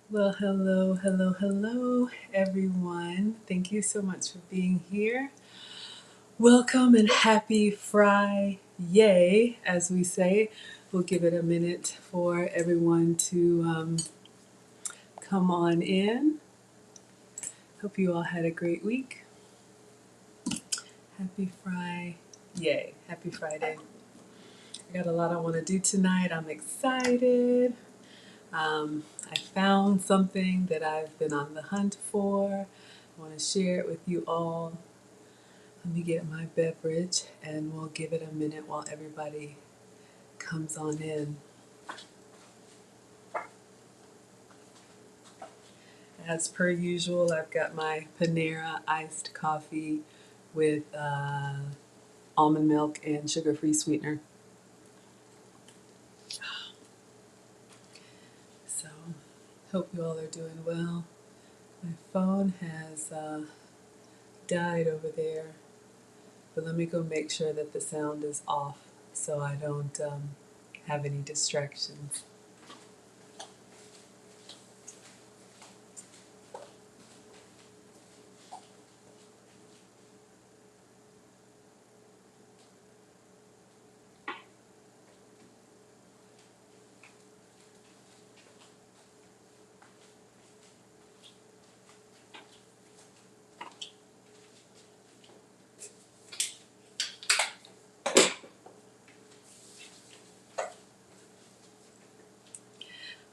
Well, hello, everyone. Thank you so much for being here. Welcome and happy Friday, as we say. We'll give it a minute for everyone to come on in. Hope you all had a great week. Happy Friday. Happy Friday. I got a lot I want to do tonight. I'm excited. I found something that I've been on the hunt for. I want to share it with you all. Let me get my beverage and we'll give it a minute while everybody comes on in. As per usual, I've got my Panera iced coffee with almond milk and sugar-free sweetener. So, hope you all are doing well. My phone has died over there, but let me go make sure that the sound is off so I don't have any distractions.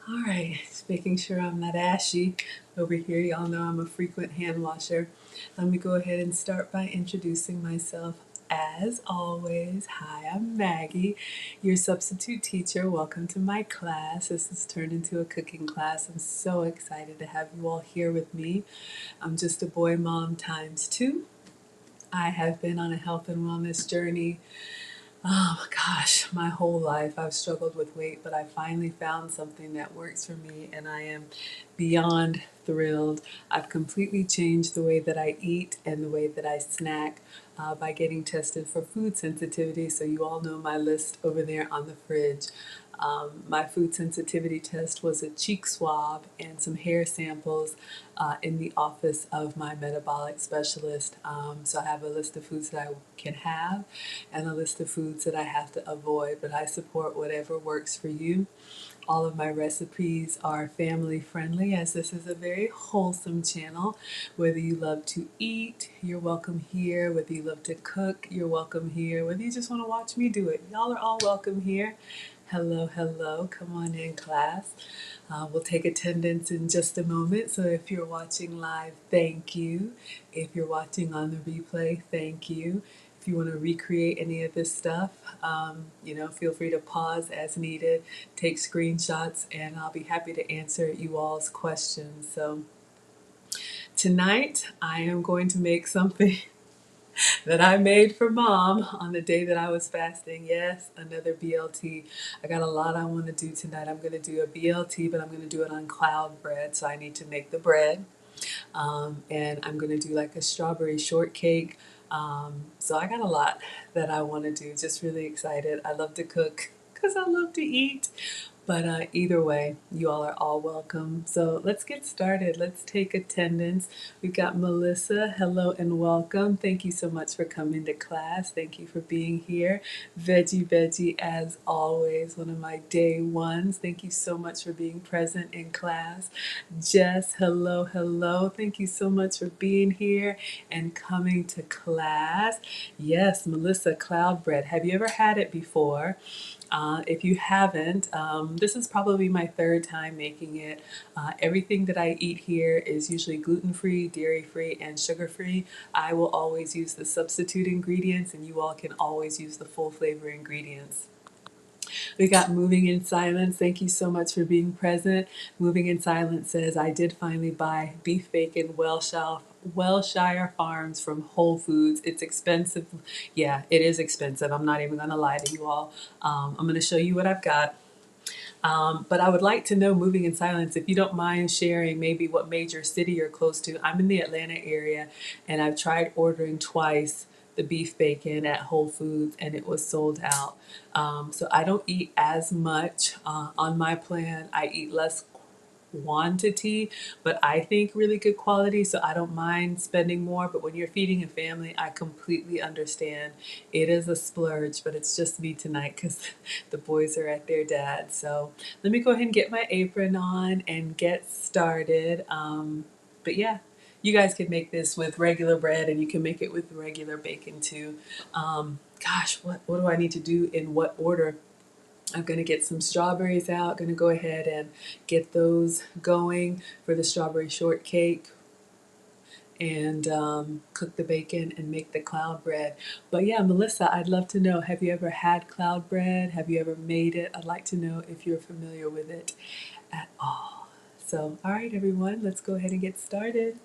All right, just making sure I'm not ashy over here. Y'all know I'm a frequent hand washer. Let me go ahead and start by introducing myself. As always, hi, I'm Maggie, your substitute teacher. Welcome to my class. This has turned into a cooking class. I'm so excited to have you all here with me. I'm just a boy mom times two. I have been on a health and wellness journey. Oh my gosh, my whole life I've struggled with weight, but I finally found something that works for me and I am beyond thrilled. I've completely changed the way that I eat and the way that I snack by getting tested for food sensitivity. So, you all know my list over there on the fridge. My food sensitivity test was a cheek swab and some hair samples in the office of my metabolic specialist. So I have a list of foods that I can have and a list of foods that I have to avoid, but I support whatever works for you. All of my recipes are family friendly as this is a very wholesome channel. Whether you love to eat, you're welcome here. Whether you love to cook, you're welcome here. Whether you just want to watch me do it, y'all are all welcome here. Hello, come on in, class. We'll take attendance in just a moment. So if you're watching live, thank you. If you're watching on the replay, thank you. If you want to recreate any of this stuff, feel free to pause as needed, take screenshots, and I'll be happy to answer you all's questions. So tonight, I am going to make something that I made for mom on the day that I was fasting. Yes, another BLT. I got a lot I want to do tonight. I'm going to do a BLT, but I'm going to do it on cloud bread. So I need to make the bread. And I'm going to do like a strawberry shortcake. So I got a lot that I want to do. Just really excited. I love to cook because I love to eat. But either way, you all are all welcome. So let's get started. Let's take attendance. We've got Melissa. Hello and welcome. Thank you so much for coming to class. Thank you for being here. Veggie, as always, one of my day ones. Thank you so much for being present in class. Jess, hello. Thank you so much for being here and coming to class. Yes, Melissa, cloud bread. Have you ever had it before? If you haven't, this is probably my third time making it. Everything that I eat here is usually gluten-free, dairy-free, and sugar-free. I will always use the substitute ingredients, and you all can always use the full flavor ingredients. We got Moving in Silence. Thank you so much for being present. Moving in Silence says, I did finally buy beef bacon Wellshire Farms from Whole Foods. It's expensive. Yeah, it is expensive. I'm not even going to lie to you all. I'm going to show you what I've got. But I would like to know, Moving in Silence, if you don't mind sharing maybe what major city you're close to. I'm in the Atlanta area, and I've tried ordering twice the beef bacon at Whole Foods, and it was sold out. So I don't eat as much on my plan. I eat less quantity, but I think really good quality. So I don't mind spending more. But when you're feeding a family, I completely understand. It is a splurge, but it's just me tonight because the boys are at their dad. So let me go ahead and get my apron on and get started. But yeah, you guys can make this with regular bread and you can make it with regular bacon too. Gosh, what do I need to do in what order? I'm going to get some strawberries out. Going to go ahead and get those going for the strawberry shortcake and cook the bacon and make the cloud bread. But yeah, Melissa, I'd love to know, have you ever had cloud bread? Have you ever made it? I'd like to know if you're familiar with it at all. So, all right, everyone, let's go ahead and get started.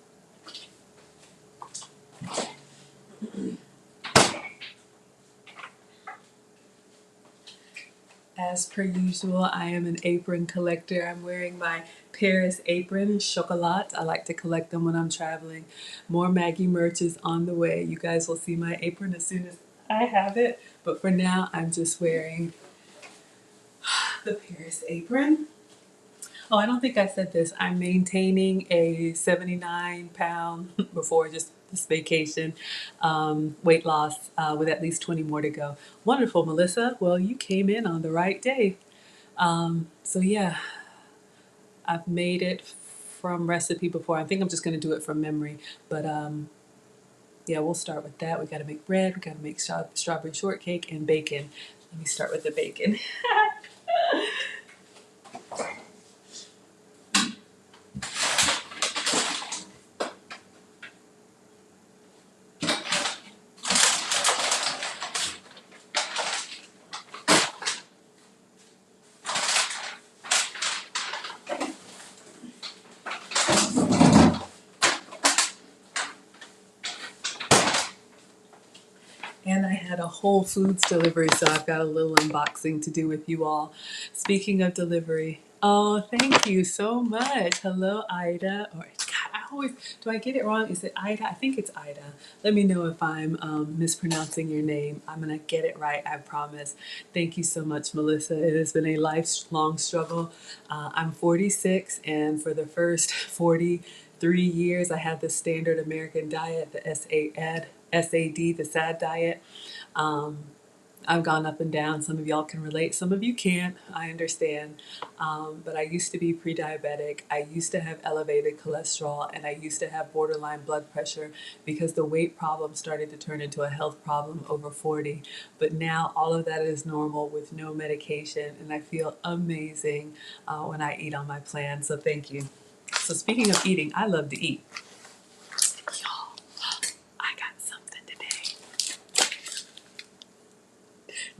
As per usual, I am an apron collector. I'm wearing my Paris apron, chocolat. I like to collect them when I'm traveling. More Maggie merch is on the way. You guys will see my apron as soon as I have it. But for now, I'm just wearing the Paris apron. Oh, I don't think I said this. I'm maintaining a 79-pound before just this vacation weight loss with at least 20 more to go. Wonderful, Melissa. Well, you came in on the right day. So yeah, I've made it from recipe before. I think I'm just going to do it from memory. But yeah, we'll start with that. We got to make bread. We got to make strawberry shortcake and bacon. Let me start with the bacon. And I had a Whole Foods delivery, so I've got a little unboxing to do with you all. Speaking of delivery, oh, thank you so much. Hello, Ida. Or God, I always do I get it wrong? Is it Ida? I think it's Ida. Let me know if I'm mispronouncing your name. I'm gonna get it right. I promise. Thank you so much, Melissa. It has been a lifelong struggle. I'm 46, and for the first 43 years, I had the standard American diet, the SAD, the SAD diet. Um, I've gone up and down. Some of y'all can relate, some of you can't. I understand. But I used to be pre diabetic. I used to have elevated cholesterol, and I used to have borderline blood pressure because the weight problem started to turn into a health problem over 40. But now all of that is normal with no medication, and I feel amazing when I eat on my plan. So thank you. So, speaking of eating, I love to eat. Y'all, I got something today.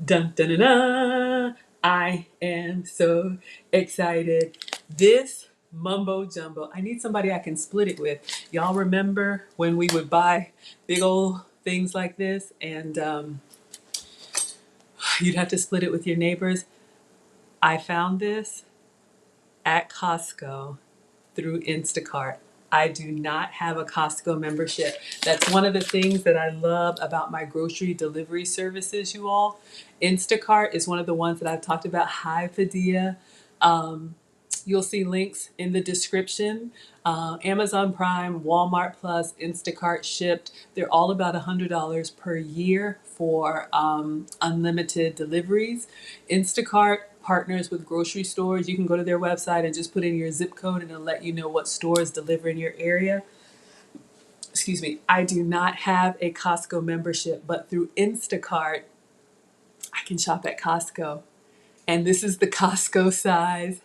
Dun dun dun dun! I am so excited. This mumbo jumbo, I need somebody I can split it with. Y'all remember when we would buy big old things like this and you'd have to split it with your neighbors? I found this at Costco through Instacart. I do not have a Costco membership. That's one of the things that I love about my grocery delivery services, you all. Instacart is one of the ones that I've talked about. Hi, Padilla. You'll see links in the description. Amazon Prime, Walmart Plus, Instacart Shipped. They're all about $100 per year for unlimited deliveries. Instacart partners with grocery stores. You can go to their website and just put in your zip code and it'll let you know what stores deliver in your area. Excuse me. I do not have a Costco membership, but through Instacart, I can shop at Costco. And this is the Costco size.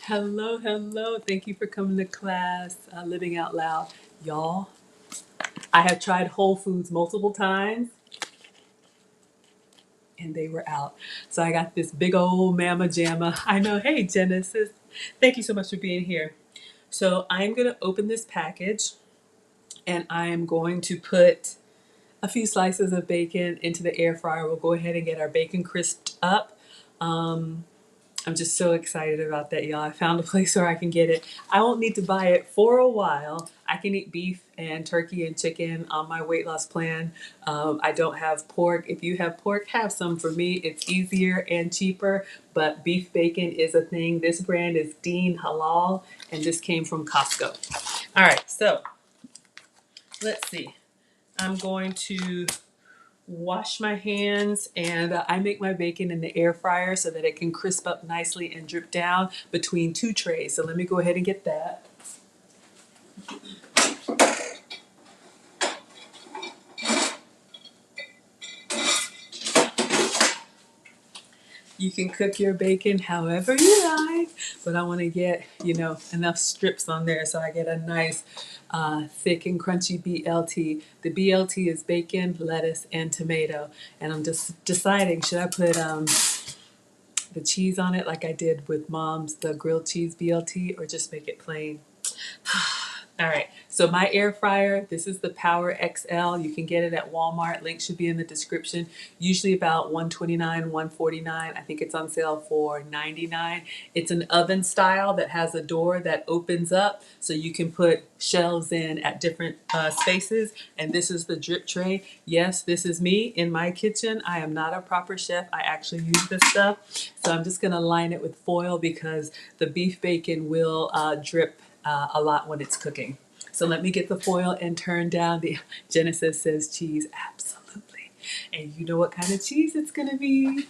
Hello, hello. Thank you for coming to class, Living Out Loud. Y'all, I have tried Whole Foods multiple times and they were out. So I got this big old Mama Jamma. I know, hey, Genesis. Thank you so much for being here. So I'm going to open this package and I am going to put a few slices of bacon into the air fryer. We'll go ahead and get our bacon crisped up. I'm just so excited about that, y'all. I found a place where I can get it. I won't need to buy it for a while. I can eat beef and turkey and chicken on my weight loss plan. I don't have pork. If you have pork, have some. For me, it's easier and cheaper, but beef bacon is a thing. This brand is Dean Halal, and this came from Costco. All right, so let's see. I'm going to wash my hands, and I make my bacon in the air fryer so that it can crisp up nicely and drip down between two trays. So let me go ahead and get that. You can cook your bacon however you like, but I want to get, enough strips on there so I get a nice thick and crunchy BLT. The BLT is bacon, lettuce, and tomato. And I'm just deciding, should I put the cheese on it like I did with Mom's, the grilled cheese BLT, or just make it plain? All right, so my air fryer, this is the Power XL. You can get it at Walmart. Link should be in the description. Usually about $129, $149. I think it's on sale for $99. It's an oven style that has a door that opens up so you can put shelves in at different spaces. And this is the drip tray. Yes, this is me in my kitchen. I am not a proper chef. I actually use this stuff. So I'm just gonna line it with foil because the beef bacon will drip a lot when it's cooking. So let me get the foil and turn down the Genesis says cheese. Absolutely. And you know what kind of cheese it's going to be.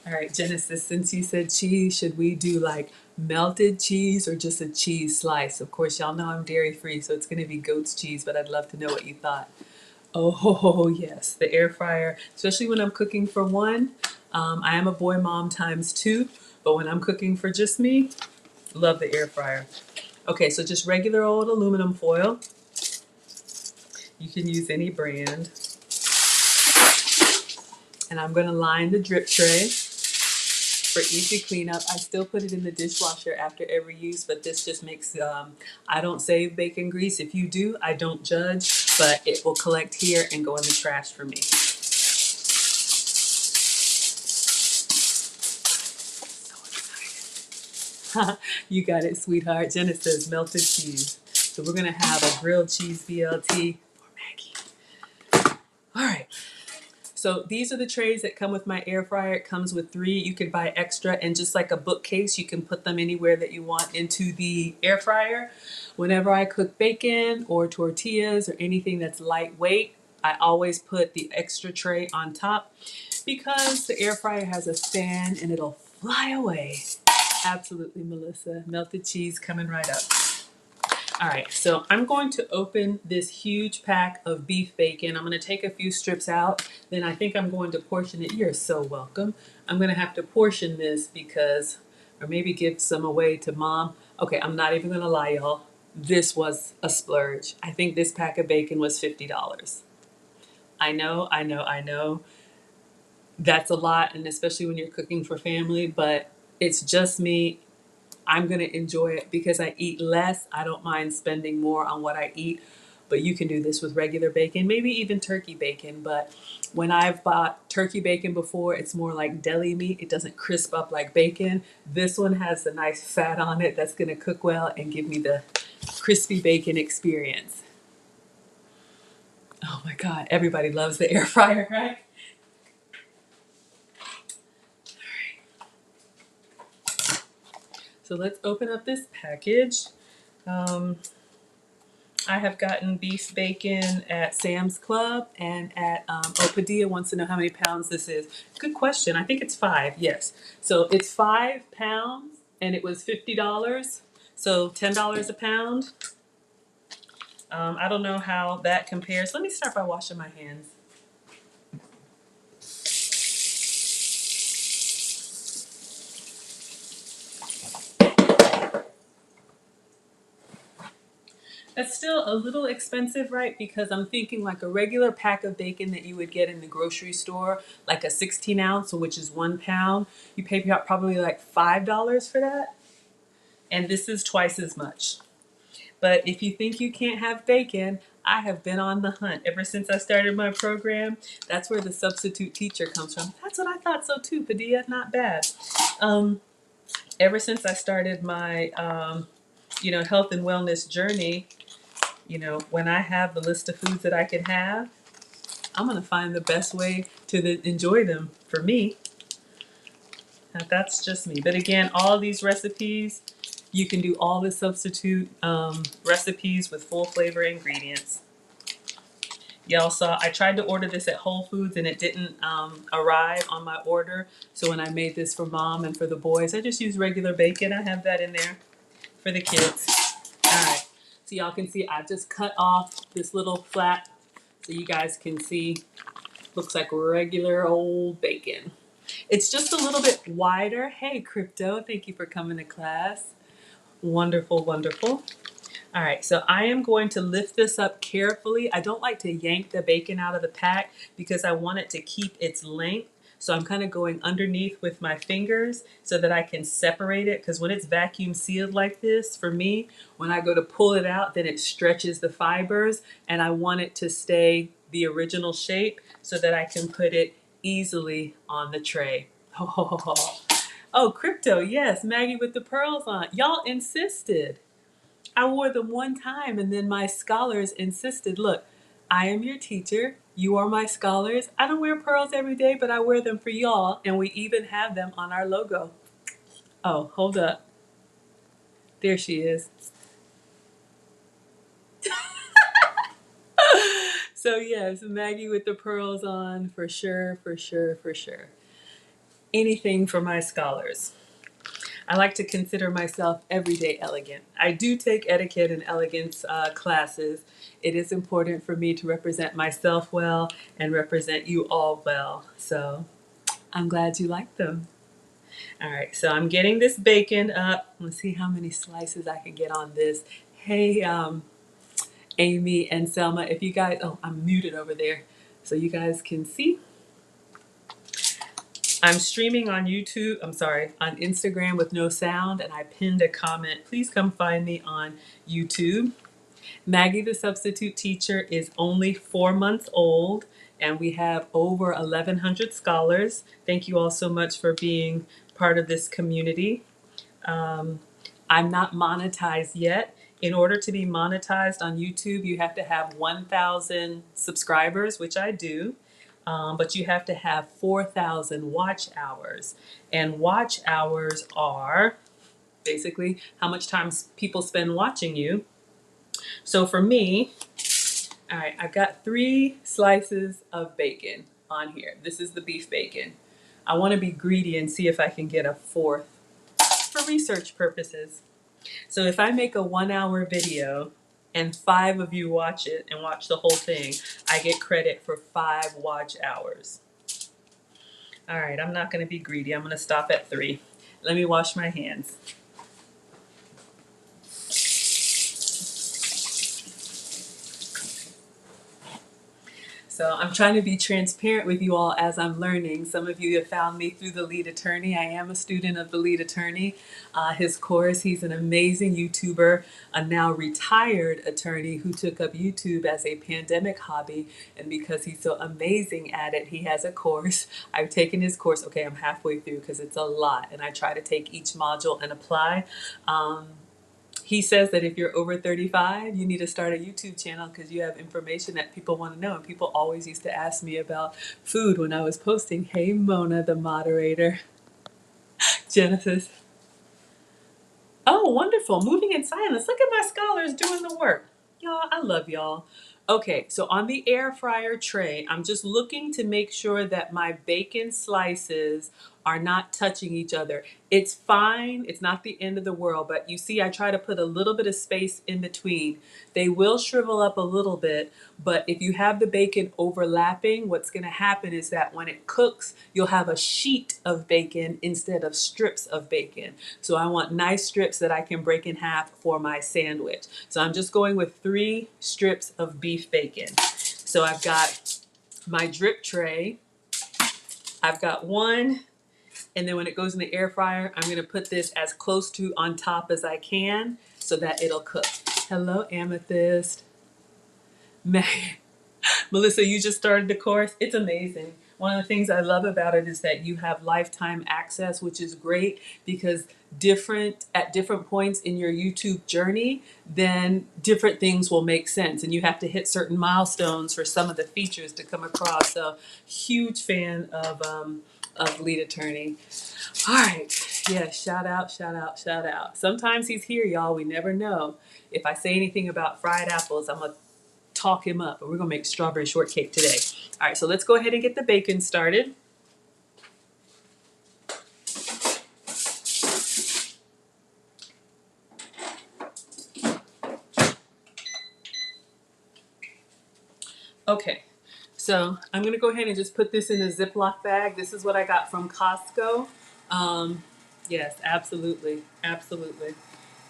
All right, Genesis, since you said cheese, should we do like melted cheese or just a cheese slice? Of course, y'all know I'm dairy free, so it's going to be goat's cheese, but I'd love to know what you thought. Oh, yes, the air fryer, especially when I'm cooking for one. I am a boy mom times two, but when I'm cooking for just me, love the air fryer. Okay, so just regular old aluminum foil. You can use any brand. And I'm going to line the drip tray for easy cleanup. I still put it in the dishwasher after every use, but this just makes, I don't save bacon grease. If you do, I don't judge, but it will collect here and go in the trash for me. You got it, sweetheart. Jenna says melted cheese. So we're gonna have a grilled cheese BLT for Maggie. All right. So these are the trays that come with my air fryer. It comes with 3. You can buy extra, and just like a bookcase, you can put them anywhere that you want into the air fryer. Whenever I cook bacon or tortillas or anything that's lightweight, I always put the extra tray on top because the air fryer has a fan and it'll fly away. Absolutely, Melissa. Melted cheese coming right up. All right, so I'm going to open this huge pack of beef bacon. I'm going to take a few strips out. Then I think I'm going to portion it. You're so welcome. I'm going to have to portion this because, or maybe give some away to Mom. Okay, I'm not even going to lie, y'all. This was a splurge. I think this pack of bacon was $50. I know. That's a lot, and especially when you're cooking for family, but it's just me. I'm going to enjoy it because I eat less. I don't mind spending more on what I eat, but you can do this with regular bacon, maybe even turkey bacon. But when I've bought turkey bacon before, it's more like deli meat. It doesn't crisp up like bacon. This one has the nice fat on it that's going to cook well and give me the crispy bacon experience. Oh my God, everybody loves the air fryer, right? So let's open up this package. I have gotten beef bacon at Sam's Club and at Padilla wants to know how many pounds this is. Good question. I think it's 5. Yes. So it's 5 pounds and it was $50. So $10 a pound. I don't know how that compares. Let me start by washing my hands. That's still a little expensive, right? Because I'm thinking like a regular pack of bacon that you would get in the grocery store, like a 16 ounce, which is 1 pound, you pay probably like $5 for that. And this is twice as much. But if you think you can't have bacon, I have been on the hunt ever since I started my program. That's where the substitute teacher comes from. That's what I thought so too, Padilla. Not bad. Ever since I started my, health and wellness journey, when I have the list of foods that I can have, I'm gonna find the best way to enjoy them for me. Now, that's just me. But again, all these recipes, you can do all the substitute recipes with full flavor ingredients. Y'all saw I tried to order this at Whole Foods and it didn't arrive on my order. So when I made this for mom and for the boys, I just used regular bacon. I have that in there for the kids. All right. So y'all can see I just cut off this little flat so you guys can see. Looks like regular old bacon. It's just a little bit wider. Hey, Crypto, thank you for coming to class. Wonderful, wonderful. All right, so I am going to lift this up carefully. I don't like to yank the bacon out of the pack because I want it to keep its length. So I'm kind of going underneath with my fingers so that I can separate it, because when it's vacuum sealed like this, for me, when I go to pull it out, then it stretches the fibers, and I want it to stay the original shape so that I can put it easily on the tray. Oh, Crypto, yes, Maggie with the pearls on. Y'all insisted. I wore them one time and then my scholars insisted, look, I am your teacher. You are my scholars. I don't wear pearls every day, but I wear them for y'all, and we even have them on our logo. Oh, hold up. There she is. So yes, Maggie with the pearls on, for sure, for sure, for sure. Anything for my scholars. I like to consider myself everyday elegant. I do take etiquette and elegance classes. It is important for me to represent myself well and represent you all well. So I'm glad you like them. All right, so I'm getting this bacon up. Let's see how many slices I can get on this. Hey, Amy and Selma, if you guys, oh, I'm muted over there so you guys can see. I'm streaming on YouTube, on Instagram with no sound, and I pinned a comment. Please come find me on YouTube. Maggie the Substitute Teacher is only 4 months old, and we have over 1,100 scholars. Thank you all so much for being part of this community. I'm not monetized yet. In order to be monetized on YouTube, you have to have 1,000 subscribers, which I do. But you have to have 4,000 watch hours. And watch hours are basically how much time people spend watching you. So for me, all right, I've got 3 slices of bacon on here. This is the beef bacon. I want to be greedy and see if I can get a 4th for research purposes. So if I make a 1-hour video and 5 of you watch it and watch the whole thing, I get credit for 5 watch hours. All right, I'm not going to be greedy. I'm going to stop at 3. Let me wash my hands. So I'm trying to be transparent with you all as I'm learning. Some of you have found me through the lead attorney. I am a student of the lead attorney. His course, he's an amazing YouTuber, a now retired attorney who took up YouTube as a pandemic hobby. And because he's so amazing at it, he has a course. I've taken his course. Okay, I'm halfway through because it's a lot. And I try to take each module and apply. He says that if you're over 35, you need to start a YouTube channel because you have information that people want to know. And people always used to ask me about food when I was posting. Hey, Mona, the moderator. Genesis. Oh, wonderful. Moving in silence. Look at my scholars doing the work. Y'all, I love y'all. Okay, so on the air fryer tray, I'm just looking to make sure that my bacon slices are not touching each other. It's fine. It's not the end of the world, but you see, I try to put a little bit of space in between. They will shrivel up a little bit, but if you have the bacon overlapping, what's going to happen is that when it cooks, you'll have a sheet of bacon instead of strips of bacon. So I want nice strips that I can break in half for my sandwich. So I'm just going with 3 strips of beef bacon. So I've got my drip tray. I've got 1. And then when it goes in the air fryer, I'm going to put this as close to on top as I can so that it'll cook. Hello, Amethyst. Man, Melissa, you just started the course. It's amazing. One of the things I love about it is that you have lifetime access, which is great because at different points in your YouTube journey, then different things will make sense, and you have to hit certain milestones for some of the features to come across. So, huge fan of Lead Attorney. All right, yeah, shout out, shout out, shout out. Sometimes he's here, y'all. We never know. If I say anything about fried apples, I'm gonna talk him up, but we're gonna make strawberry shortcake today. All right, so let's go ahead and get the bacon started. Okay, so I'm gonna go ahead and just put this in a Ziploc bag. This is what I got from Costco. Yes, absolutely, absolutely.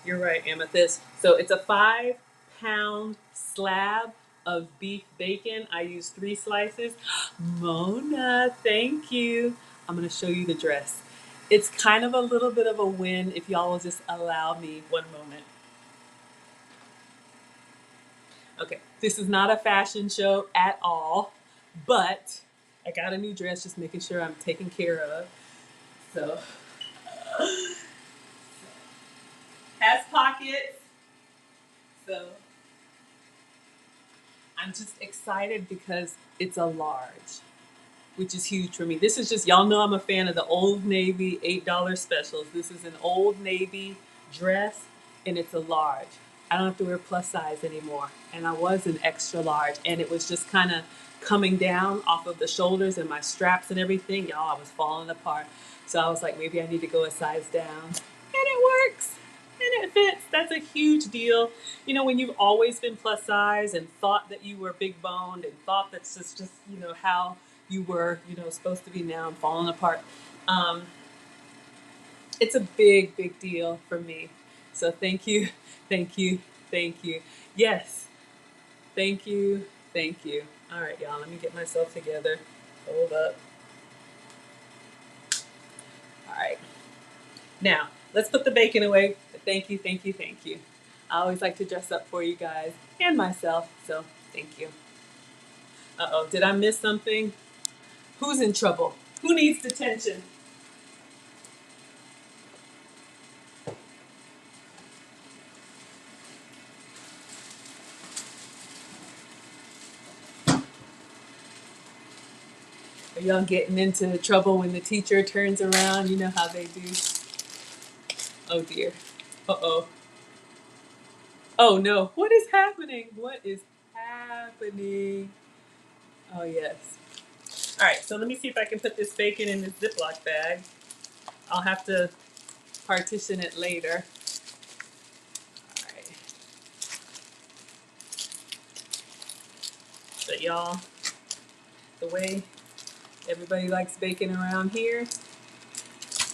You're right, Amethyst. So it's a 5-pound slab of beef bacon. I used 3 slices. Mona, thank you. I'm gonna show you the dress. It's kind of a little bit of a win if y'all will just allow me one moment. Okay, this is not a fashion show at all, but I got a new dress, just making sure I'm taken care of. So, has pockets. So, I'm just excited because it's a large, which is huge for me. This is just, y'all know I'm a fan of the Old Navy $8 specials. This is an Old Navy dress, and it's a large. I don't have to wear plus size anymore. And I was an extra large, and it was just kind of coming down off of the shoulders and my straps and everything. Y'all, I was falling apart. So I was like, maybe I need to go a size down. And it works. And it fits. That's a huge deal. You know, when you've always been plus size and thought that you were big boned and thought that's just how you were, supposed to be, now I'm falling apart. Um, it's a big, big deal for me. So thank you, thank you, thank you. Yes, thank you, thank you. All right, y'all, let me get myself together. Hold up. All right. Now, let's put the bacon away. But thank you, thank you, thank you. I always like to dress up for you guys and myself, so thank you. Uh-oh, did I miss something? Who's in trouble? Who needs detention? Are y'all getting into trouble when the teacher turns around? You know how they do. Oh dear. Uh-oh. Oh no. What is happening? What is happening? Oh yes. All right, so let me see if I can put this bacon in this Ziploc bag. I'll have to partition it later. All right. But y'all, the way everybody likes bacon around here,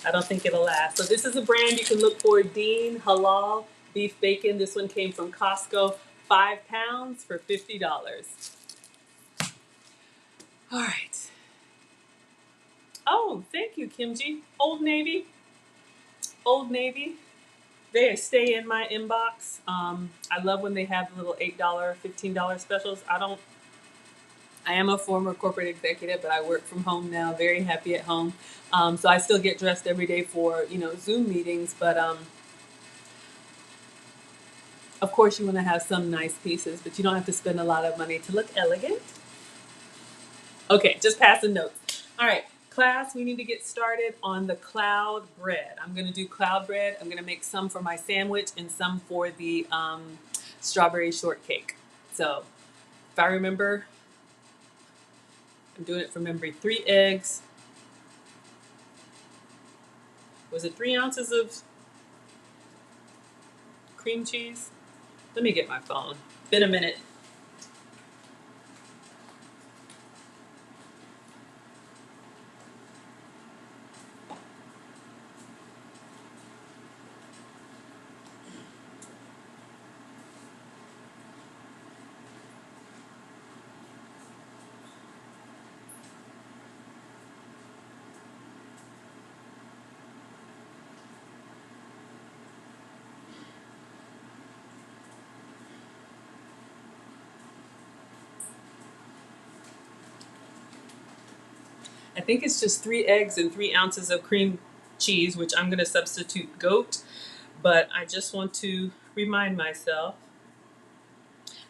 I don't think it'll last. So this is a brand you can look for, Dean Halal Beef Bacon. This one came from Costco, 5 pounds for $50. All right. Oh, thank you, Kimji. Old Navy. Old Navy. They stay in my inbox. I love when they have the little $8, $15 specials. I am a former corporate executive, but I work from home now, very happy at home. So I still get dressed every day for, Zoom meetings, but of course you want to have some nice pieces, but you don't have to spend a lot of money to look elegant. Okay, just passing notes. All right, class, we need to get started on the cloud bread. I'm going to do cloud bread. I'm going to make some for my sandwich and some for the strawberry shortcake. So if I remember, I'm doing it from memory. 3 eggs. Was it 3 ounces of cream cheese? Let me get my phone. Been a minute. I think it's just 3 eggs and 3 ounces of cream cheese, which I'm going to substitute goat. But I just want to remind myself.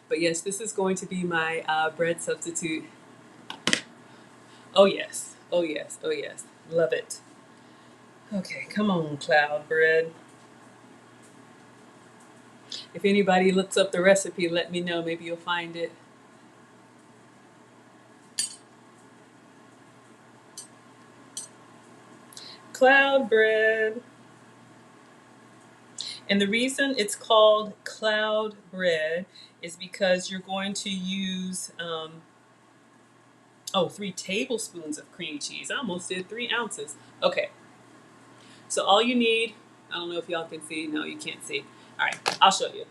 But yes, this is going to be my bread substitute. Oh yes, oh yes, oh yes. Love it. Okay, come on, cloud bread. If anybody looks up the recipe, let me know. Maybe you'll find it. Cloud bread. And the reason it's called cloud bread is because you're going to use 3 tablespoons of cream cheese. I almost did 3 ounces. Okay, so all you need, I don't know if y'all can see. No, you can't see. All right, I'll show you.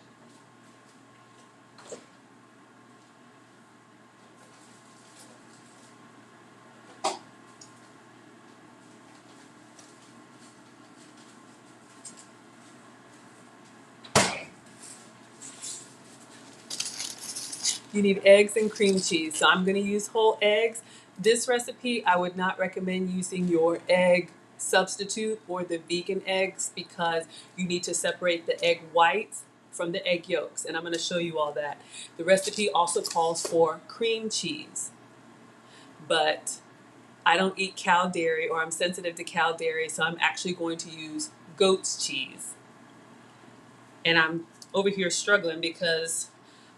You need eggs and cream cheese. So I'm going to use whole eggs. This recipe, I would not recommend using your egg substitute or the vegan eggs because you need to separate the egg whites from the egg yolks. And I'm going to show you all that. The recipe also calls for cream cheese. But I don't eat cow dairy, or I'm sensitive to cow dairy, so I'm actually going to use goat's cheese. And I'm over here struggling because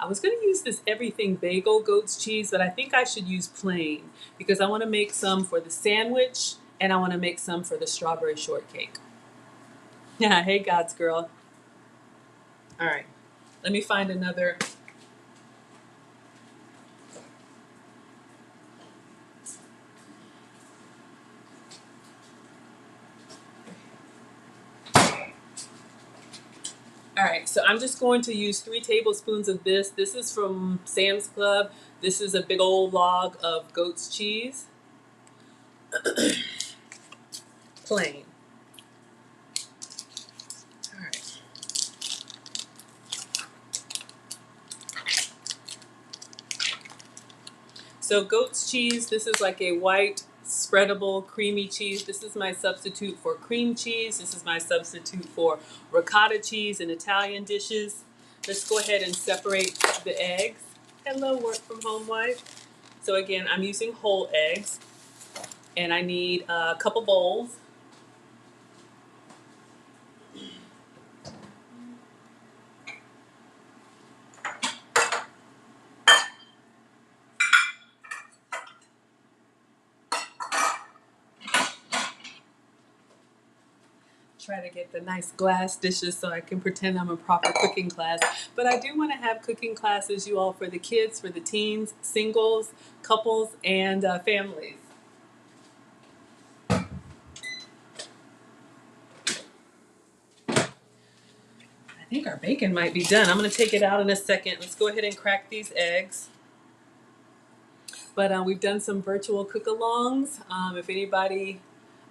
I was going to use this everything bagel goat's cheese, but I think I should use plain because I want to make some for the sandwich and I want to make some for the strawberry shortcake. Yeah, hey God's girl. All right, let me find another. All right, so I'm just going to use 3 tablespoons of this. This is from Sam's Club. This is a big old log of goat's cheese, plain. All right. So goat's cheese, this is like a white, spreadable, creamy cheese. This is my substitute for cream cheese. This is my substitute for ricotta cheese in Italian dishes. Let's go ahead and separate the eggs. Hello, work from home wife. So again, I'm using whole eggs, and I need a couple bowls. Try to get the nice glass dishes so I can pretend I'm a proper cooking class. But I do want to have cooking classes, you all, for the kids, for the teens, singles, couples, and families. I think our bacon might be done. I'm going to take it out in a second. Let's go ahead and crack these eggs. But we've done some virtual cook-alongs. If anybody,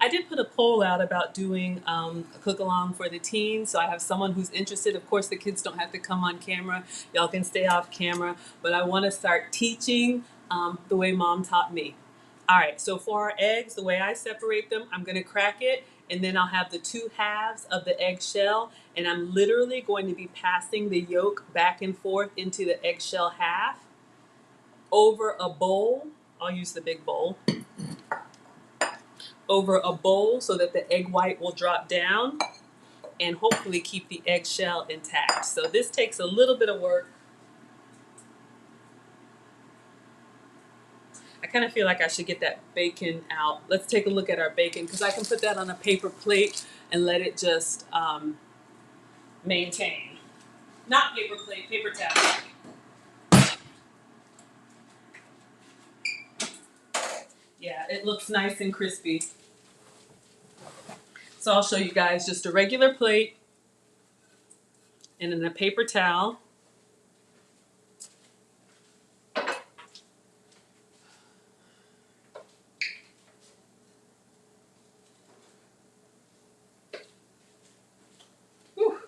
I did put a poll out about doing a cook-along for the teens. So I have someone who's interested. Of course, the kids don't have to come on camera. Y'all can stay off camera. But I want to start teaching the way Mom taught me. All right, so for our eggs, the way I separate them, I'm going to crack it, and then I'll have the 2 halves of the eggshell, and I'm literally going to be passing the yolk back and forth into the eggshell half over a bowl. I'll use the big bowl. Over a bowl so that the egg white will drop down and hopefully keep the eggshell intact. So this takes a little bit of work. I kind of feel like I should get that bacon out. Let's take a look at our bacon because I can put that on a paper plate and let it just maintain. Not paper plate, paper towel. Yeah, it looks nice and crispy. So I'll show you guys just a regular plate and then a paper towel. Whew.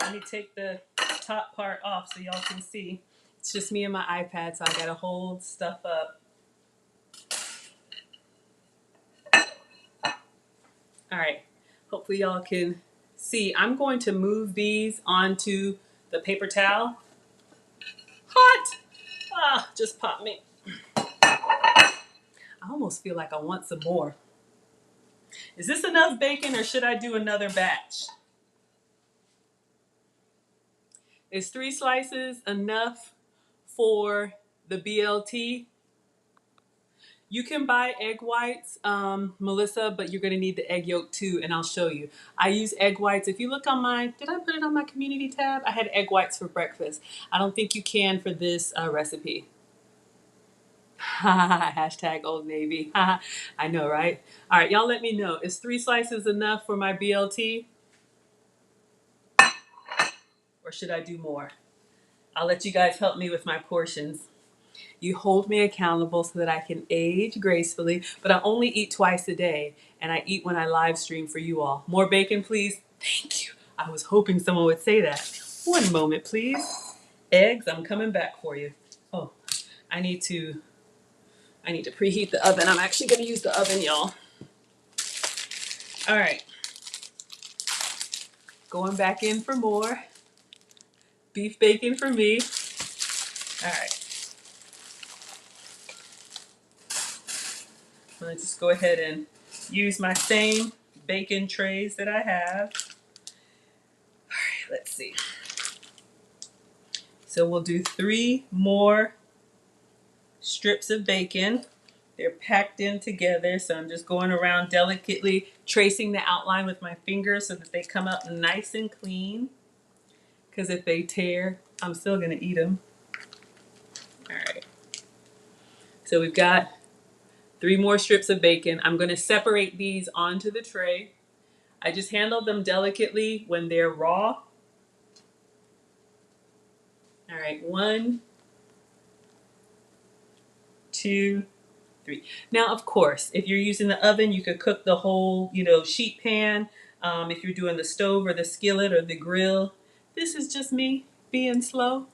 Let me take the top part off so y'all can see. It's just me and my iPad, so I gotta hold stuff up. All right, hopefully y'all can see. I'm going to move these onto the paper towel. Hot! Ah, just popped me. I almost feel like I want some more. Is this enough bacon or should I do another batch? Is 3 slices enough for the BLT? You can buy egg whites, Melissa, but you're going to need the egg yolk too, and I'll show you. I use egg whites. If you look on did I put it on my community tab? I had egg whites for breakfast. I don't think you can for this recipe. Hashtag Old Navy. I know, right? All right, y'all let me know. Is 3 slices enough for my BLT? Or should I do more? I'll let you guys help me with my portions. You hold me accountable so that I can age gracefully, but I only eat twice a day, and I eat when I live stream for you all. More bacon, please? Thank you. I was hoping someone would say that. One moment, please. Eggs, I'm coming back for you. Oh, I need to preheat the oven. I'm actually going to use the oven, y'all. All right. Going back in for more. Beef bacon for me. All right. I'm going to just go ahead and use my same bacon trays that I have. All right, let's see. So we'll do 3 more strips of bacon. They're packed in together, so I'm just going around delicately tracing the outline with my fingers so that they come out nice and clean. Because if they tear, I'm still going to eat them. All right. So we've got 3 more strips of bacon. I'm going to separate these onto the tray. I just handle them delicately when they're raw. All right, 1, 2, 3. Now, of course, if you're using the oven, you could cook the whole, sheet pan. If you're doing the stove or the skillet or the grill, this is just me being slow.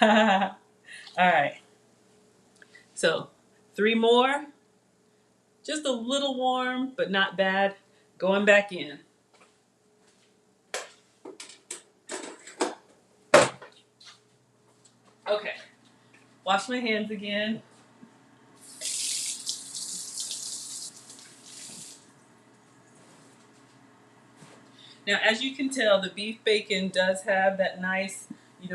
All right. So 3 more, just a little warm, but not bad. Going back in. Okay. Wash my hands again. Now, as you can tell, the beef bacon does have that nice,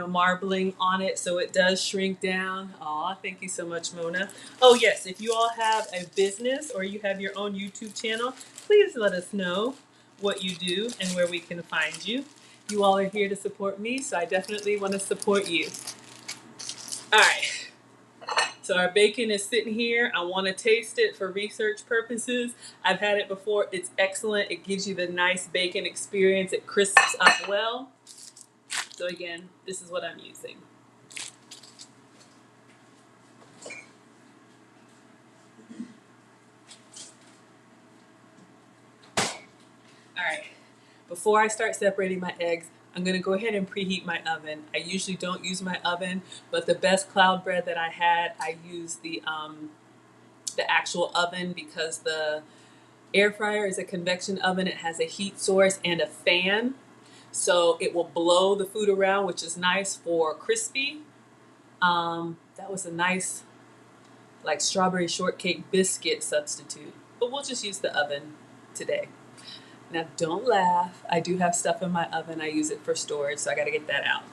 marbling on it, so it does shrink down. Aw, thank you so much, Mona. Oh, yes, if you all have a business or you have your own YouTube channel, please let us know what you do and where we can find you. You all are here to support me, so I definitely want to support you. All right. So our bacon is sitting here. I want to taste it for research purposes. I've had it before. It's excellent. It gives you the nice bacon experience. It crisps up well. So again, this is what I'm using. All right. Before I start separating my eggs, I'm going to go ahead and preheat my oven. I usually don't use my oven, but the best cloud bread that I had, I used the actual oven because the air fryer is a convection oven. It has a heat source and a fan. So it will blow the food around, which is nice for crispy. That was a nice, like, strawberry shortcake biscuit substitute. But we'll just use the oven today. Now, don't laugh. I do have stuff in my oven. I use it for storage, so I got to get that out.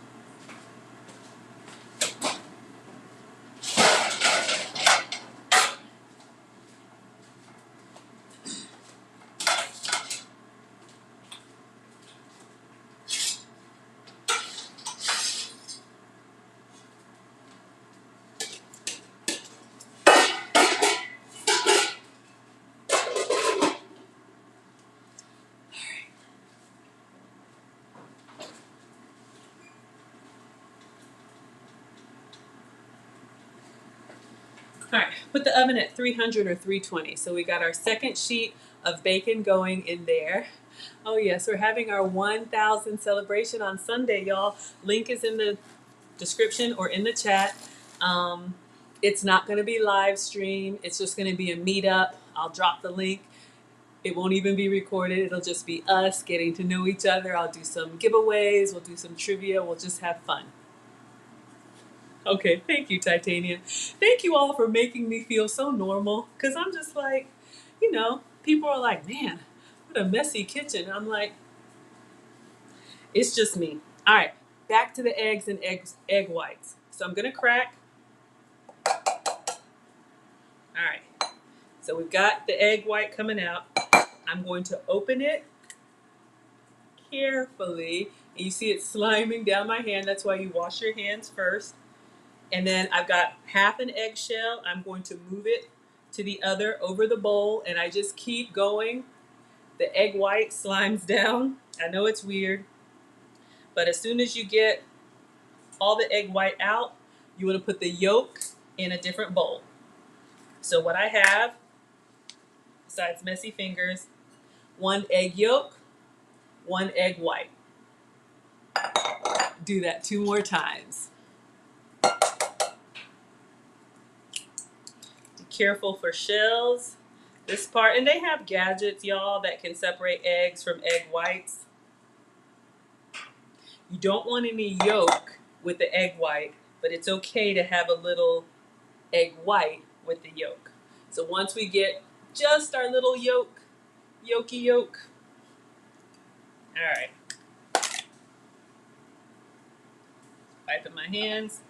All right, put the oven at 300 or 320. So we got our second sheet of bacon going in there. Oh yes, we're having our 1,000 celebration on Sunday, y'all. Link is in the description or in the chat. It's not going to be live stream. It's just going to be a meetup. I'll drop the link. It won't even be recorded. It'll just be us getting to know each other. I'll do some giveaways. We'll do some trivia. We'll just have fun. Okay, thank you, Titania. Thank you all for making me feel so normal. Because I'm just like, people are like, man, what a messy kitchen. I'm like, it's just me. All right, back to the eggs and egg whites. So I'm going to crack. All right, so we've got the egg white coming out. I'm going to open it carefully. And you see it sliming down my hand. That's why you wash your hands first. And then I've got half an eggshell. I'm going to move it to the other over the bowl. And I just keep going. The egg white slimes down. I know it's weird. But as soon as you get all the egg white out, you want to put the yolk in a different bowl. So what I have, besides messy fingers, 1 egg yolk, 1 egg white. Do that 2 more times. Be careful for shells. This part, and they have gadgets, y'all, that can separate eggs from egg whites. You don't want any yolk with the egg white, but it's okay to have a little egg white with the yolk. So once we get just our little yolky yolk. All right. Wiping my hands.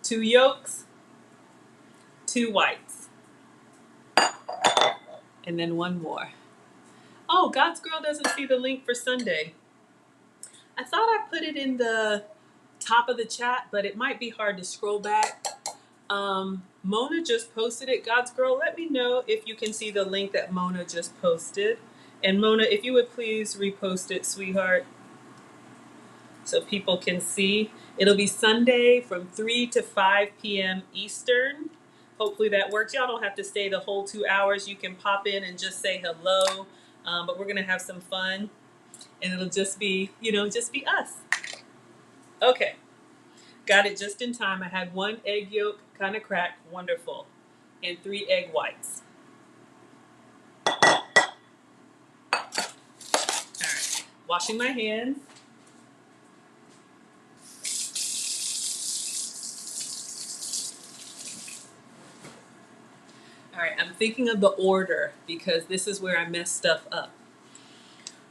2 yolks, 2 whites. And then 1 more. Oh, God's Girl doesn't see the link for Sunday. I thought I put it in the top of the chat, but it might be hard to scroll back. Mona just posted it. God's Girl, let me know if you can see the link that Mona just posted. And Mona, if you would please repost it, sweetheart, so people can see. It'll be Sunday from 3 to 5 p.m. Eastern. Hopefully that works. Y'all don't have to stay the whole 2 hours. You can pop in and just say hello. But we're going to have some fun. And it'll just be, just be us. Okay. Got it just in time. I had 1 egg yolk kind of cracked. Wonderful. And 3 egg whites. All right. Washing my hands. All right, I'm thinking of the order because this is where I mess stuff up.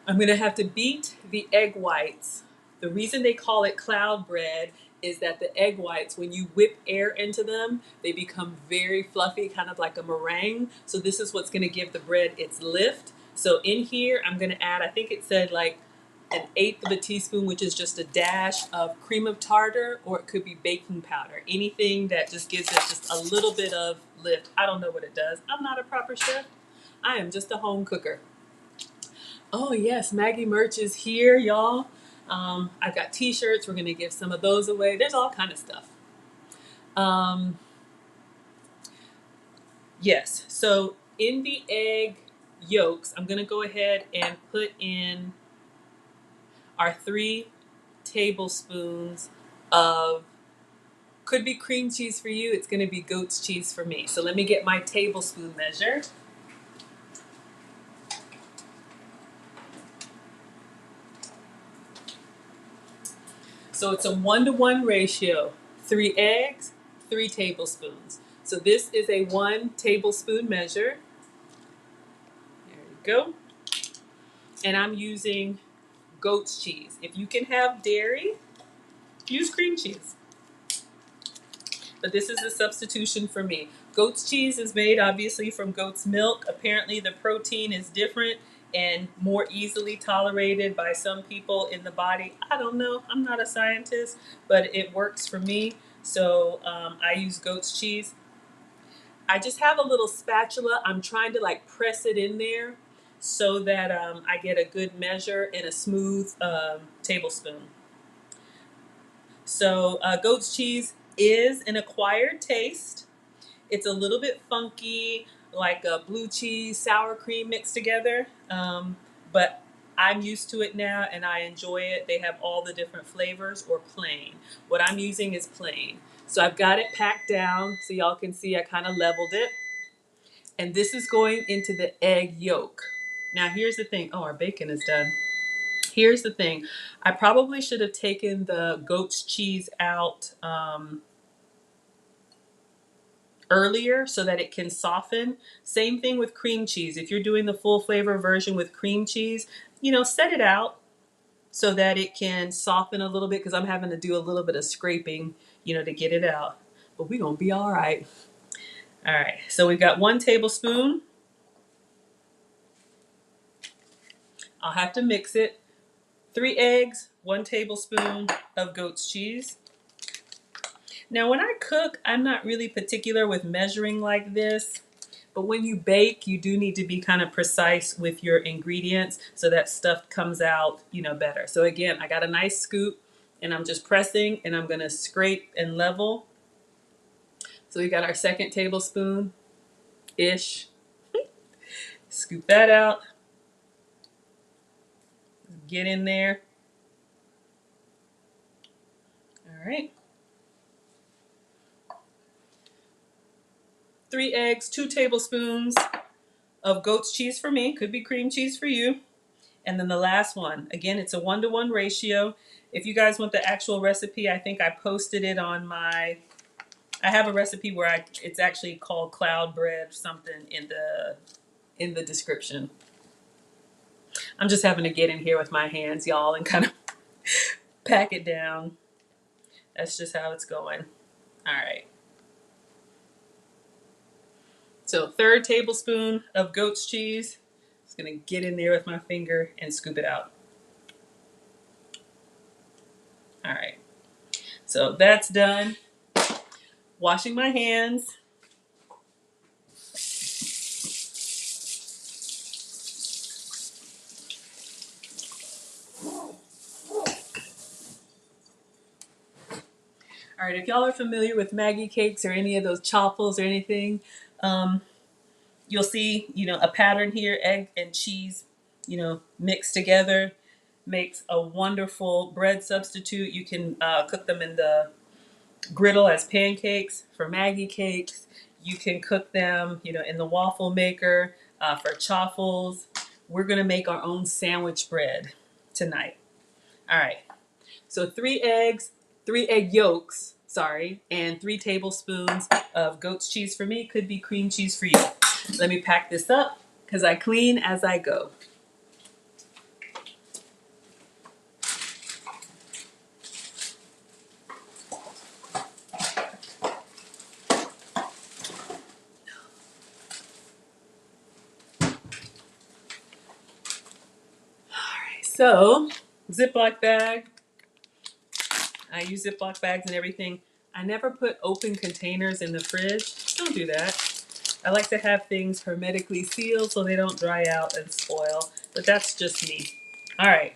I'm going to have to beat the egg whites. The reason they call it cloud bread is that the egg whites, when you whip air into them, they become very fluffy, kind of like a meringue. So this is what's going to give the bread its lift. So in here, I'm going to add, I think it said like 1/8 of a teaspoon, which is just a dash of cream of tartar, or it could be baking powder. Anything that just gives it just a little bit of lift. I don't know what it does. I'm not a proper chef. I am just a home cooker. Oh yes, Maggie merch is here, y'all. I've got t-shirts. We're going to give some of those away. There's all kind of stuff. Yes, so in the egg yolks, I'm going to go ahead and put in our 3 tablespoons of, could be cream cheese for you. It's going to be goat's cheese for me. So let me get my tablespoon measure. So it's a 1-to-1 ratio. 3 eggs, 3 tablespoons. So this is a 1 tablespoon measure. There you go. And I'm using goat's cheese. If you can have dairy, use cream cheese. But this is the substitution for me. Goat's cheese is made obviously from goat's milk. Apparently the protein is different and more easily tolerated by some people in the body. I don't know. I'm not a scientist, but it works for me. So I use goat's cheese. I just have a little spatula. I'm trying to like press it in there so that I get a good measure in a smooth tablespoon. So goat's cheese is an acquired taste. It's a little bit funky, like a blue cheese, sour cream mixed together. But I'm used to it now and I enjoy it. They have all the different flavors or plain. What I'm using is plain. So I've got it packed down so y'all can see I kind of leveled it. And this is going into the egg yolk. Now here's the thing. Oh, our bacon is done. Here's the thing. I probably should have taken the goat's cheese out earlier so that it can soften. Same thing with cream cheese. If you're doing the full flavor version with cream cheese, set it out so that it can soften a little bit, because I'm having to do a little bit of scraping, to get it out. But we're going to be all right. All right. So we've got 1 tablespoon. I'll have to mix it. 3 eggs, 1 tablespoon of goat's cheese. Now, when I cook, I'm not really particular with measuring like this. But when you bake, you do need to be kind of precise with your ingredients so that stuff comes out, better. So again, I got a nice scoop and I'm just pressing and I'm going to scrape and level. So we got our 2nd tablespoon-ish. Scoop that out. Get in there. All right. 3 eggs, 2 tablespoons of goat's cheese for me. Could be cream cheese for you. And then the last one, again, it's a 1-to-1 ratio. If you guys want the actual recipe, I think I posted it on I have a recipe where it's actually called cloud bread, something in the description. I'm just having to get in here with my hands, y'all, and kind of pack it down. That's just how it's going. All right. So 3rd tablespoon of goat's cheese. Just gonna get in there with my finger and scoop it out. All right. So that's done. Washing my hands. All right, if y'all are familiar with Maggie cakes or any of those chaffles or anything, you'll see, a pattern here. Egg and cheese, mixed together makes a wonderful bread substitute. You can cook them in the griddle as pancakes for Maggie cakes. You can cook them, in the waffle maker for chaffles. We're gonna make our own sandwich bread tonight. All right. So 3 eggs, 3 egg yolks, and 3 tablespoons of goat's cheese for me. Could be cream cheese for you. Let me pack this up because I clean as I go. So, Ziploc bag. I use Ziploc bags and everything. I never put open containers in the fridge. Don't do that. I like to have things hermetically sealed so they don't dry out and spoil. But that's just me. All right.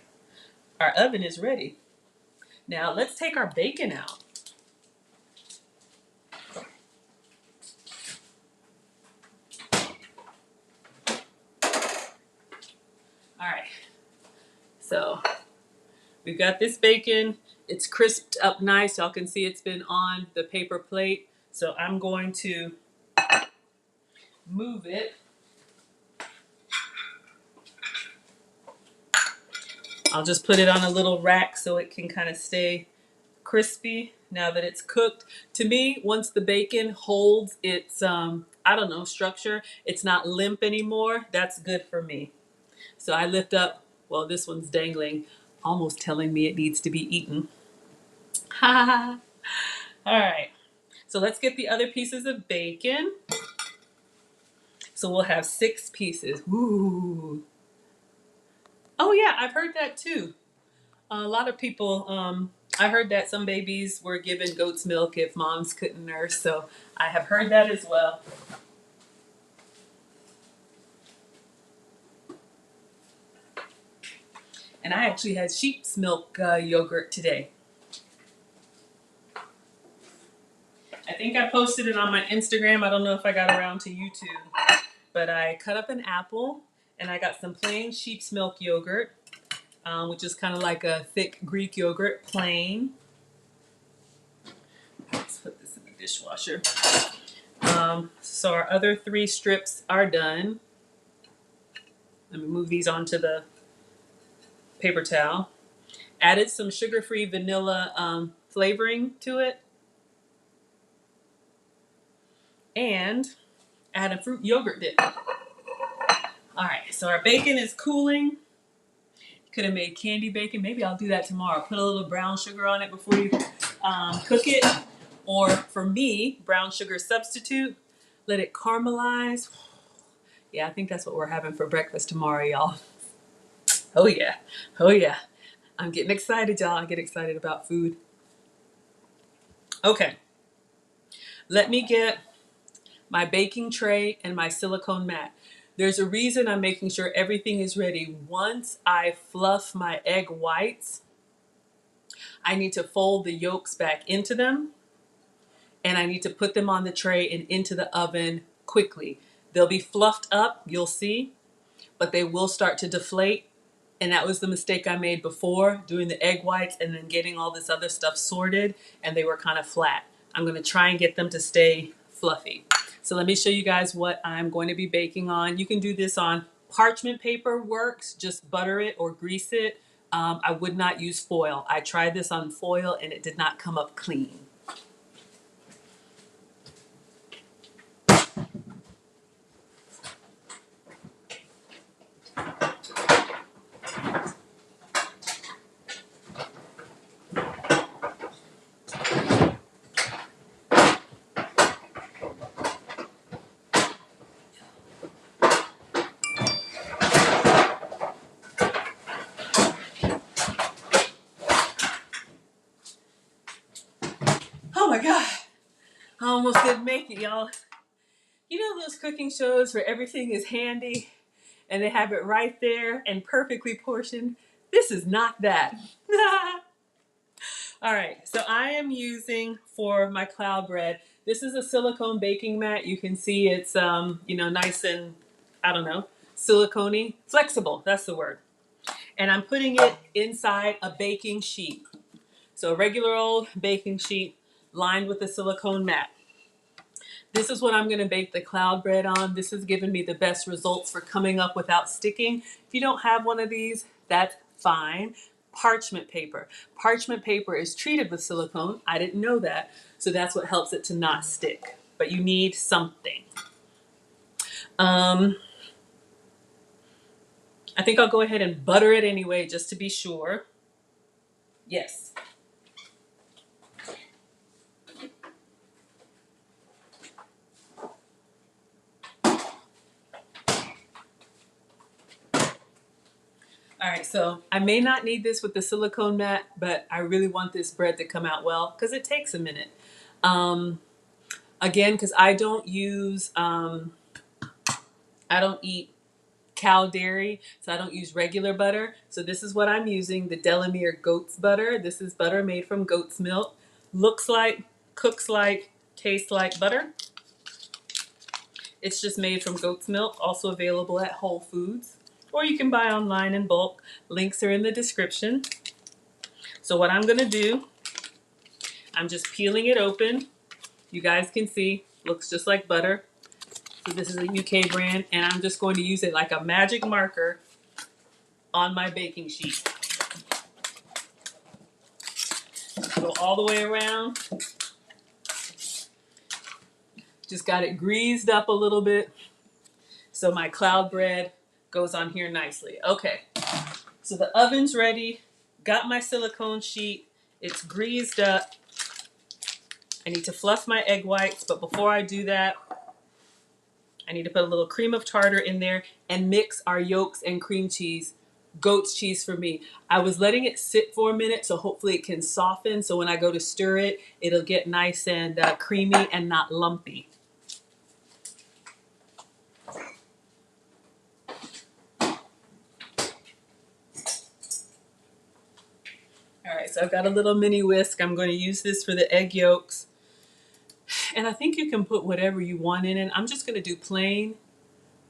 Our oven is ready. Now let's take our bacon out. All right. So we've got this bacon. It's crisped up nice. Y'all can see it's been on the paper plate. So I'm going to move it. I'll just put it on a little rack so it can kind of stay crispy now that it's cooked. To me, once the bacon holds its, structure, it's not limp anymore, that's good for me. So I lift up, well, this one's dangling, almost telling me it needs to be eaten. Ha ha. All right. So let's get the other pieces of bacon. So we'll have 6 pieces. Ooh. Oh yeah, I've heard that too. A lot of people, I heard that some babies were given goat's milk if moms couldn't nurse. So I have heard that as well. And I actually had sheep's milk yogurt today. I think I posted it on my Instagram. I don't know if I got around to YouTube. But I cut up an apple and I got some plain sheep's milk yogurt, which is kind of like a thick Greek yogurt, plain. Let's put this in the dishwasher. So our other 3 strips are done. Let me move these onto the paper towel. Added some sugar-free vanilla flavoring to it. And add a fruit yogurt dip. All right, so our bacon is cooling. Could have made candy bacon. Maybe I'll do that tomorrow. Put a little brown sugar on it before you cook it. Or for me, brown sugar substitute. Let it caramelize. Yeah, I think that's what we're having for breakfast tomorrow, y'all. Oh yeah, oh yeah. I'm getting excited, y'all. I get excited about food. Okay, let me get my baking tray and my silicone mat. There's a reason I'm making sure everything is ready. Once I fluff my egg whites, I need to fold the yolks back into them, and I need to put them on the tray and into the oven quickly. They'll be fluffed up, you'll see, but they will start to deflate. And that was the mistake I made before, doing the egg whites and then getting all this other stuff sorted, and they were kind of flat. I'm going to try and get them to stay fluffy. So let me show you guys what I'm going to be baking on. You can do this on parchment paper, works, just butter it or grease it. I would not use foil. I tried this on foil and it did not come up clean. Oh my God, I almost didn't make it, y'all. You know those cooking shows where everything is handy and they have it right there and perfectly portioned? This is not that. All right, so I am using for my cloud bread, this is a silicone baking mat. You can see it's, nice and, I don't know, silicone-y, flexible, that's the word. And I'm putting it inside a baking sheet. So a regular old baking sheet lined with a silicone mat. This is what I'm going to bake the cloud bread on. This has given me the best results for coming up without sticking. If you don't have one of these, that's fine. Parchment paper. Parchment paper is treated with silicone. I didn't know that. So that's what helps it to not stick. But you need something. I think I'll go ahead and butter it anyway, just to be sure. Yes. All right, so I may not need this with the silicone mat, but I really want this bread to come out well because it takes a minute. Again, because I don't eat cow dairy, so I don't use regular butter. So this is what I'm using, the Delamere goat's butter. This is butter made from goat's milk. Looks like, cooks like, tastes like butter. It's just made from goat's milk, also available at Whole Foods, or you can buy online in bulk. Links are in the description. So what I'm gonna do, I'm just peeling it open. You guys can see, looks just like butter. So this is a UK brand, and I'm just going to use it like a magic marker on my baking sheet. Go all the way around. Just got it greased up a little bit so my cloud bread goes on here nicely. Okay, so the oven's ready. Got my silicone sheet. It's greased up. I need to fluff my egg whites, but before I do that, I need to put a little cream of tartar in there and mix our yolks and cream cheese. Goat's cheese for me. I was letting it sit for a minute so hopefully it can soften, so when I go to stir it, it'll get nice and creamy and not lumpy. All right, so I've got a little mini whisk. I'm going to use this for the egg yolks. And I think you can put whatever you want in it. I'm just going to do plain.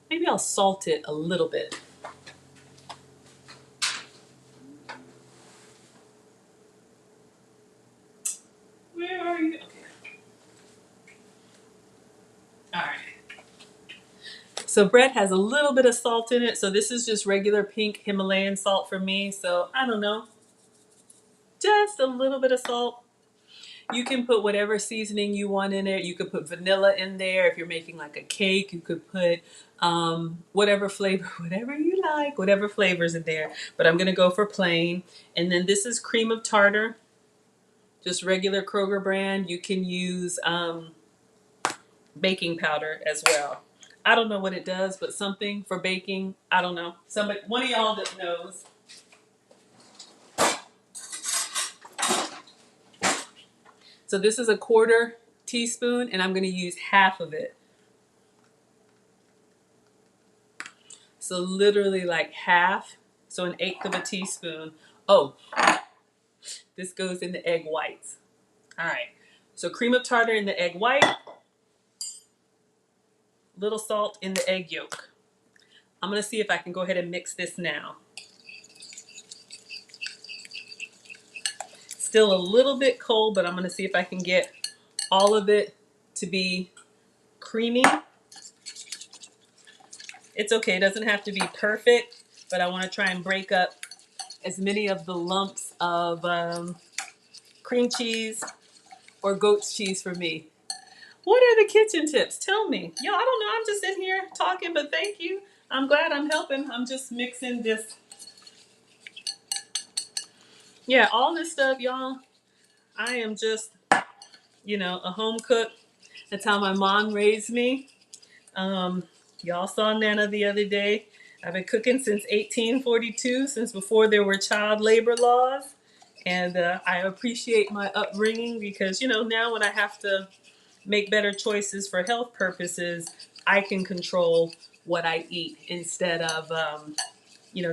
Maybe I'll salt it a little bit. Where are you? Okay. All right. So bread has a little bit of salt in it. So this is just regular pink Himalayan salt for me. So I don't know, just a little bit of salt. You can put whatever seasoning you want in it. You could put vanilla in there. If you're making like a cake, you could put whatever flavor, whatever you like, whatever flavors in there. But I'm going to go for plain. And then this is cream of tartar, just regular Kroger brand. You can use baking powder as well. I don't know what it does, but something for baking. I don't know. Somebody, one of y'all that knows. So this is a 1/4 teaspoon, and I'm going to use half of it. So literally like half, so 1/8 of a teaspoon. Oh, this goes in the egg whites. All right, so cream of tartar in the egg white, little salt in the egg yolk. I'm gonna see if I can go ahead and mix this now. Still a little bit cold, but I'm gonna see if I can get all of it to be creamy. It's okay, it doesn't have to be perfect, but I wanna try and break up as many of the lumps of cream cheese or goat's cheese for me. What are the kitchen tips? Tell me. Yo, I don't know. I'm just in here talking, but thank you. I'm glad I'm helping. I'm just mixing this. Yeah, all this stuff, y'all. I am just, a home cook. That's how my mom raised me. Y'all saw Nana the other day. I've been cooking since 1842, since before there were child labor laws. And I appreciate my upbringing because, now when I have to make better choices for health purposes, I can control what I eat instead of,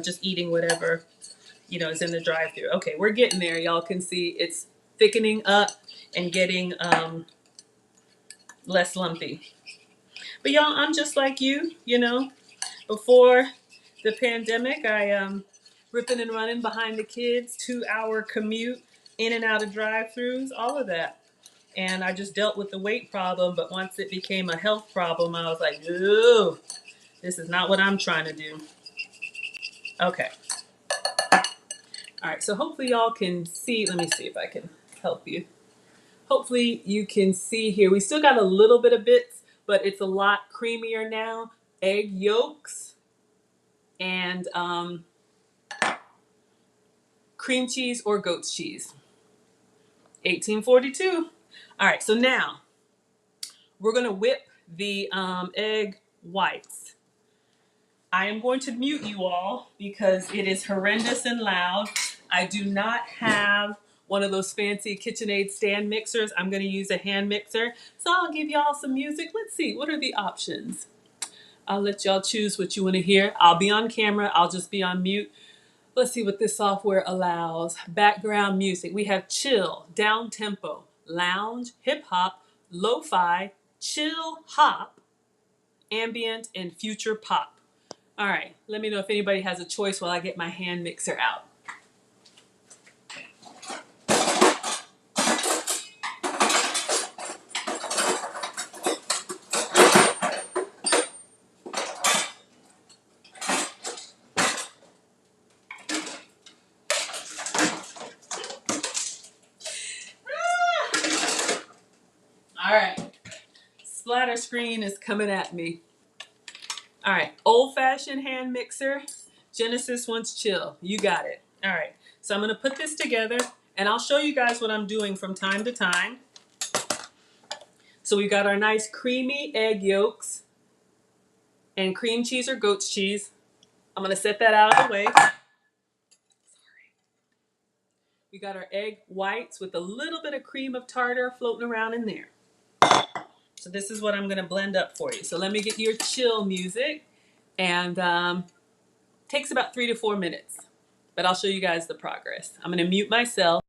just eating whatever, is in the drive-thru. Okay, we're getting there. Y'all can see it's thickening up and getting less lumpy. But y'all, I'm just like you, before the pandemic, I ripping and running behind the kids, 2-hour commute, in and out of drive-thrus, all of that. And I just dealt with the weight problem, but once it became a health problem, I was like, ooh, this is not what I'm trying to do. Okay. All right, so hopefully y'all can see. Let me see if I can help you. Hopefully you can see here. We still got a little bit of bits, but it's a lot creamier now. Egg yolks and cream cheese or goat's cheese. 1842. All right, so now we're gonna whip the egg whites. I am going to mute you all because it is horrendous and loud. I do not have one of those fancy KitchenAid stand mixers. I'm going to use a hand mixer. So I'll give y'all some music. Let's see, what are the options? I'll let y'all choose what you want to hear. I'll be on camera. I'll just be on mute. Let's see what this software allows. Background music. We have chill, down tempo, lounge, hip hop, lo-fi, chill hop, ambient, and future pop. All right, let me know if anybody has a choice while I get my hand mixer out. All right, splatter screen is coming at me. All right, old-fashioned hand mixer. Genesis wants chill. You got it. All right, so I'm gonna put this together and I'll show you guys what I'm doing from time to time. So we got our nice creamy egg yolks and cream cheese or goat's cheese. I'm gonna set that out of the way. Sorry. We got our egg whites with a little bit of cream of tartar floating around in there. So this is what I'm gonna blend up for you. So let me get your chill music, and takes about 3 to 4 minutes, but I'll show you guys the progress. I'm gonna mute myself.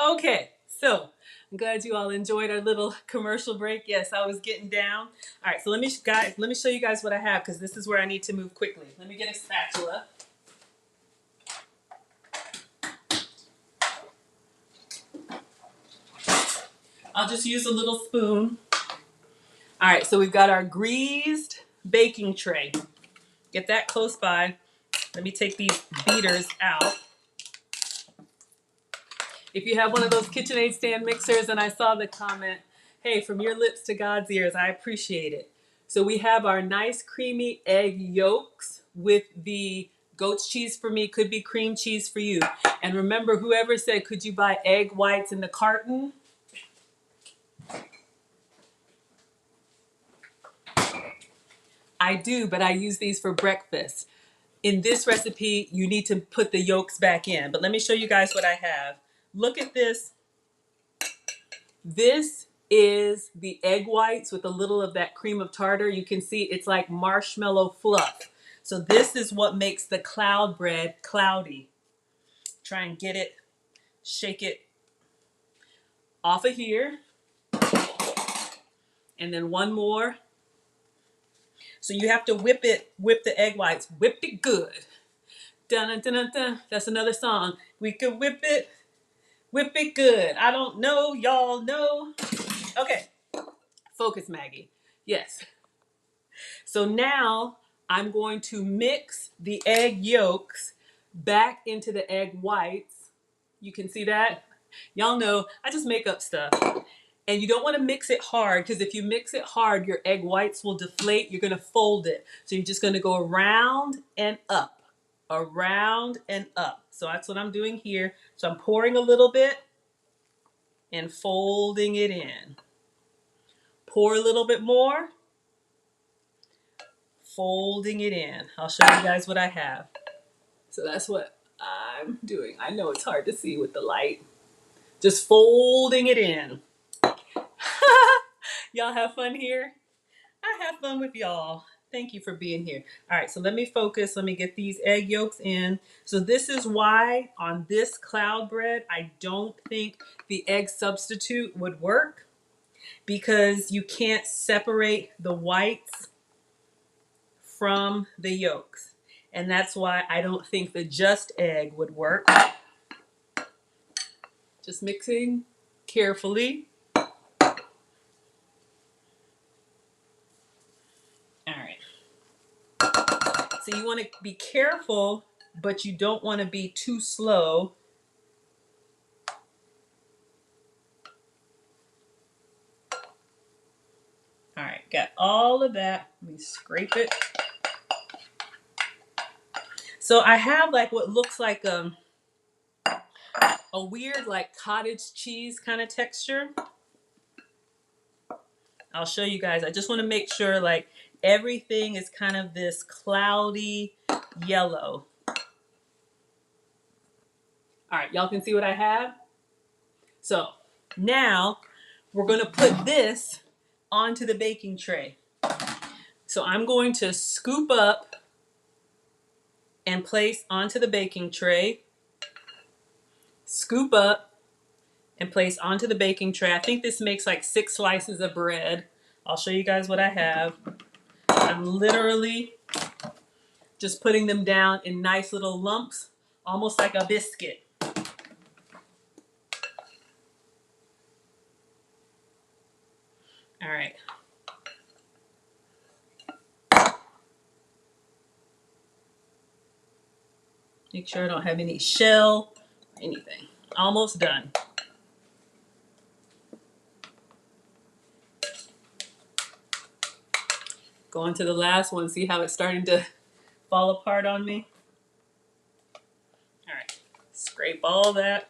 Okay, so I'm glad you all enjoyed our little commercial break. Yes, I was getting down. All right, so let me show you guys what I have because this is where I need to move quickly. Let me get a spatula. I'll just use a little spoon. All right, so we've got our greased baking tray. Get that close by. Let me take these beaters out. If you have one of those KitchenAid stand mixers, and I saw the comment, hey, from your lips to God's ears, I appreciate it. So we have our nice creamy egg yolks with the goat's cheese for me, could be cream cheese for you. And remember, whoever said, could you buy egg whites in the carton? I do, but I use these for breakfast. In this recipe, you need to put the yolks back in. But let me show you guys what I have. Look at this. This is the egg whites with a little of that cream of tartar. You can see it's like marshmallow fluff. So this is what makes the cloud bread cloudy. Try and get it, shake it off of here. And then one more. So you have to whip the egg whites. Whip it good. Dun, dun, dun, dun. That's another song. We could whip it good. I don't know, y'all know. Okay, focus, Maggie. Yes. So now I'm going to mix the egg yolks back into the egg whites. You can see that? Y'all know I just make up stuff. And you don't want to mix it hard because if you mix it hard, your egg whites will deflate. You're going to fold it. So you're just going to go around and up, around and up. So that's what I'm doing here. So I'm pouring a little bit and folding it in. Pour a little bit more, folding it in. I'll show you guys what I have. So that's what I'm doing. I know it's hard to see with the light. Just folding it in. Y'all have fun here? I have fun with y'all. Thank you for being here. All right, so let me focus. Let me get these egg yolks in. So this is why on this cloud bread, I don't think the egg substitute would work because you can't separate the whites from the yolks. And that's why I don't think the just egg would work. Just mixing carefully. All right. So you want to be careful, but you don't want to be too slow. All right, got all of that. Let me scrape it. So I have like what looks like a weird like cottage cheese kind of texture. I'll show you guys. I just want to make sure like everything is kind of this cloudy yellow. All right, y'all can see what I have? So now we're going to put this onto the baking tray. So I'm going to scoop up and place onto the baking tray. Scoop up and place onto the baking tray. I think this makes like 6 slices of bread. I'll show you guys what I have. I'm literally just putting them down in nice little lumps, almost like a biscuit. All right. Make sure I don't have any shell or anything. Almost done. Going to the last one, see how it's starting to fall apart on me? All right, scrape all that.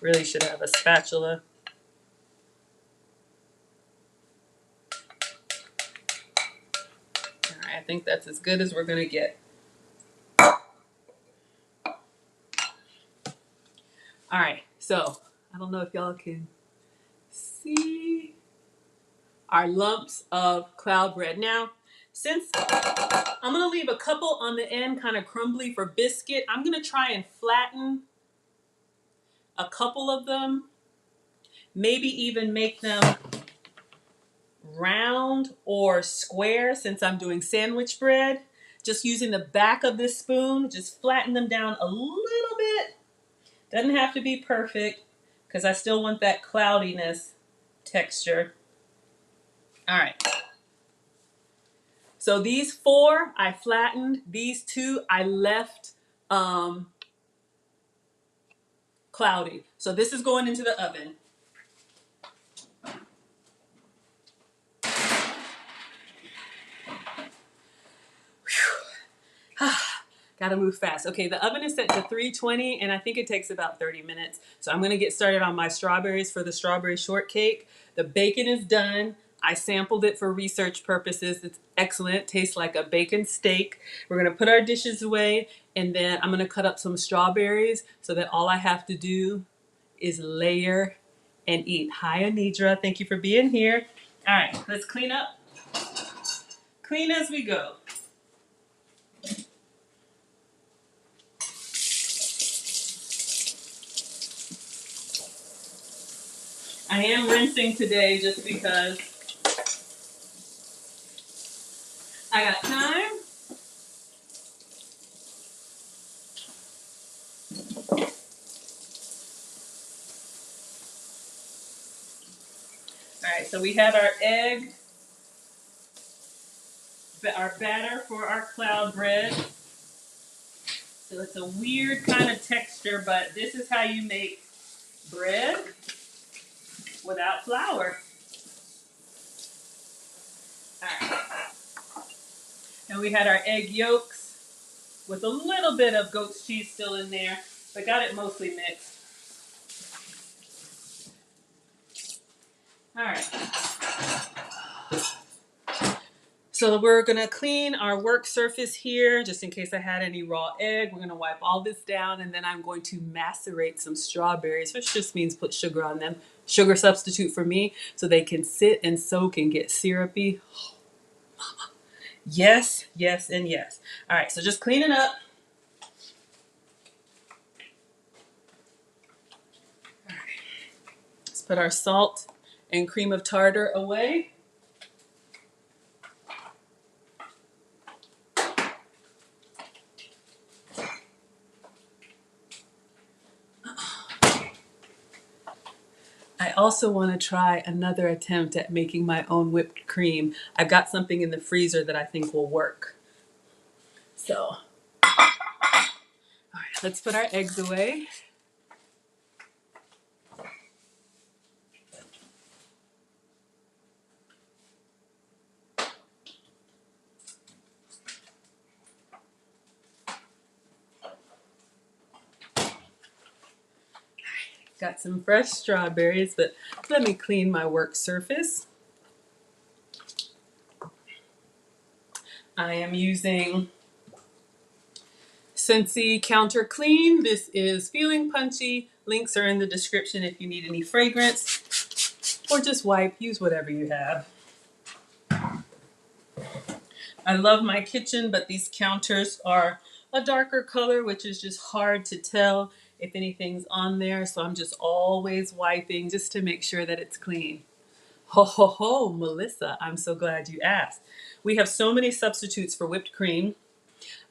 Really should have a spatula. All right, I think that's as good as we're gonna get. All right, so I don't know if y'all can see our lumps of cloud bread. Now, Since I'm gonna leave a couple on the end kind of crumbly for biscuit, I'm gonna try and flatten a couple of them, maybe even make them round or square since I'm doing sandwich bread. Just using the back of this spoon, just flatten them down a little bit. Doesn't have to be perfect because I still want that cloudiness texture. All right. So these 4 I flattened. These 2 I left cloudy. So this is going into the oven. Gotta move fast. Okay, the oven is set to 320 and I think it takes about 30 minutes. So I'm gonna get started on my strawberries for the strawberry shortcake. The bacon is done. I sampled it for research purposes. It's excellent. Tastes like a bacon steak. We're gonna put our dishes away and then I'm gonna cut up some strawberries so that all I have to do is layer and eat. Hi Anidra, thank you for being here. All right, let's clean up. Clean as we go. I am rinsing today just because I got time. All right, so we have our egg, our batter for our cloud bread. So it's a weird kind of texture, but this is how you make bread without flour. All right. And we had our egg yolks with a little bit of goat's cheese still in there, but got it mostly mixed. All right. So we're gonna clean our work surface here, just in case I had any raw egg. We're gonna wipe all this down and then I'm going to macerate some strawberries, which just means put sugar on them. Sugar substitute for me, so they can sit and soak and get syrupy. Yes, yes, and yes. All right, so just clean it up. All right. Let's put our salt and cream of tartar away. I also want to try another attempt at making my own whipped cream. I've got something in the freezer that I think will work. So, all right, let's put our eggs away. Got some fresh strawberries, but let me clean my work surface. I am using Scentsy Counter Clean. This is Feeling Punchy. Links are in the description if you need any fragrance or just wipe. Use whatever you have. I love my kitchen, but these counters are a darker color, which is just hard to tell if anything's on there. So I'm just always wiping just to make sure that it's clean. Ho, ho, ho, Melissa, I'm so glad you asked. We have so many substitutes for whipped cream.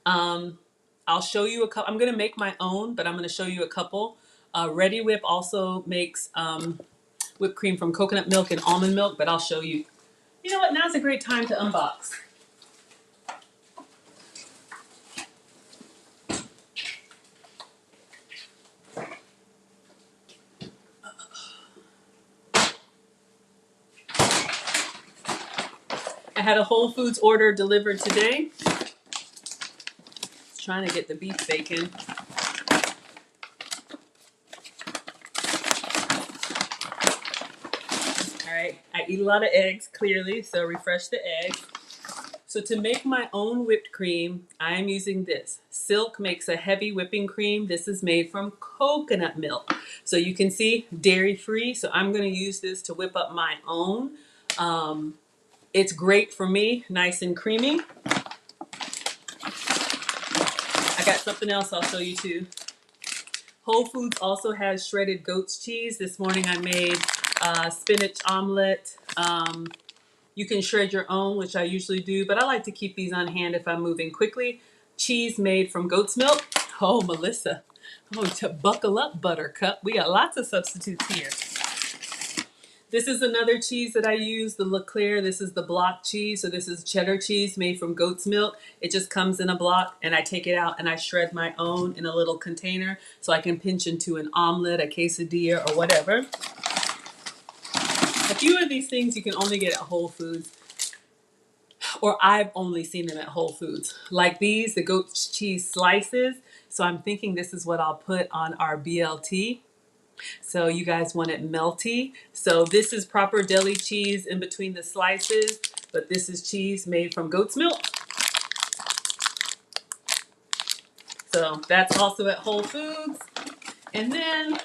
I'll show you a couple. I'm going to make my own, but I'm going to show you a couple. Ready Whip also makes whipped cream from coconut milk and almond milk, but I'll show you. You know what? Now's a great time to unbox. I had a Whole Foods order delivered today. Trying to get the beef bacon. All right, I eat a lot of eggs, clearly, so refresh the eggs. So to make my own whipped cream, I am using this. Silk makes a heavy whipping cream. This is made from coconut milk. So you can see dairy free. So I'm going to use this to whip up my own It's great for me, nice and creamy. I got something else I'll show you too. Whole Foods also has shredded goat's cheese. This morning I made spinach omelet. You can shred your own, which I usually do, but I like to keep these on hand if I'm moving quickly. Cheese made from goat's milk. Oh, Melissa. Oh, to buckle up, Buttercup. We got lots of substitutes here. This is another cheese that I use, the Leclerc. This is the block cheese. So this is cheddar cheese made from goat's milk. It just comes in a block, and I take it out and I shred my own in a little container so I can pinch into an omelet, a quesadilla, or whatever. A few of these things you can only get at Whole Foods, or I've only seen them at Whole Foods. Like these, the goat's cheese slices. So I'm thinking this is what I'll put on our BLT. So you guys want it melty. So this is proper deli cheese in between the slices, but this is cheese made from goat's milk. So that's also at Whole Foods. And then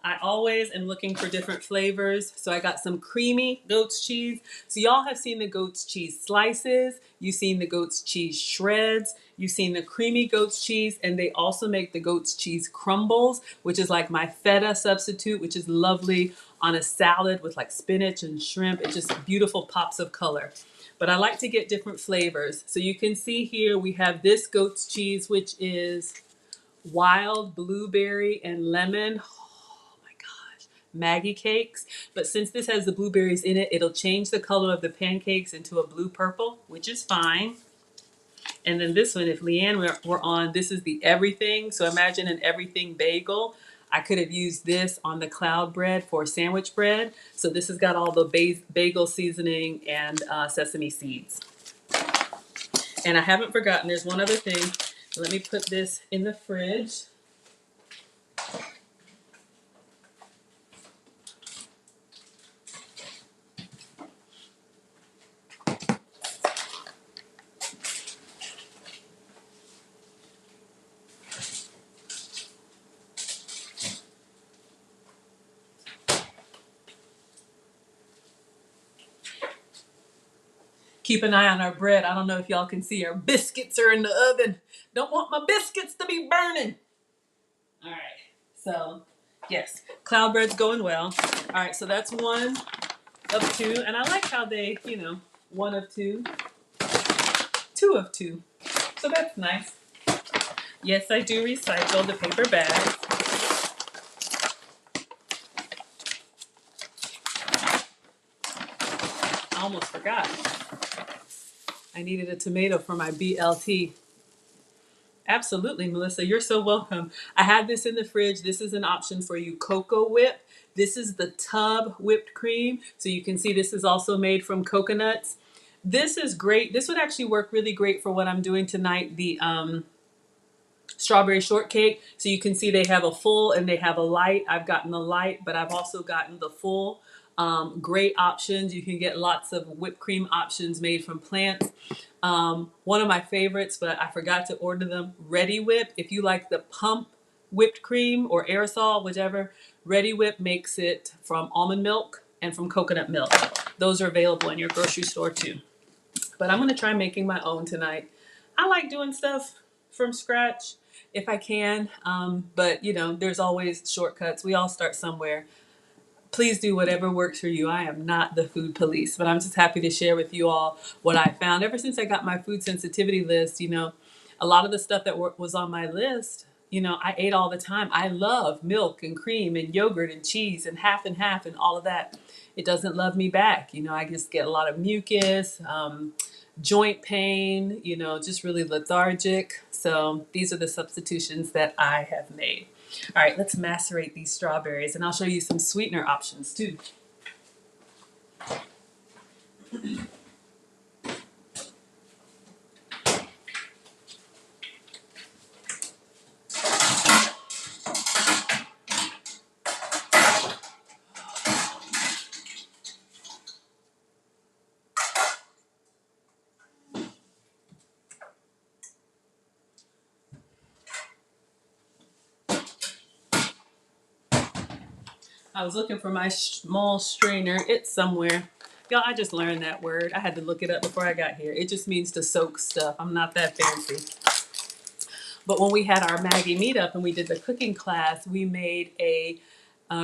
I always am looking for different flavors. So I got some creamy goat's cheese. So y'all have seen the goat's cheese slices. You've seen the goat's cheese shreds. You've seen the creamy goat's cheese. And they also make the goat's cheese crumbles, which is like my feta substitute, which is lovely on a salad with like spinach and shrimp. It's just beautiful pops of color. But I like to get different flavors. So you can see here we have this goat's cheese, which is wild blueberry and lemon. Maggie cakes, but since this has the blueberries in it, it'll change the color of the pancakes into a blue purple, which is fine. And then this one, if Leanne were on, this is the everything. So imagine an everything bagel. I could have used this on the cloud bread for sandwich bread. So this has got all the bagel seasoning and sesame seeds. And I haven't forgotten, there's one other thing. Let me put this in the fridge. Keep an eye on our bread. I don't know if y'all can see our biscuits are in the oven. Don't want my biscuits to be burning. All right, so yes, cloud bread's going well. All right, so that's one of two. And I like how they, one of two, two of two. So that's nice. Yes, I do recycle the paper bags. I almost forgot. I needed a tomato for my BLT. Absolutely, Melissa. You're so welcome. I had this in the fridge. This is an option for you. Cocoa Whip. This is the tub whipped cream. So you can see this is also made from coconuts. This is great. This would actually work really great for what I'm doing tonight, the strawberry shortcake. So you can see they have a full and they have a light. I've gotten the light, but I've also gotten the full. Great options. You can get lots of whipped cream options made from plants. One of my favorites, but I forgot to order them, Ready Whip. If you like the pump whipped cream or aerosol, whichever, Ready Whip makes it from almond milk and from coconut milk. Those are available in your grocery store too. But I'm going to try making my own tonight. I like doing stuff from scratch if I can, but there's always shortcuts. We all start somewhere. Please do whatever works for you. I am not the food police, but I'm just happy to share with you all what I found. Ever since I got my food sensitivity list, a lot of the stuff that was on my list, I ate all the time. I love milk and cream and yogurt and cheese and half and all of that. It doesn't love me back. I just get a lot of mucus, joint pain, just really lethargic. So these are the substitutions that I have made. All right, let's macerate these strawberries, and I'll show you some sweetener options too. I was looking for my small strainer. It's somewhere. Y'all, I just learned that word. I had to look it up before I got here. It just means to soak stuff. I'm not that fancy. But when we had our Maggie meetup and we did the cooking class, we made a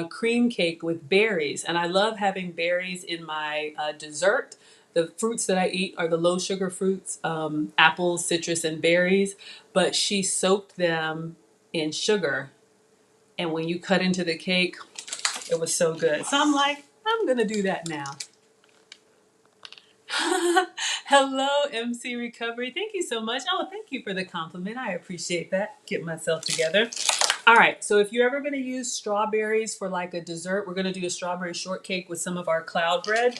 cream cake with berries. And I love having berries in my dessert. The fruits that I eat are the low sugar fruits, apples, citrus, and berries. But she soaked them in sugar. And when you cut into the cake, it was so good. So I'm like, I'm going to do that now. Hello, MC Recovery. Thank you so much. Oh, thank you for the compliment. I appreciate that. Get myself together. All right, so if you're ever going to use strawberries for like a dessert, we're going to do a strawberry shortcake with some of our cloud bread.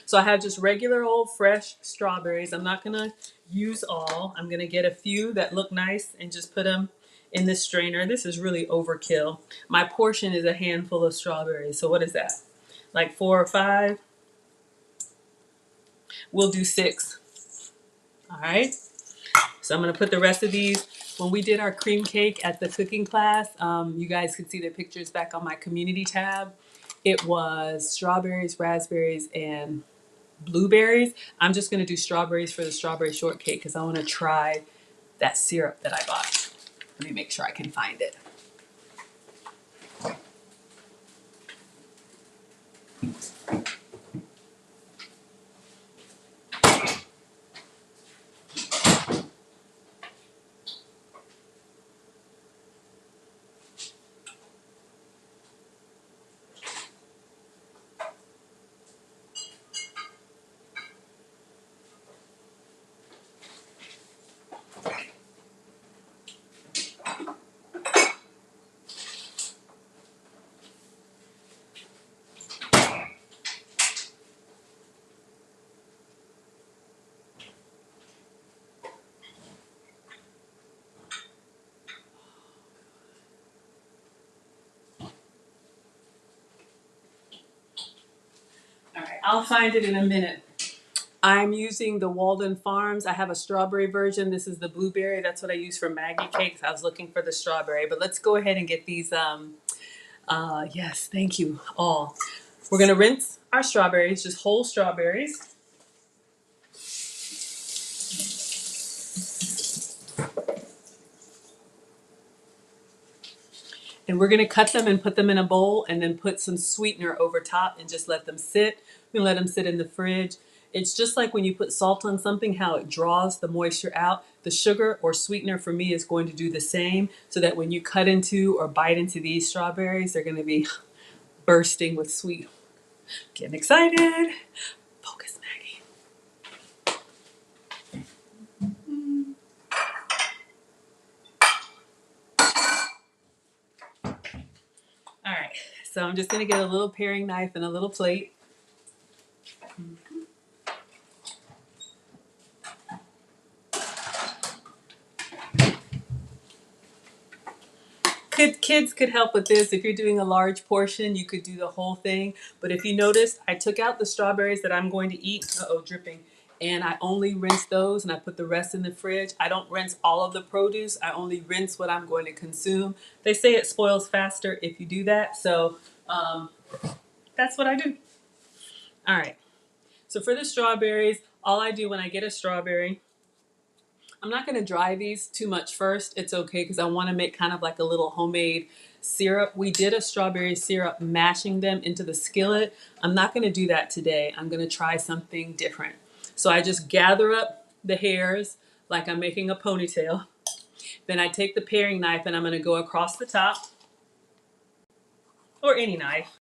So I have just regular old fresh strawberries. I'm not going to use all. I'm going to get a few that look nice and just put them in this strainer. This is really overkill. My portion is a handful of strawberries. So what is that? Like 4 or 5? We'll do 6. All right. So I'm going to put the rest of these. When we did our cream cake at the cooking class, you guys could see the pictures back on my community tab. It was strawberries, raspberries, and blueberries. I'm just going to do strawberries for the strawberry shortcake because I want to try that syrup that I bought. Let me make sure I can find it. All right, I'll find it in a minute. I'm using the Walden Farms. I have a strawberry version. This is the blueberry. That's what I use for Maggie cakes. I was looking for the strawberry, but let's go ahead and get these. Yes, thank you all. We're gonna rinse our strawberries, just whole strawberries. And we're gonna cut them and put them in a bowl and then put some sweetener over top and just let them sit. We let them sit in the fridge. It's just like when you put salt on something, how it draws the moisture out. The sugar or sweetener for me is going to do the same so that when you cut into or bite into these strawberries, they're gonna be bursting with sweet. Getting excited. Focus, Maggie. All right, so I'm just gonna get a little paring knife and a little plate. Kids could help with this. If you're doing a large portion, you could do the whole thing. But if you notice, I took out the strawberries that I'm going to eat. Uh-oh, dripping. And I only rinse those and I put the rest in the fridge. I don't rinse all of the produce. I only rinse what I'm going to consume. They say it spoils faster if you do that. So that's what I do. All right. So for the strawberries, all I do when I get a strawberry, I'm not going to dry these too much first. It's okay because I want to make kind of like a little homemade syrup. We did a strawberry syrup mashing them into the skillet. I'm not going to do that today. I'm going to try something different. So I just gather up the hairs like I'm making a ponytail. Then I take the paring knife and I'm going to go across the top, or any knife,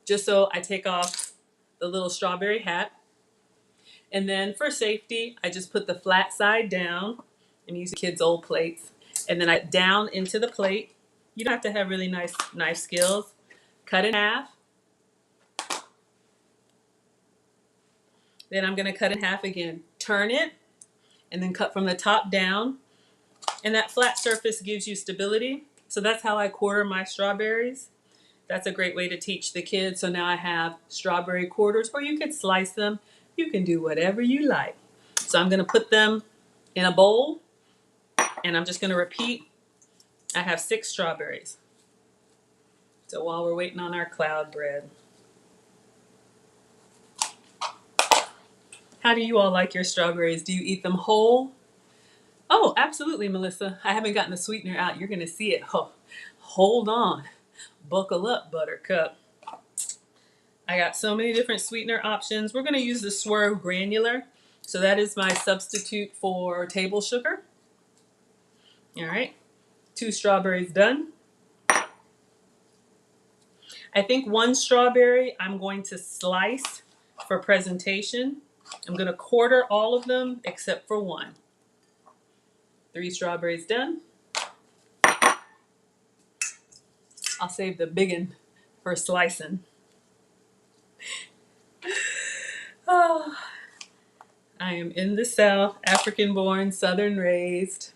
just so I take off the little strawberry hat. And then for safety, I just put the flat side down. I'm using kids' old plates. And then I down into the plate. You don't have to have really nice knife skills. Cut in half. Then I'm going to cut in half again. Turn it and then cut from the top down. And that flat surface gives you stability. So that's how I quarter my strawberries. That's a great way to teach the kids. So now I have strawberry quarters, or you could slice them. You can do whatever you like. So I'm going to put them in a bowl, and I'm just going to repeat. I have 6 strawberries. So while we're waiting on our cloud bread. How do you all like your strawberries? Do you eat them whole? Oh, absolutely, Melissa. I haven't gotten the sweetener out. You're going to see it. Oh, hold on. Buckle up, Buttercup. I got so many different sweetener options. We're going to use the Swerve Granular. So that is my substitute for table sugar. All right. 2 strawberries done. I think 1 strawberry I'm going to slice for presentation. I'm going to quarter all of them except for 1. 3 strawberries done. I'll save the big one for slicing. Oh, I am in the South, African born, Southern raised.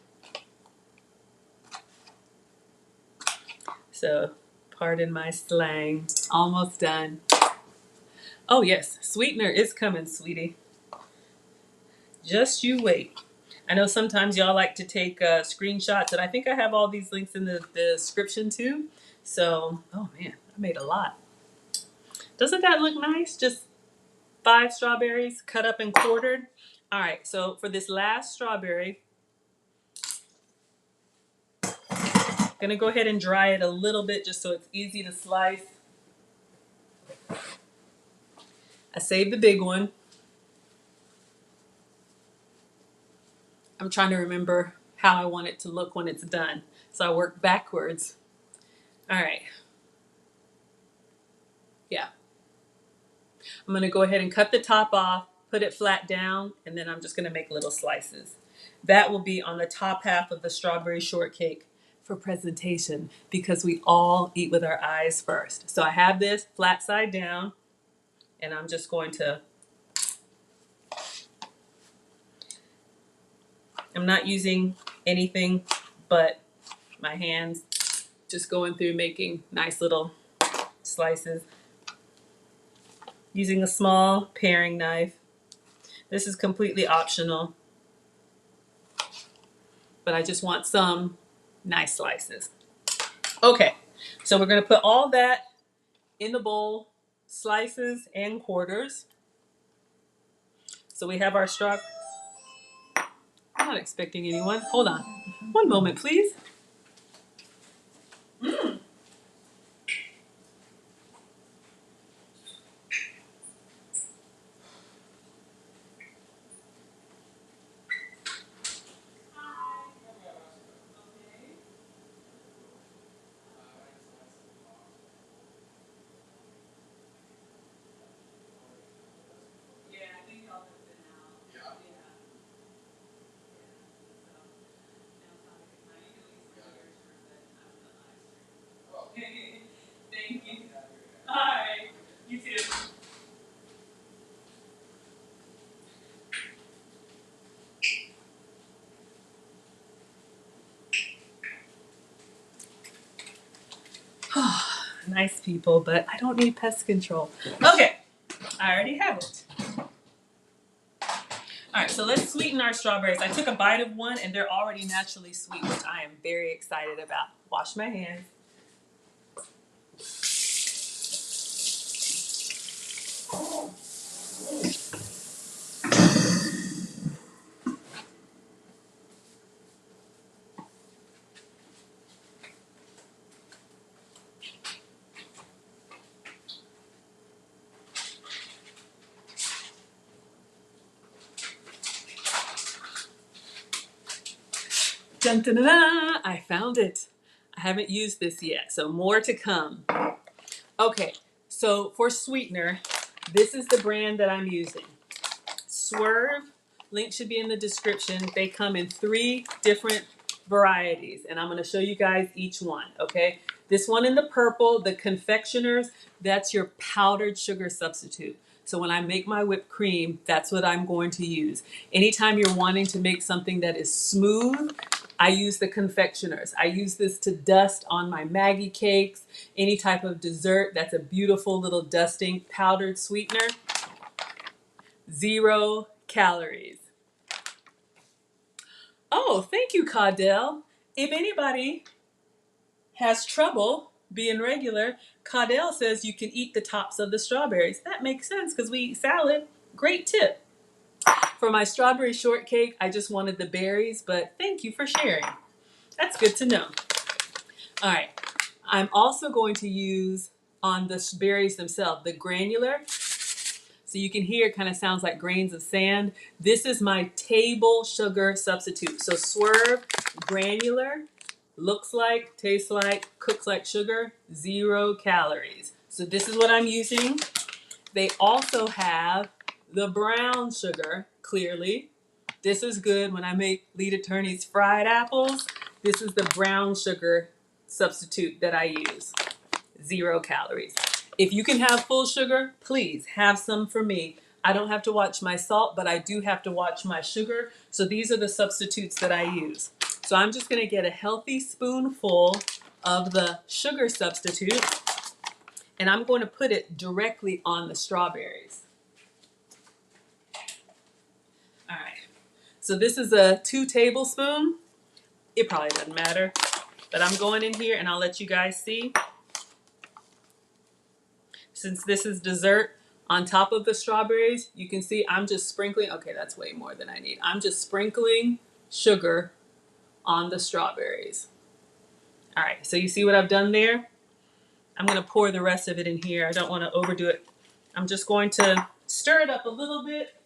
So pardon my slang. Almost done. Oh yes, sweetener is coming, sweetie. Just you wait. I know sometimes y'all like to take screenshots, and I think I have all these links in the description too. So, oh man, I made a lot. Doesn't that look nice? Just 5 strawberries cut up and quartered. All right, so for this last strawberry, I'm gonna go ahead and dry it a little bit just so it's easy to slice. I saved the big one. I'm trying to remember how I want it to look when it's done. So I work backwards. All right. Yeah. I'm gonna go ahead and cut the top off, put it flat down, and then I'm just gonna make little slices. That will be on the top half of the strawberry shortcake for presentation because we all eat with our eyes first. So I have this flat side down, and I'm just going to, I'm not using anything but my hands, just going through making nice little slices. Using a small paring knife. This is completely optional, but I just want some nice slices. Okay, so we're gonna put all that in the bowl, slices and quarters. So we have our straw. I'm not expecting anyone. Hold on. One moment, please. Thank you. All right. You too. Nice people, but I don't need pest control. Okay, I already have it. All right, so let's sweeten our strawberries. I took a bite of one and they're already naturally sweet, which I am very excited about. Wash my hands. Dun, dun, dun, dun. I found it. I haven't used this yet, so more to come. Okay, so for sweetener, this is the brand that I'm using. Swerve, link should be in the description. They come in 3 different varieties, and I'm going to show you guys each one, okay? This one in the purple, the confectioners, that's your powdered sugar substitute. So when I make my whipped cream, that's what I'm going to use. Anytime you're wanting to make something that is smooth, I use the confectioners. I use this to dust on my Maggie cakes, any type of dessert. That's a beautiful little dusting powdered sweetener. 0 calories. Oh, thank you, Caudell. If anybody has trouble being regular, Caudell says you can eat the tops of the strawberries. That makes sense because we eat salad. Great tip. For my strawberry shortcake, I just wanted the berries, but thank you for sharing. That's good to know. All right. I'm also going to use on the berries themselves, the granular. So you can hear it kind of sounds like grains of sand. This is my table sugar substitute. So Swerve granular, looks like, tastes like, cooks like sugar, 0 calories. So this is what I'm using. They also have the brown sugar, clearly. This is good when I make lead attorney's fried apples. This is the brown sugar substitute that I use. 0 calories. If you can have full sugar, please have some for me. I don't have to watch my salt, but I do have to watch my sugar. So these are the substitutes that I use. So I'm just gonna get a healthy spoonful of the sugar substitute, and I'm going to put it directly on the strawberries. All right. So this is a 2 tablespoons. It probably doesn't matter, but I'm going in here and I'll let you guys see. Since this is dessert on top of the strawberries, you can see I'm just sprinkling. Okay, that's way more than I need. I'm just sprinkling sugar on the strawberries. All right, so you see what I've done there? I'm gonna pour the rest of it in here. I don't wanna overdo it. I'm just going to stir it up a little bit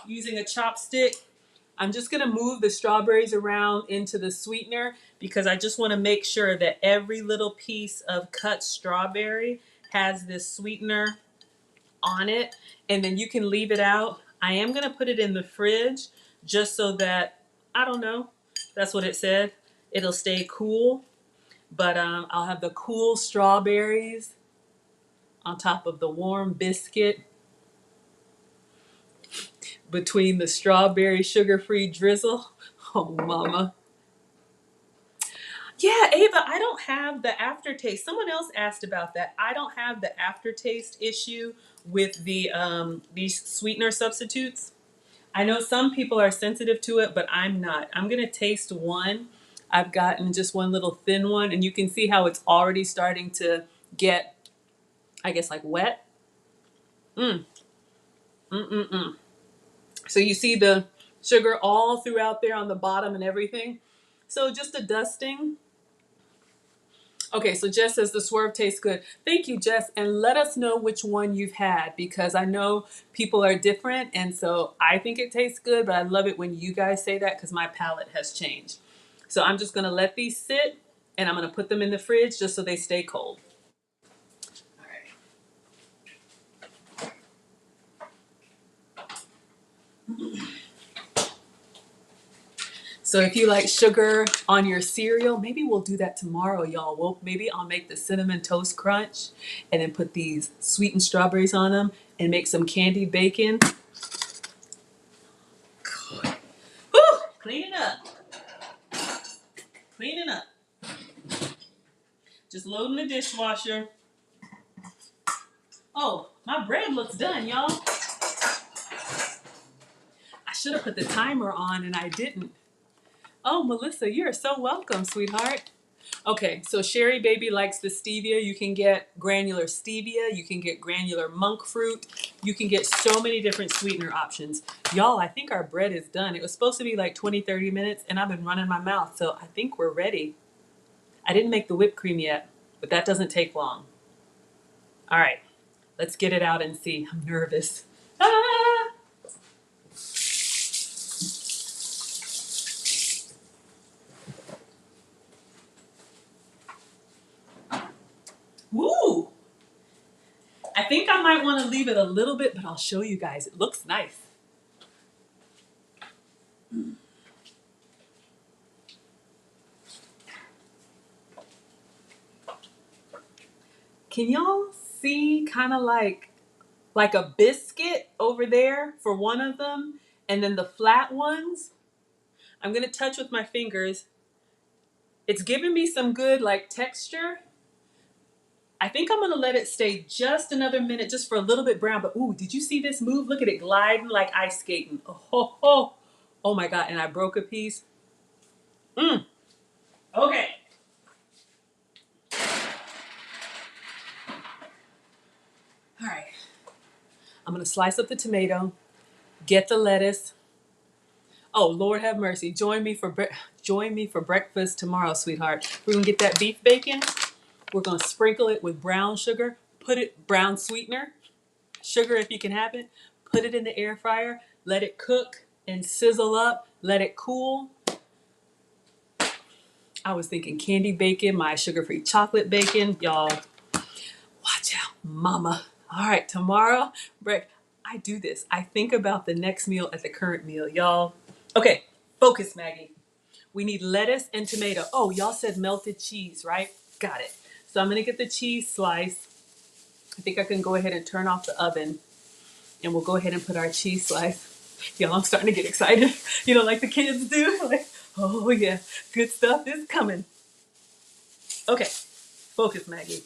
using a chopstick. I'm just gonna move the strawberries around into the sweetener because I just wanna make sure that every little piece of cut strawberry has this sweetener on it, and then you can leave it out. I am gonna put it in the fridge just so that, I don't know, that's what it said. It'll stay cool, but I'll have the cool strawberries on top of the warm biscuit between the strawberry sugar-free drizzle. Oh, mama. Yeah, Ava, I don't have the aftertaste. Someone else asked about that. I don't have the aftertaste issue with the these sweetener substitutes. I know some people are sensitive to it, but I'm not. I'm gonna taste one. I've gotten just one little thin one, and you can see how it's already starting to get, I guess, like wet. Mm, mm. So you see the sugar all throughout there on the bottom and everything. So just a dusting. Okay, so Jess says the Swerve tastes good. Thank you, Jess. And let us know which one you've had because I know people are different. And so I think it tastes good, but I love it when you guys say that because my palate has changed. So I'm just going to let these sit and I'm going to put them in the fridge just so they stay cold. All right. So if you like sugar on your cereal, maybe we'll do that tomorrow, y'all. Maybe I'll make the cinnamon toast crunch and then put these sweetened strawberries on them and make some candied bacon. God. Woo! Cleaning up. Cleaning up. Just loading the dishwasher. Oh, my bread looks done, y'all. I should have put the timer on and I didn't. Oh, Melissa, you're so welcome, sweetheart. Okay, so Sherry Baby likes the stevia. You can get granular stevia. You can get granular monk fruit. You can get so many different sweetener options. Y'all, I think our bread is done. It was supposed to be like 20, 30 minutes, and I've been running my mouth, so I think we're ready. I didn't make the whipped cream yet, but that doesn't take long. All right, let's get it out and see. I'm nervous. Ah! Woo! I think I might want to leave it a little bit, but I'll show you guys. It looks nice. Can y'all see kind of like a biscuit over there for one of them, and then the flat ones? I'm gonna touch with my fingers. It's giving me some good like texture. I think I'm gonna let it stay just another minute, just for a little bit brown. But ooh, did you see this move? Look at it gliding like ice skating. Oh my God! And I broke a piece. Okay. All right. I'm going to slice up the tomato, get the lettuce. Oh, Lord have mercy. Join me for breakfast tomorrow, sweetheart. We're going to get that beef bacon. We're going to sprinkle it with brown sugar, brown sweetener, sugar if you can have it. Put it in the air fryer, let it cook and sizzle up, let it cool. I was thinking candy bacon, my sugar-free chocolate bacon. Y'all, watch out, mama. All right, tomorrow, I do this. I think about the next meal at the current meal, y'all. Okay, focus, Maggie. We need lettuce and tomato. Oh, y'all said melted cheese, right? Got it. So I'm gonna get the cheese slice. I think I can go ahead and turn off the oven, and we'll go ahead and put our cheese slice. Y'all, I'm starting to get excited. You know, like the kids do. Like, oh yeah, good stuff is coming. Okay, focus, Maggie.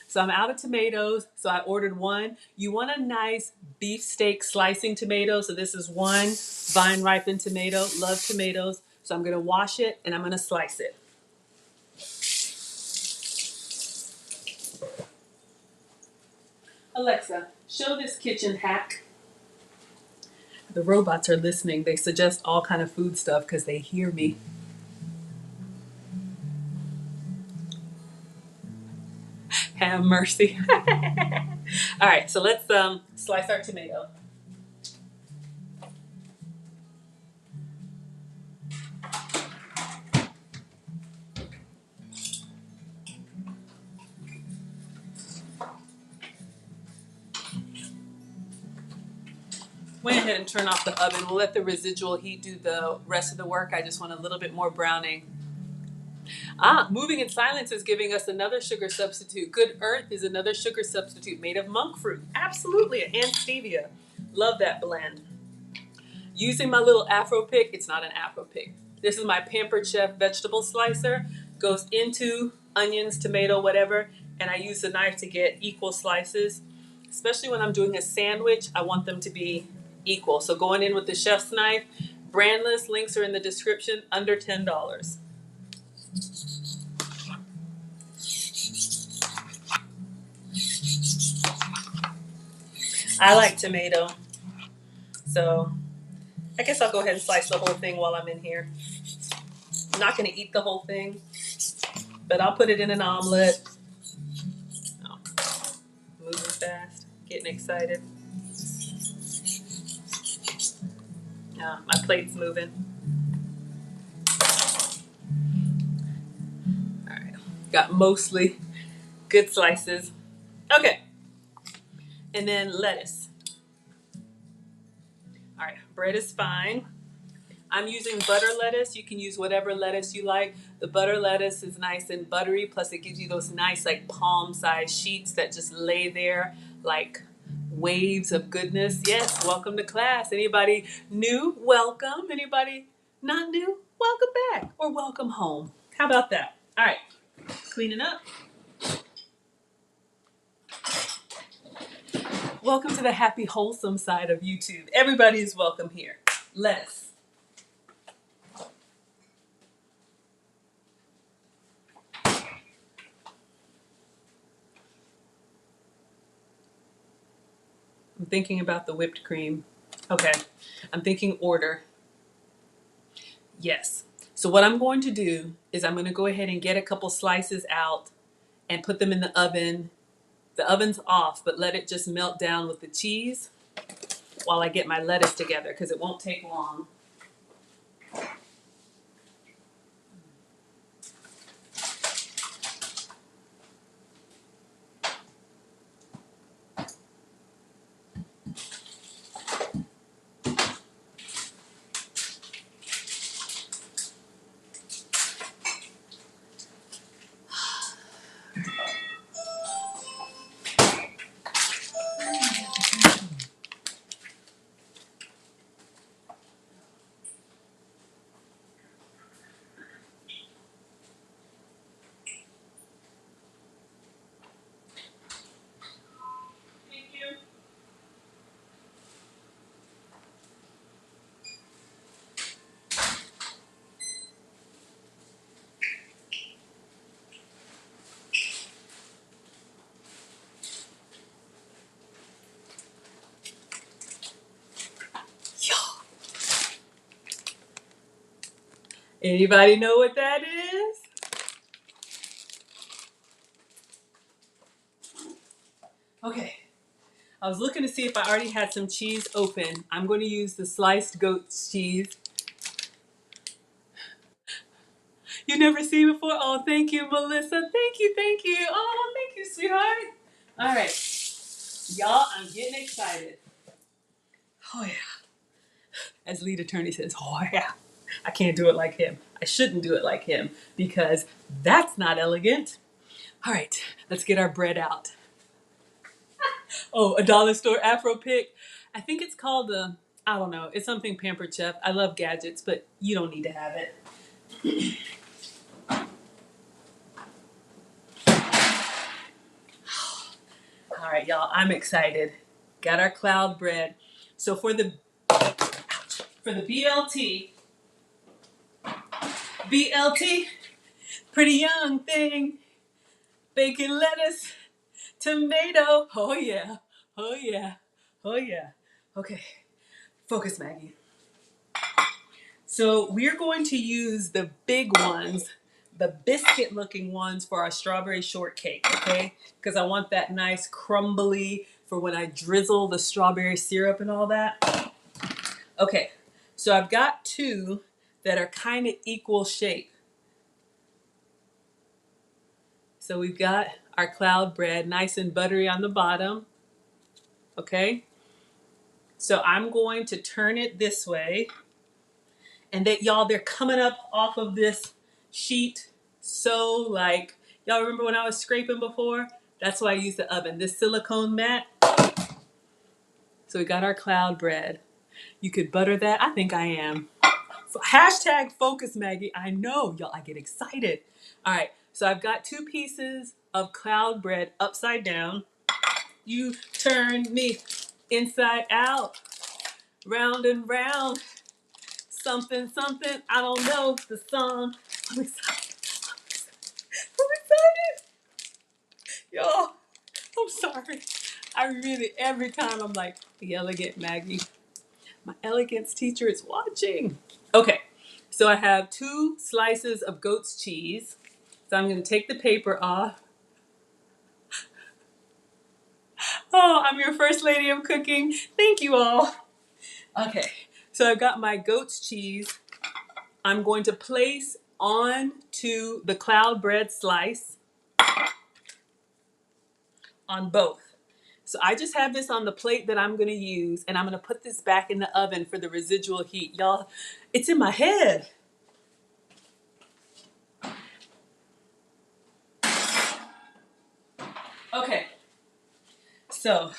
So I'm out of tomatoes, so I ordered one. You want a nice beefsteak slicing tomato, so this is one vine ripened tomato. Love tomatoes. So I'm gonna wash it and I'm gonna slice it. Alexa, show this kitchen hack. The robots are listening. They suggest all kind of food stuff because they hear me. Have mercy. All right, so let's slice our tomato. Went ahead and turn off the oven. We'll let the residual heat do the rest of the work. I just want a little bit more browning. Moving in silence is giving us another sugar substitute. Good Earth is another sugar substitute made of monk fruit. Absolutely, and stevia. Love that blend. Using my little Afro pick, it's not an Afro pick. This is my Pampered Chef vegetable slicer. Goes into onions, tomato, whatever, and I use the knife to get equal slices. Especially when I'm doing a sandwich, I want them to be equal. So going in with the chef's knife, brandless, links are in the description, under $10. I like tomato, so I guess I'll go ahead and slice the whole thing while I'm in here. I'm not going to eat the whole thing, but I'll put it in an omelet. Oh, moving fast, getting excited. My plate's moving. All right, got mostly good slices. Okay, and then lettuce. All right, bread is fine. I'm using butter lettuce. You can use whatever lettuce you like. The butter lettuce is nice and buttery, plus it gives you those nice like palm-sized sheets that just lay there like waves of goodness. Yes, welcome to class. Anybody new? Welcome. Anybody not new? Welcome back or welcome home. How about that? All right, cleaning up. Welcome to the happy, wholesome side of YouTube. Everybody is welcome here. Lettuce. I'm thinking about the whipped cream. Okay, I'm thinking order. Yes. So what I'm going to do is I'm going to go ahead and get a couple slices out and put them in the oven. The oven's off, but let it just melt down with the cheese while I get my lettuce together because it won't take long. Anybody know what that is? Okay. I was looking to see if I already had some cheese open. I'm going to use the sliced goat's cheese. You never seen before? Oh, thank you, Melissa. Thank you, thank you. Oh, thank you, sweetheart. All right. Y'all, I'm getting excited. Oh, yeah. As lead attorney says, oh, yeah. I can't do it like him. I shouldn't do it like him because that's not elegant. All right, let's get our bread out. Oh, a dollar store Afro pick. I think it's called I don't know. It's something Pampered Chef. I love gadgets, but you don't need to have it. All right, y'all, I'm excited. Got our cloud bread. So for the BLT, pretty young thing, bacon, lettuce, tomato. Oh yeah, oh yeah, oh yeah. Okay, focus, Maggie. So we're going to use the big ones, the biscuit looking ones for our strawberry shortcake, okay? Because I want that nice crumbly for when I drizzle the strawberry syrup and all that. Okay, so I've got two that are kind of equal shape. So we've got our cloud bread, nice and buttery on the bottom, okay? So I'm going to turn it this way. And that y'all, they're coming up off of this sheet. So like, y'all remember when I was scraping before? That's why I use the oven, this silicone mat. So we got our cloud bread. You could butter that. I think I am. Hashtag focus, Maggie. I know, y'all, I get excited. All right, so I've got two pieces of cloud bread upside down. You turn me inside out, round and round. Something, something, I don't know the song. I'm excited. I'm excited. Y'all, I'm sorry. I really, every time I'm like, the elegant Maggie. My elegance teacher is watching. Okay, so I have two slices of goat's cheese. So I'm going to take the paper off. Oh, I'm your first lady of cooking. Thank you all. Okay, so I've got my goat's cheese. I'm going to place onto the cloud bread slice on both. So I just have this on the plate that I'm going to use, and I'm going to put this back in the oven for the residual heat. Y'all, it's in my head. Okay, so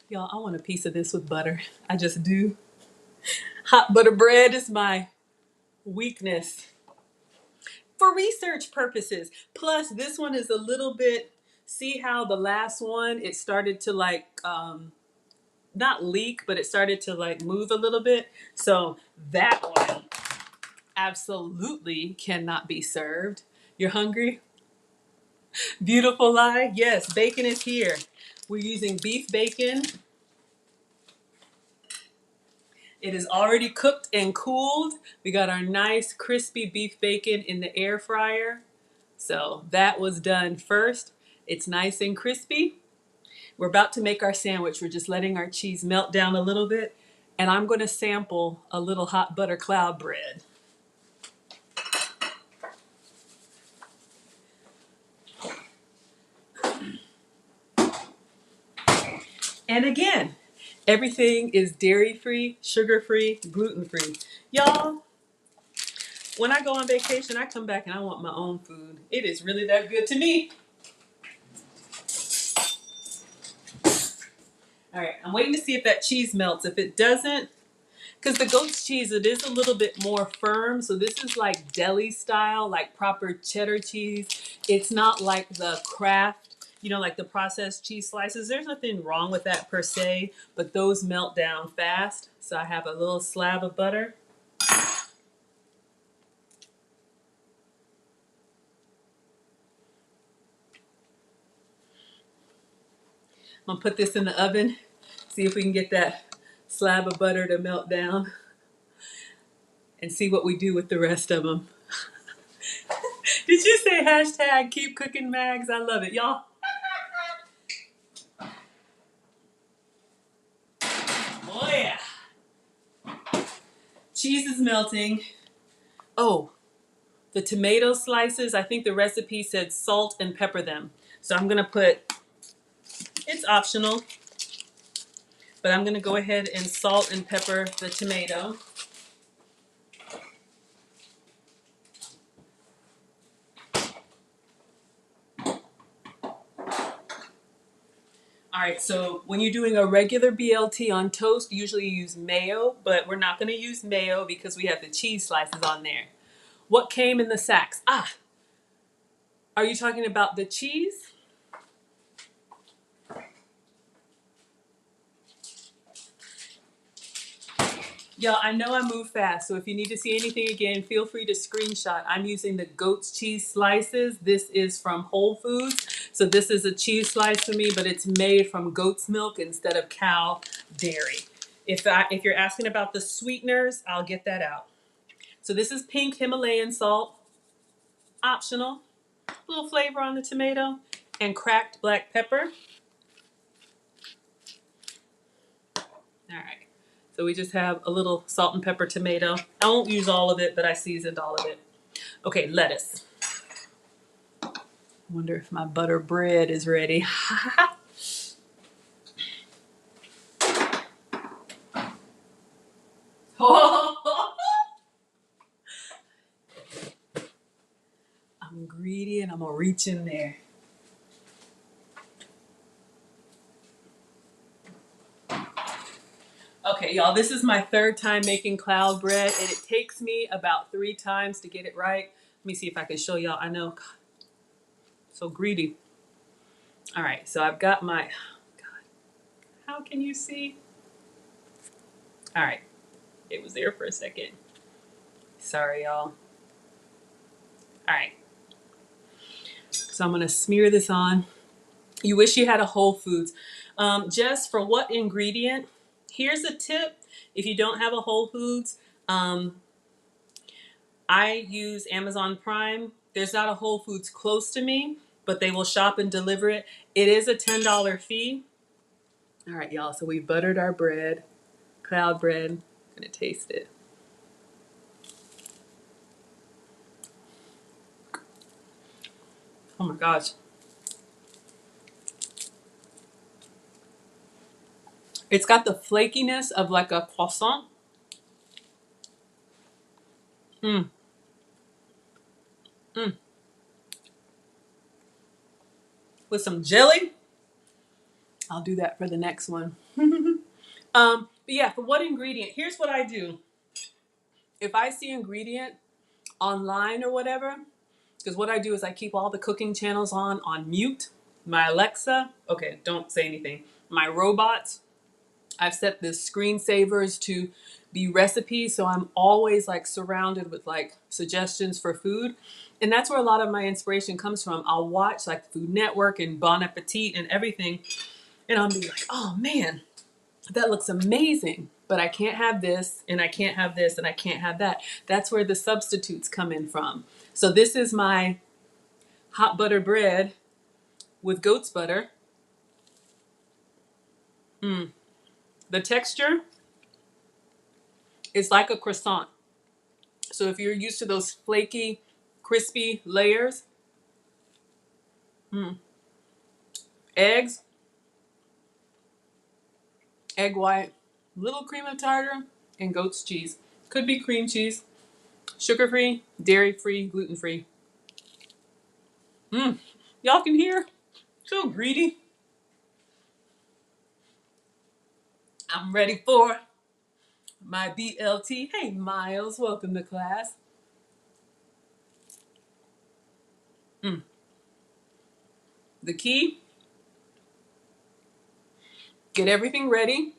y'all, I want a piece of this with butter. I just do. Hot butter bread is my weakness for research purposes. Plus, this one is a little bit, see how the last one, it started to like, not leak, but it started to like move a little bit. So that one absolutely cannot be served. You're hungry? Beautiful lie. Yes, bacon is here. We're using beef bacon. It is already cooked and cooled. We got our nice crispy beef bacon in the air fryer. So that was done first. It's nice and crispy. We're about to make our sandwich. We're just letting our cheese melt down a little bit. And I'm going to sample a little hot butter cloud bread. And again, everything is dairy-free, sugar-free, gluten-free. Y'all, when I go on vacation, I come back and I want my own food. It is really that good to me. All right, I'm waiting to see if that cheese melts. If it doesn't, because the goat's cheese, it is a little bit more firm. So this is like deli style, like proper cheddar cheese. It's not like the Kraft, like the processed cheese slices. There's nothing wrong with that per se, but those melt down fast. So I have a little slab of butter. I'm gonna put this in the oven, see if we can get that slab of butter to melt down. and see what we do with the rest of them. Did you say hashtag keep cooking mags? I love it, y'all. Oh yeah. Cheese is melting. Oh, the tomato slices, I think the recipe said salt and pepper them. So I'm gonna put, it's optional, but I'm gonna go ahead and salt and pepper the tomato. All right, so when you're doing a regular BLT on toast, usually you use mayo, but we're not gonna use mayo because we have the cheese slices on there. What came in the sacks? Ah, are you talking about the cheese? Y'all, I know I move fast, so if you need to see anything again, feel free to screenshot. I'm using the goat's cheese slices. This is from Whole Foods. So this is a cheese slice for me, but it's made from goat's milk instead of cow dairy. If you're asking about the sweeteners, I'll get that out. So this is pink Himalayan salt, optional. A little flavor on the tomato, and cracked black pepper. All right. So we just have a little salt and pepper tomato. I won't use all of it, but I seasoned all of it. Okay, lettuce. Wonder if my butter bread is ready. I'm greedy and I'm gonna reach in there. Okay, y'all, this is my third time making cloud bread, and it takes me about 3 times to get it right. Let me see if I can show y'all. I know, God, so greedy. All right, so I've got my, God, how can you see? All right, it was there for a second. Sorry, y'all. All right, so I'm gonna smear this on. You wish you had a Whole Foods. Just for what ingredient? Here's a tip. If you don't have a Whole Foods, I use Amazon Prime. There's not a Whole Foods close to me, but they will shop and deliver it. It is a $10 fee. All right, y'all. So we buttered our bread, cloud bread. I'm gonna taste it. Oh my gosh. It's got the flakiness of like a croissant. Mm, mm. With some jelly. I'll do that for the next one. But yeah, for what ingredient? Here's what I do. If I see ingredient online or whatever, because what I do is I keep all the cooking channels on mute. My Alexa, okay, don't say anything. My robots, I've set the screensavers to be recipes, so I'm always like surrounded with like suggestions for food. And that's where a lot of my inspiration comes from. I'll watch like Food Network and Bon Appetit and everything, and I'll be like, oh man, that looks amazing, but I can't have this, and I can't have this, and I can't have that. That's where the substitutes come in from. So this is my hot butter bread with goat's butter. The texture is like a croissant. So if you're used to those flaky, crispy layers, eggs, egg white, little cream of tartar, and goat's cheese. Could be cream cheese, sugar-free, dairy-free, gluten-free. Y'all can hear? So greedy. I'm ready for my BLT. Hey, Miles, welcome to class. The key, get everything ready.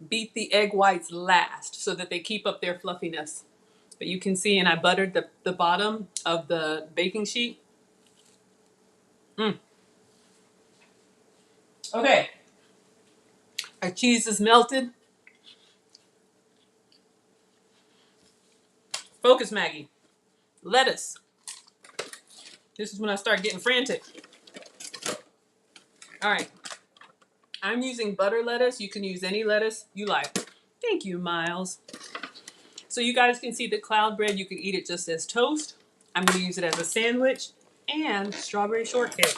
Beat the egg whites last so that they keep up their fluffiness. But you can see, and I buttered the bottom of the baking sheet. Okay, our cheese is melted. Focus, Maggie. Lettuce. This is when I start getting frantic. All right. I'm using butter lettuce. You can use any lettuce you like. Thank you, Miles. So you guys can see the cloud bread. You can eat it just as toast. I'm going to use it as a sandwich and strawberry shortcake.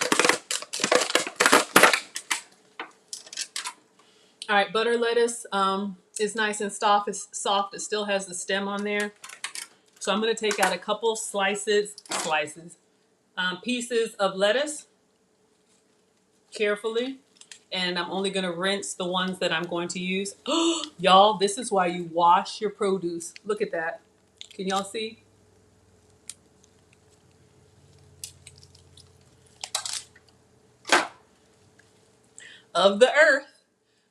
All right, butter lettuce is nice and soft. It still has the stem on there. So I'm going to take out a couple pieces of lettuce carefully. And I'm only going to rinse the ones that I'm going to use. Y'all, this is why you wash your produce. Look at that. Can y'all see? Of the earth.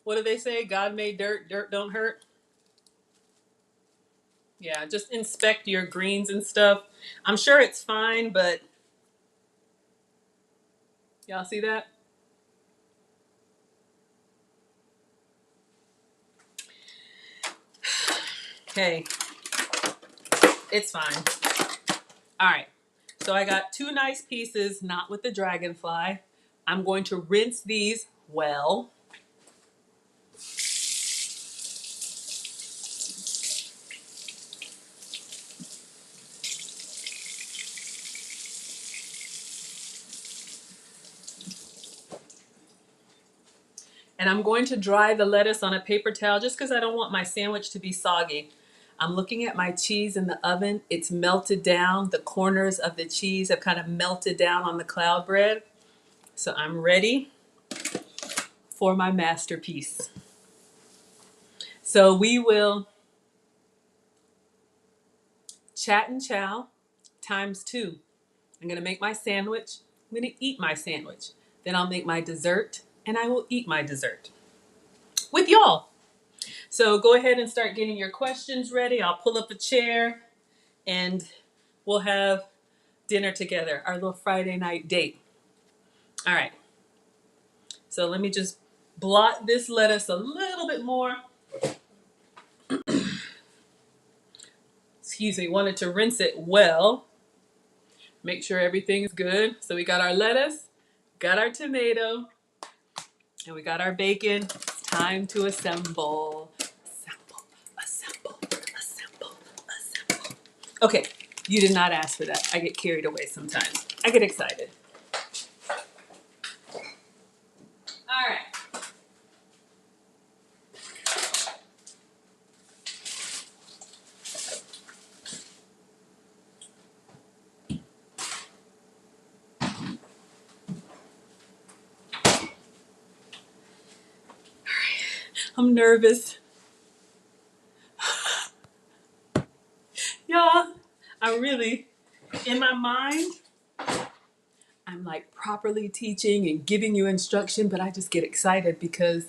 What do they say? God made dirt, dirt don't hurt. Yeah, just inspect your greens and stuff. I'm sure it's fine, but y'all see that? Okay, it's fine. All right, so I got two nice pieces, not with the dragonfly. I'm going to rinse these well. And I'm going to dry the lettuce on a paper towel just because I don't want my sandwich to be soggy. I'm looking at my cheese in the oven. It's melted down. The corners of the cheese have kind of melted down on the cloud bread. So I'm ready for my masterpiece. So we will chat and chow ×2. I'm going to make my sandwich. I'm going to eat my sandwich. Then I'll make my dessert and I will eat my dessert with y'all. So go ahead and start getting your questions ready. I'll pull up a chair and we'll have dinner together, our little Friday night date. All right. So let me just blot this lettuce a little bit more. Excuse me, wanted to rinse it well. Make sure everything's good. So we got our lettuce, got our tomato, and we got our bacon. It's time to assemble. Assemble, assemble, assemble. Okay, you did not ask for that. I get carried away sometimes. I get excited. All right. I'm nervous. Y'all, I really, in my mind, I'm like properly teaching and giving you instruction, but I just get excited because,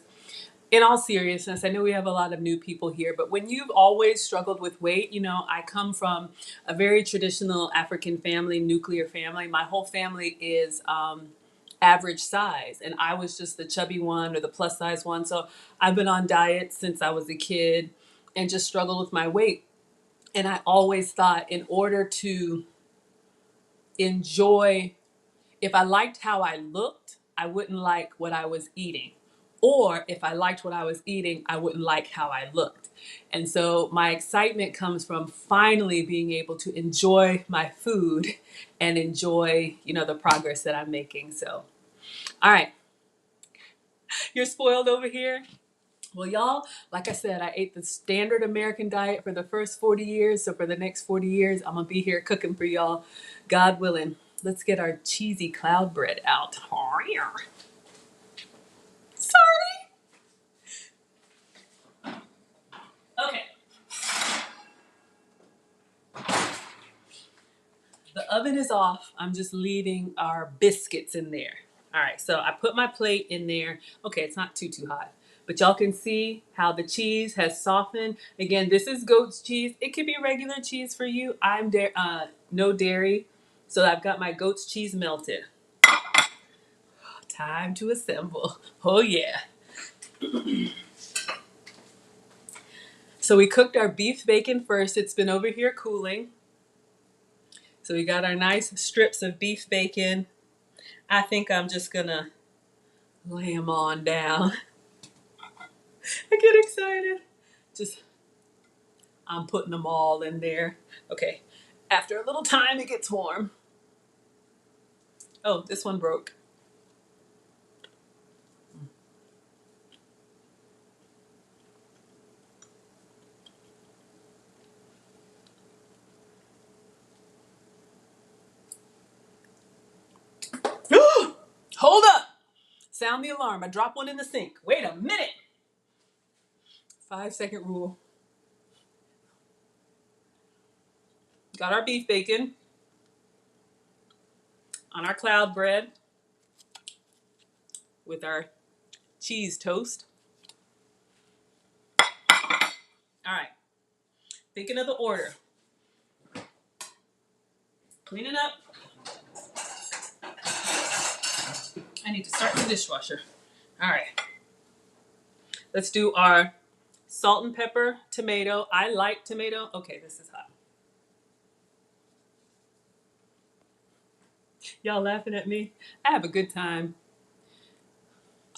in all seriousness, I know we have a lot of new people here, but when you've always struggled with weight, you know, I come from a very traditional African family, nuclear family. My whole family is average size, and I was just the chubby one or the plus size one. So I've been on diets since I was a kid and just struggled with my weight. And I always thought in order to enjoy, if I liked how I looked, I wouldn't like what I was eating. Or if I liked what I was eating, I wouldn't like how I looked. And so my excitement comes from finally being able to enjoy my food and enjoy, you know, the progress that I'm making. So, all right. You're spoiled over here. Well, y'all, like I said, I ate the standard American diet for the first 40 years. So for the next 40 years, I'm going to be here cooking for y'all, God willing. Let's get our cheesy cloud bread out. Sorry. Okay. The oven is off. I'm just leaving our biscuits in there. All right, so I put my plate in there. Okay, it's not too hot. But y'all can see how the cheese has softened. Again, this is goat's cheese. It could be regular cheese for you. I'm no dairy, so I've got my goat's cheese melted. Time to assemble. Oh yeah. So we cooked our beef bacon first. It's been over here cooling. So we got our nice strips of beef bacon. I think I'm just gonna lay them on down. I get excited. Just, I'm putting them all in there. Okay, after a little time it gets warm. Oh, this one broke. Hold up! Sound the alarm. I dropped one in the sink. Wait a minute. 5-second rule. Got our beef bacon on our cloud bread with our cheese toast. All right. Thinking of the order. Cleaning up. I need to start the dishwasher. All right. Let's do our salt and pepper tomato. I like tomato. Okay, this is hot. Y'all laughing at me? I have a good time.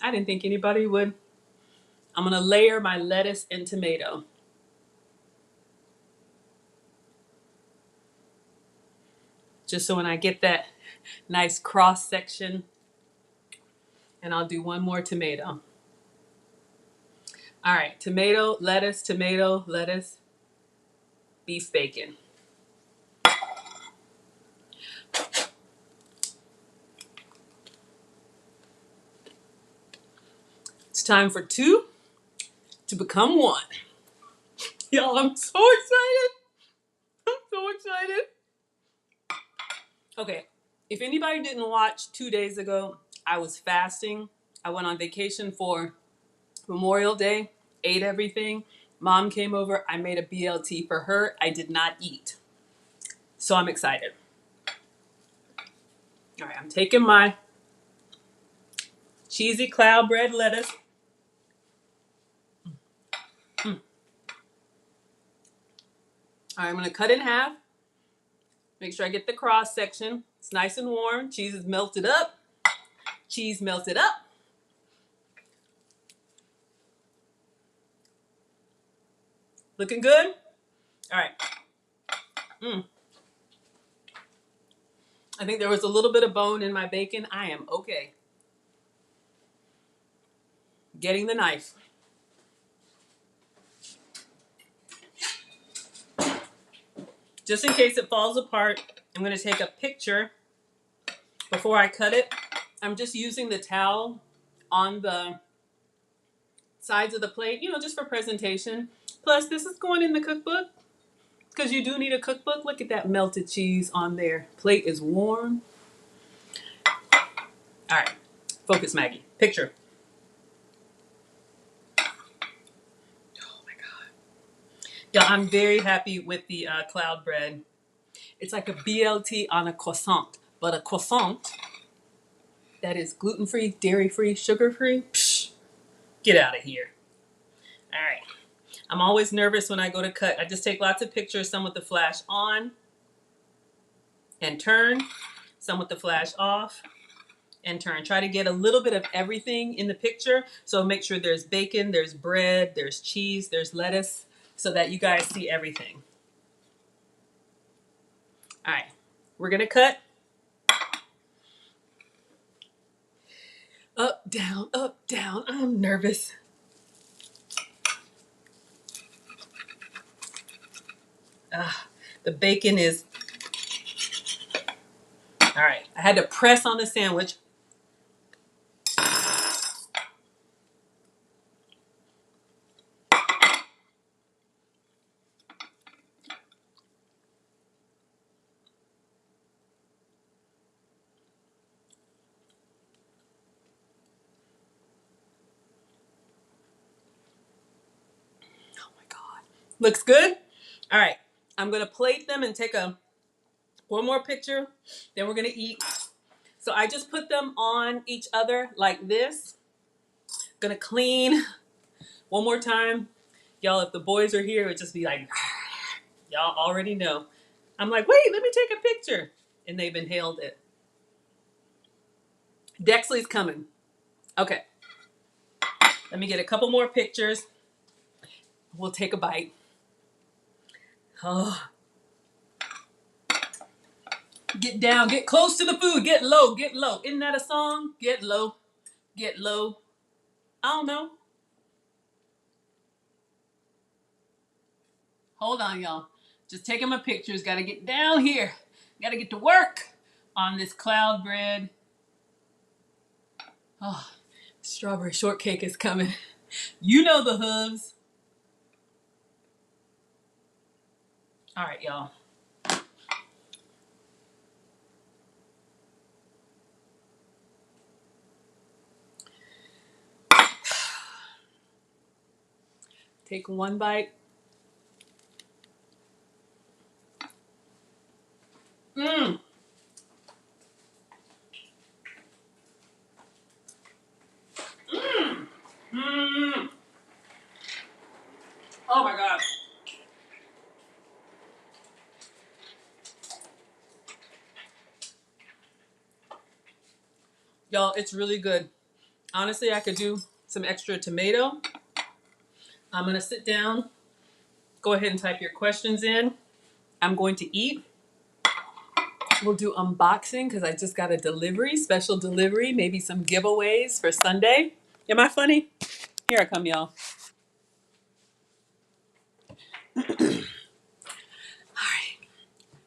I didn't think anybody would. I'm gonna layer my lettuce and tomato. Just so when I get that nice cross section, and I'll do one more tomato. All right, tomato, lettuce, beef bacon. It's time for two to become one. Y'all, I'm so excited. I'm so excited. Okay, if anybody didn't watch 2 days ago, I was fasting. I went on vacation for Memorial Day, ate everything. Mom came over, I made a BLT for her. I did not eat. So I'm excited. All right, I'm taking my cheesy cloud bread lettuce. All right, I'm gonna cut in half. Make sure I get the cross section. It's nice and warm. Cheese is melted up. Cheese melted up. Looking good? All right. I think there was a little bit of bone in my bacon. I am okay. Getting the knife. Just in case it falls apart, I'm going to take a picture before I cut it. I'm just using the towel on the sides of the plate, just for presentation. Plus, this is going in the cookbook because you do need a cookbook. Look at that melted cheese on there. Plate is warm. All right. Focus, Maggie. Picture. Oh my God. Yeah, I'm very happy with the cloud bread. It's like a BLT on a croissant, but a croissant that is gluten-free, dairy-free, sugar-free. Psh, get out of here. All right. I'm always nervous when I go to cut. I just take lots of pictures, some with the flash on and turn, some with the flash off and turn. Try to get a little bit of everything in the picture. So make sure there's bacon, there's bread, there's cheese, there's lettuce, so that you guys see everything. All right, we're gonna cut. Up, down, up, down. I'm nervous. The bacon is, all right. I had to press on the sandwich. Oh my God. Looks good? All right, I'm gonna plate them and take one more picture, then we're gonna eat. So I just put them on each other like this. Gonna clean one more time. Y'all, if the boys are here, it would just be like, y'all already know. I'm like, wait, let me take a picture. And they've inhaled it. Dexley's coming. Okay. Let me get a couple more pictures. We'll take a bite. Oh. Get down, get close to the food, get low, get low. Isn't that a song? Get low, get low. I don't know. Hold on, y'all. Just taking my pictures. Got to get down here. Got to get to work on this cloud bread. Oh, strawberry shortcake is coming. You know the hooves. All right, y'all. Take one bite. Mmm. Mmm. Mmm. Oh my God. Y'all, it's really good. Honestly, I could do some extra tomato. I'm going to sit down. Go ahead and type your questions in. I'm going to eat. We'll do unboxing because I just got a delivery, special delivery, maybe some giveaways for Sunday. Am I funny? Here I come, y'all. All right.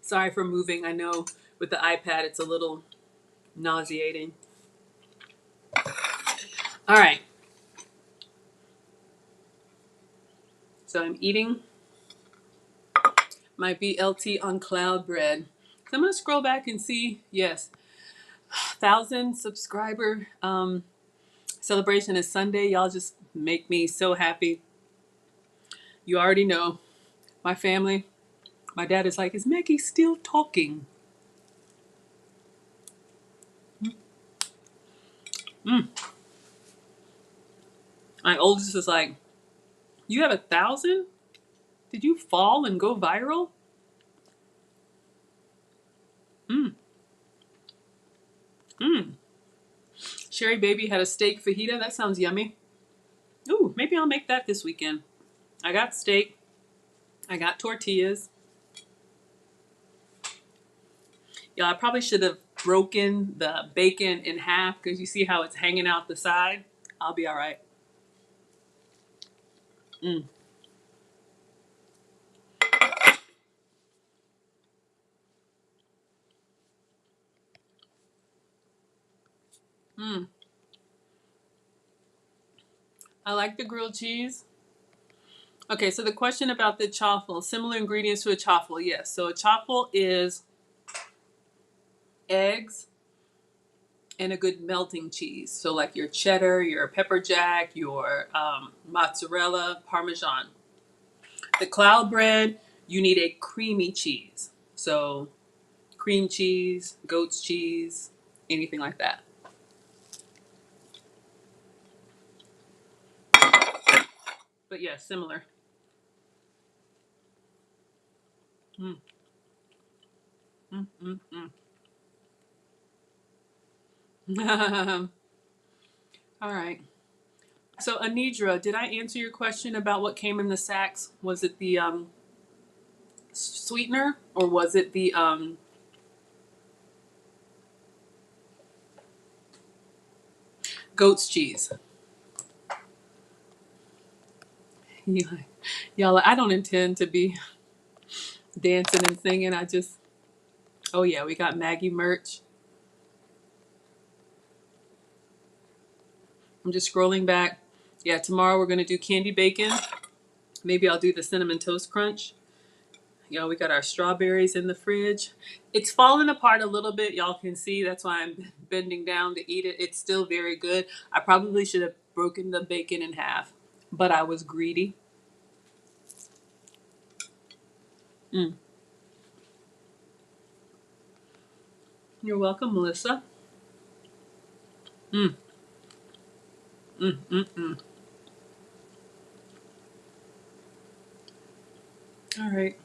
Sorry for moving. I know with the iPad it's a little nauseating. All right. So I'm eating my BLT on cloud bread. So I'm going to scroll back and see, yes, 1,000 subscriber celebration is Sunday. Y'all just make me so happy. You already know my family. My dad is like, is Maggie still talking? Mm. My oldest is like, you have 1,000? Did you fall and go viral? Mm. Mm. Sherry Baby had a steak fajita. That sounds yummy. Ooh, maybe I'll make that this weekend. I got steak. I got tortillas. Yeah, I probably should have broken the bacon in half because you see how it's hanging out the side. I'll be all right. Mm. Mm. I like the grilled cheese. Okay, so the question about the chaffle, similar ingredients to a chaffle. Yes, so a chaffle is eggs and a good melting cheese. So like your cheddar, your pepper jack, your mozzarella, parmesan. The cloud bread, you need a creamy cheese. So cream cheese, goat's cheese, anything like that. But yeah, similar. Mm, mm, mm. All right. So Anidra, did I answer your question about what came in the sacks? Was it the sweetener or was it the goat's cheese? Y'all, I don't intend to be dancing and singing. I just, oh yeah, we got Maggie merch. I'm just scrolling back. Yeah, tomorrow we're going to do candy bacon. Maybe I'll do the cinnamon toast crunch. Y'all, we got our strawberries in the fridge. It's falling apart a little bit. Y'all can see. That's why I'm bending down to eat it. It's still very good. I probably should have broken the bacon in half, but I was greedy. Mm. You're welcome, Melissa. Mm. Mm, mm, mm. All right.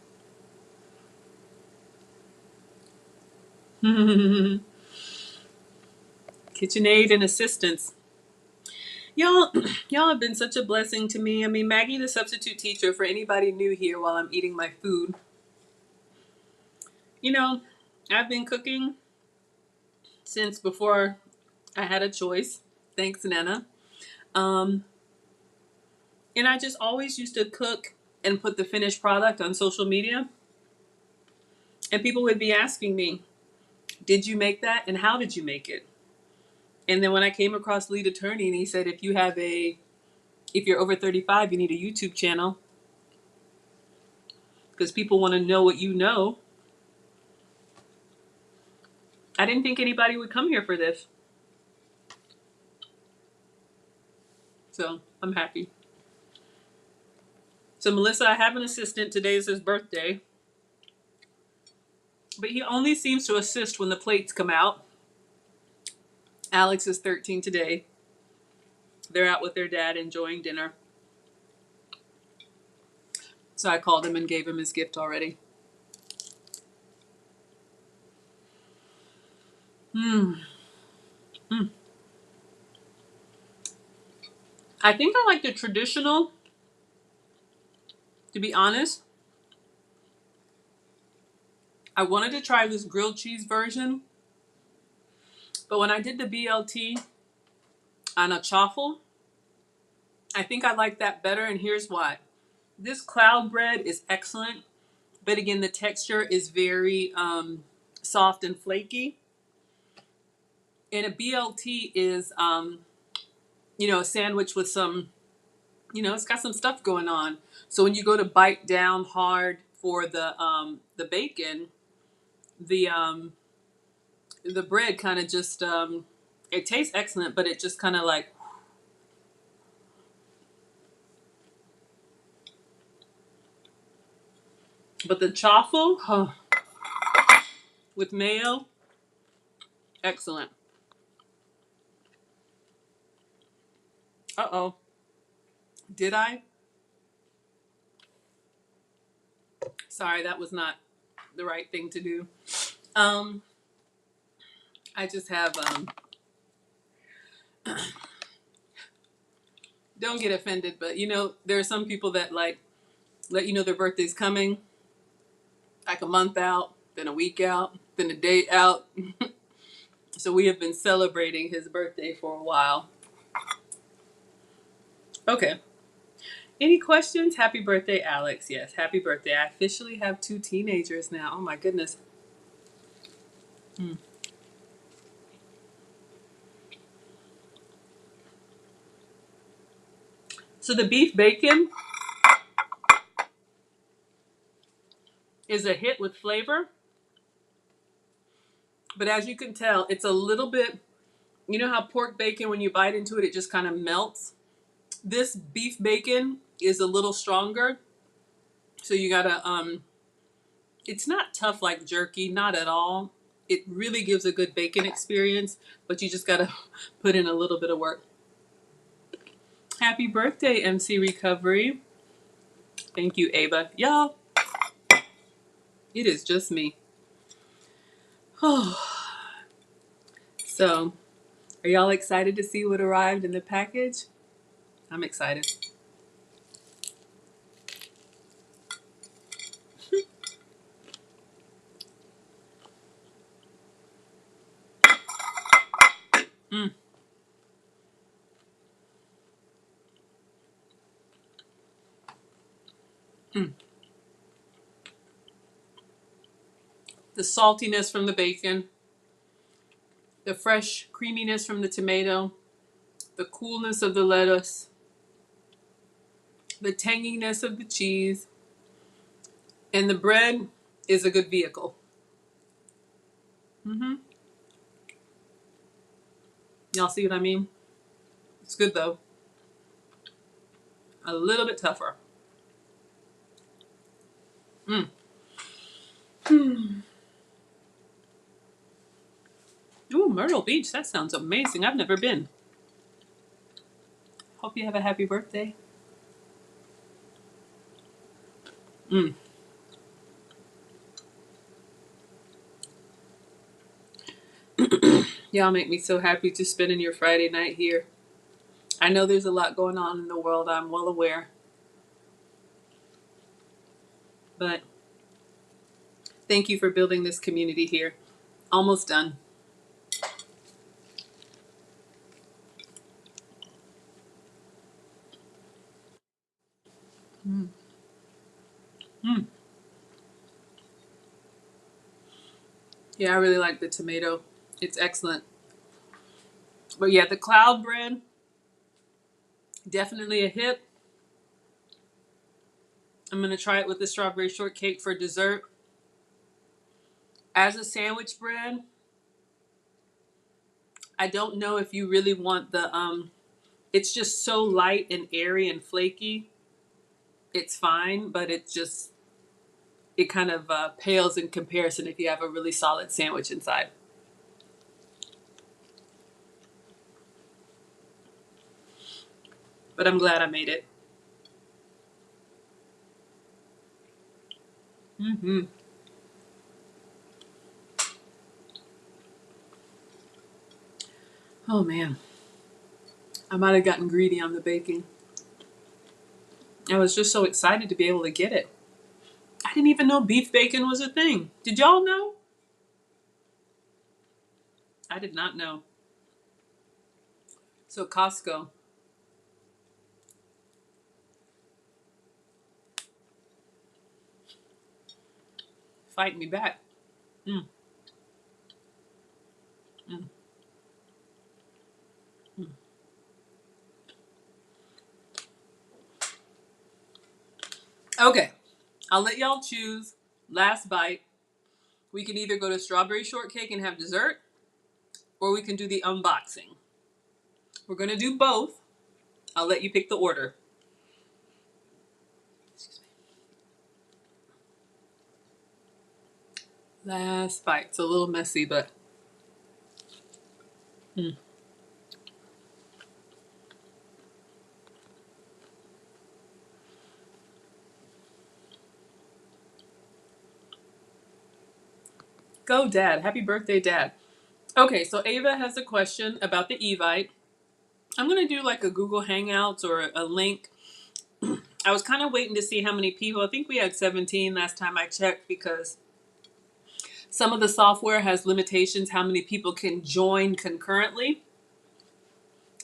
KitchenAid and assistance. Y'all, y'all have been such a blessing to me. I mean, Maggie, the substitute teacher, for anybody new here while I'm eating my food. You know, I've been cooking since before I had a choice. Thanks, Nana. And I just always used to cook and put the finished product on social media. And people would be asking me, did you make that? And how did you make it? And then when I came across Lead Attorney and he said, if you're over 35, you need a YouTube channel because people want to know what you know. I didn't think anybody would come here for this. So I'm happy. So Melissa, I have an assistant. Today is his birthday. But he only seems to assist when the plates come out. Alex is 13 today. They're out with their dad enjoying dinner. So I called him and gave him his gift already. I think I like the traditional, to be honest. I wanted to try this grilled cheese version, but when I did the BLT on a chaffle, I think I like that better, and here's why. This cloud bread is excellent, but again, the texture is very soft and flaky. And a BLT is, a sandwich with some, it's got some stuff going on. So when you go to bite down hard for the bacon, the bread kind of just it tastes excellent, but it just kind of like. But the chaffle with mayo, excellent. Uh-oh. Did I? Sorry, that was not the right thing to do. I just have don't get offended, but there are some people that like let you know their birthday's coming like a month out, then a week out, then a day out. So we have been celebrating his birthday for a while. Okay. Any questions? Happy birthday, Alex. Yes, happy birthday. I officially have 2 teenagers now. Oh my goodness. So the beef bacon is a hit with flavor. But as you can tell, it's a little bit, you know how pork bacon, when you bite into it, it just kind of melts? This beef bacon is a little stronger. So you gotta, it's not tough like jerky, not at all. It really gives a good bacon experience, but you just gotta put in a little bit of work. Happy birthday, MC Recovery. Thank you, Ava. Y'all, it is just me. Oh. So, are y'all excited to see what arrived in the package? I'm excited. Mm. Mm. The saltiness from the bacon, the fresh creaminess from the tomato, the coolness of the lettuce, the tanginess of the cheese, and the bread is a good vehicle. Y'all see what I mean? It's good though. A little bit tougher. Mm. Ooh, Myrtle Beach. That sounds amazing. I've never been. Hope you have a happy birthday. Mm. Y'all make me so happy to spending your Friday night here. I know there's a lot going on in the world, I'm well aware. But thank you for building this community here. Almost done. Mm. Mm. Yeah, I really like the tomato. It's excellent. But yeah, the cloud bread, definitely a hit. I'm going to try it with the strawberry shortcake for dessert. As a sandwich bread, I don't know if you really want the, it's just so light and airy and flaky. It's fine, but it's just, it kind of pales in comparison if you have a really solid sandwich inside. But I'm glad I made it. Mm-hmm. Oh man, I might have gotten greedy on the baking. I was just so excited to be able to get it. I didn't even know beef bacon was a thing. Did y'all know? I did not know. So Costco, fight me back. Mm, mm, mm. Okay, I'll let y'all choose. Last bite. We can either go to strawberry shortcake and have dessert, or we can do the unboxing. We're gonna do both. I'll let you pick the order. Last bite. It's a little messy, but mm. Go, Dad. Happy birthday, Dad. Okay, so Ava has a question about the Evite. I'm gonna do like a Google Hangouts or a link. I was kind of waiting to see how many people. I think we had 17 last time I checked because some of the software has limitations how many people can join concurrently.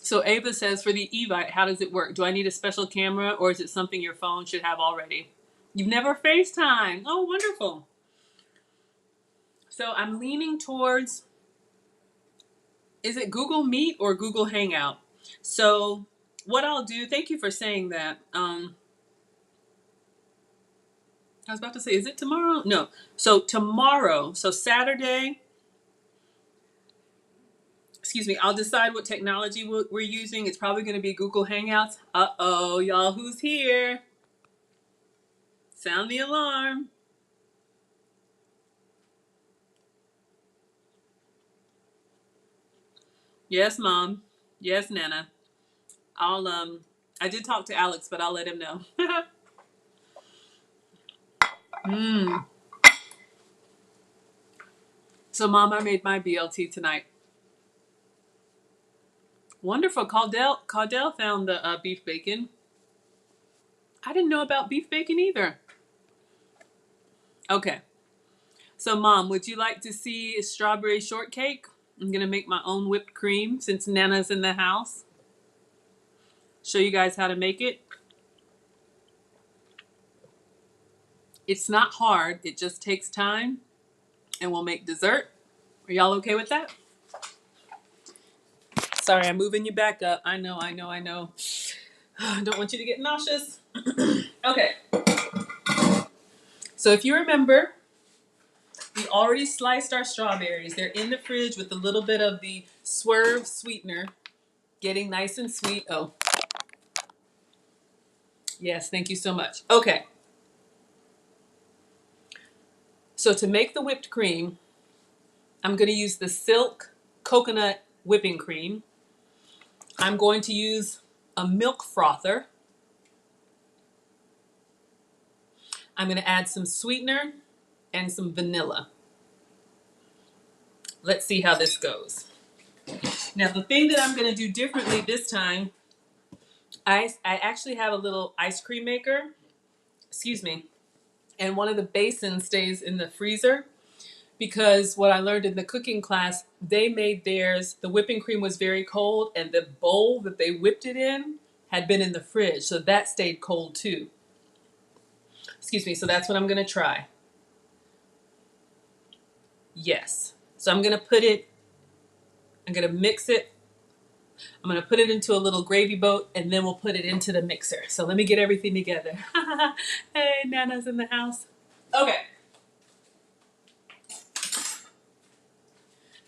So Ava says for the Evite, how does it work? Do I need a special camera or is it something your phone should have already? You've never FaceTime. Oh, wonderful. So I'm leaning towards, is it Google Meet or Google Hangout? So what I'll do, thank you for saying that. I was about to say, is it tomorrow? No. So tomorrow, so Saturday, excuse me, I'll decide what technology we're using. It's probably going to be Google Hangouts. Uh-oh, y'all, who's here? Sound the alarm. Yes, Mom. Yes, Nana. I did talk to Alex, but I'll let him know. mm. So, Mom, I made my BLT tonight. Wonderful. Caudell found the beef bacon. I didn't know about beef bacon either. Okay. So, Mom, would you like to see a strawberry shortcake? I'm going to make my own whipped cream since Nana's in the house. Show you guys how to make it. It's not hard. It just takes time. And we'll make dessert. Are y'all okay with that? Sorry, I'm moving you back up. I know. I don't want you to get nauseous. Okay. So if you remember, we already sliced our strawberries. They're in the fridge with a little bit of the Swerve sweetener, getting nice and sweet. Oh, yes, thank you so much. Okay. So to make the whipped cream, I'm going to use the Silk coconut whipping cream. I'm going to use a milk frother. I'm going to add some sweetener and some vanilla. Let's see how this goes. Now, the thing that I'm going to do differently this time, I actually have a little ice cream maker, excuse me, and one of the basins stays in the freezer because what I learned in the cooking class, they made theirs, the whipping cream was very cold and the bowl that they whipped it in had been in the fridge, so that stayed cold too. Excuse me, so that's what I'm going to try. Yes. So I'm going to mix it. I'm going to put it into a little gravy boat and then we'll put it into the mixer. So let me get everything together. Hey, Nana's in the house. Okay.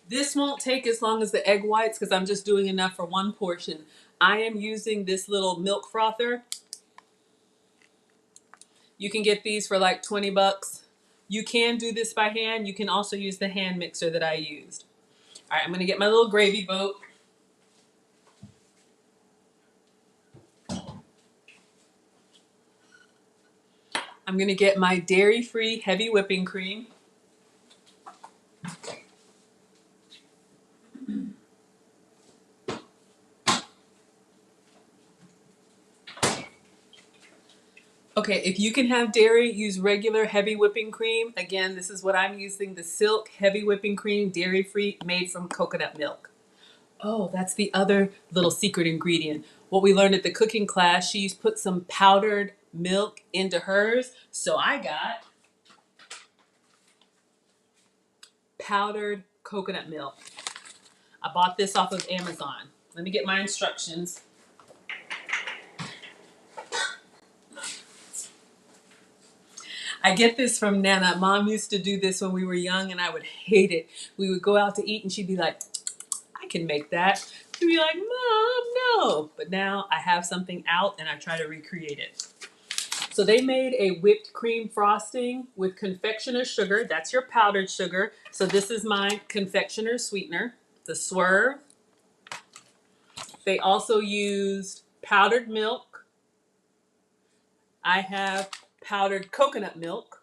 This won't take as long as the egg whites because I'm just doing enough for one portion. I am using this little milk frother. You can get these for like 20 bucks. You can do this by hand. You can also use the hand mixer that I used. All right, I'm going to get my little gravy boat. I'm going to get my dairy-free heavy whipping cream. Okay, if you can have dairy, use regular heavy whipping cream. Again, this is what I'm using, the Silk heavy whipping cream, dairy-free, made from coconut milk. Oh, that's the other little secret ingredient. What we learned at the cooking class, she put some powdered milk into hers. So I got powdered coconut milk. I bought this off of Amazon. Let me get my instructions. I get this from Nana. Mom used to do this when we were young and I would hate it. We would go out to eat and she'd be like, I can make that. We'd be like, Mom, no. But now I have something out and I try to recreate it. So they made a whipped cream frosting with confectioner sugar. That's your powdered sugar. So this is my confectioner sweetener, the Swerve. They also used powdered milk. I have powdered coconut milk.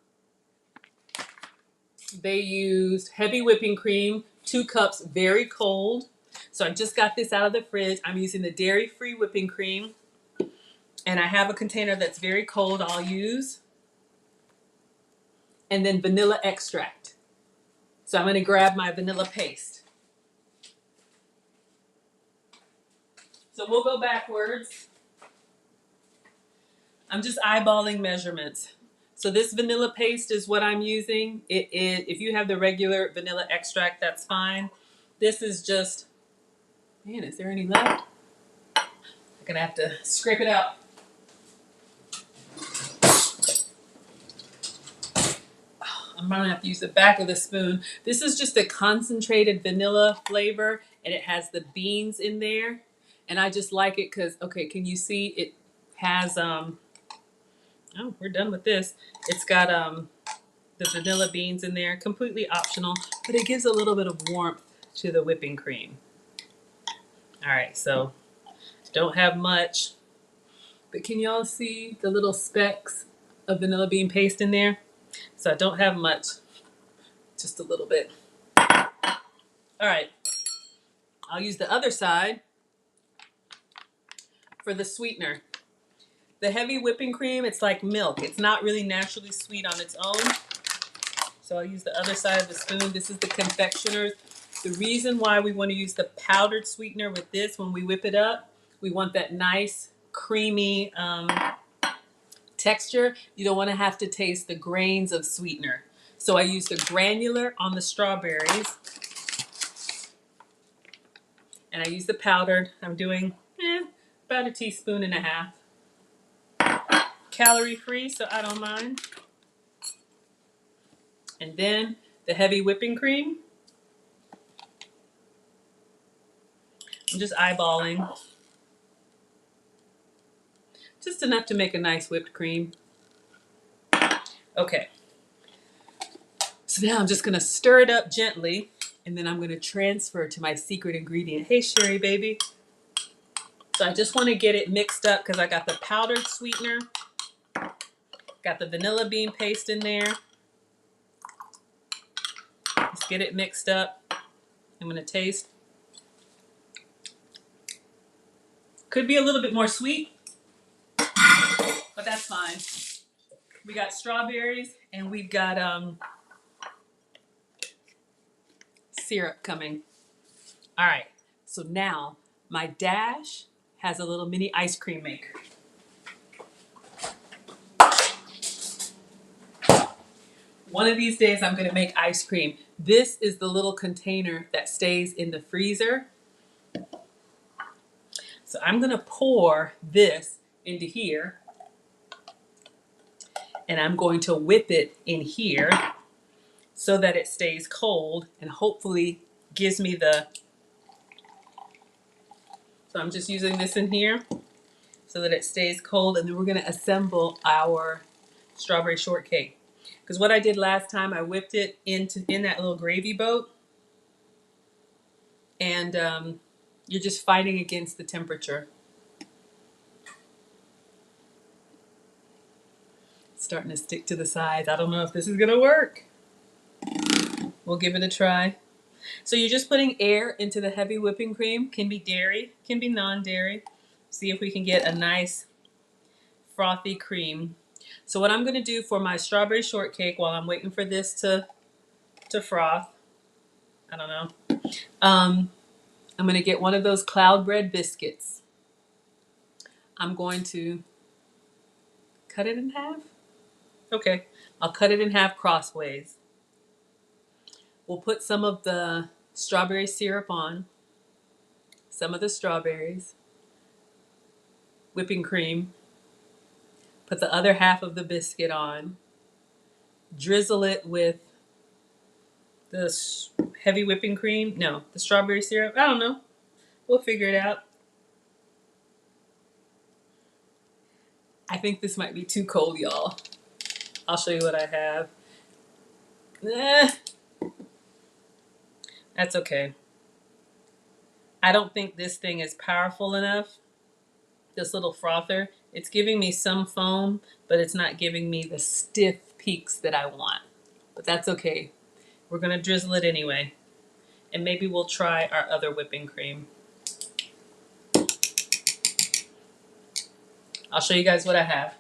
They used heavy whipping cream, 2 cups, very cold. So I just got this out of the fridge. I'm using the dairy-free whipping cream. And I have a container that's very cold I'll use. And then vanilla extract. So I'm going to grab my vanilla paste. So we'll go backwards. I'm just eyeballing measurements. So this vanilla paste is what I'm using. It is, if you have the regular vanilla extract, that's fine. This is just, man, is there any left? I'm gonna have to scrape it out. I'm gonna have to use the back of the spoon. This is just a concentrated vanilla flavor and it has the beans in there. And I just like it because, okay, can you see it has, oh, we're done with this. It's got the vanilla beans in there, completely optional, but it gives a little bit of warmth to the whipping cream. All right, so don't have much, but can y'all see the little specks of vanilla bean paste in there? So I don't have much, just a little bit. All right, I'll use the other side for the sweetener. The heavy whipping cream, it's like milk. It's not really naturally sweet on its own. So I'll use the other side of the spoon. This is the confectioner's. The reason why we want to use the powdered sweetener with this when we whip it up, we want that nice, creamy texture. You don't want to have to taste the grains of sweetener. So I use the granular on the strawberries. And I use the powdered. I'm doing about 1.5 teaspoons. Calorie free, so I don't mind. And then the heavy whipping cream. I'm just eyeballing. Just enough to make a nice whipped cream. Okay. So now I'm just going to stir it up gently, and then I'm going to transfer to my secret ingredient. Hey, Sherry, baby. So I just want to get it mixed up because I got the powdered sweetener, got the vanilla bean paste in there. Let's get it mixed up. I'm going to taste. Could be a little bit more sweet, but that's fine. We got strawberries and we've got syrup coming. All right, so now my dash has a little mini ice cream maker. One of these days I'm gonna make ice cream. This is the little container that stays in the freezer. So I'm gonna pour this into here and I'm going to whip it in here so that it stays cold and hopefully gives me the, so I'm just using this in here so that it stays cold, and then we're gonna assemble our strawberry shortcake. Because what I did last time, I whipped it in that little gravy boat, and you're just fighting against the temperature. It's starting to stick to the sides. I don't know if this is gonna work. We'll give it a try. So you're just putting air into the heavy whipping cream. Can be dairy, can be non-dairy. See if we can get a nice frothy cream. So what I'm gonna do for my strawberry shortcake while I'm waiting for this to froth, I don't know. I'm going to get one of those cloud bread biscuits. I'm going to cut it in half. Okay, I'll cut it in half crossways. We'll put some of the strawberry syrup on, some of the strawberries, whipping cream, put the other half of the biscuit on, drizzle it with the heavy whipping cream. No, the strawberry syrup. I don't know. We'll figure it out. I think this might be too cold, y'all. I'll show you what I have. That's okay. I don't think this thing is powerful enough. This little frother. It's giving me some foam, but it's not giving me the stiff peaks that I want. But that's okay. We're going to drizzle it anyway. And maybe we'll try our other whipping cream. I'll show you guys what I have.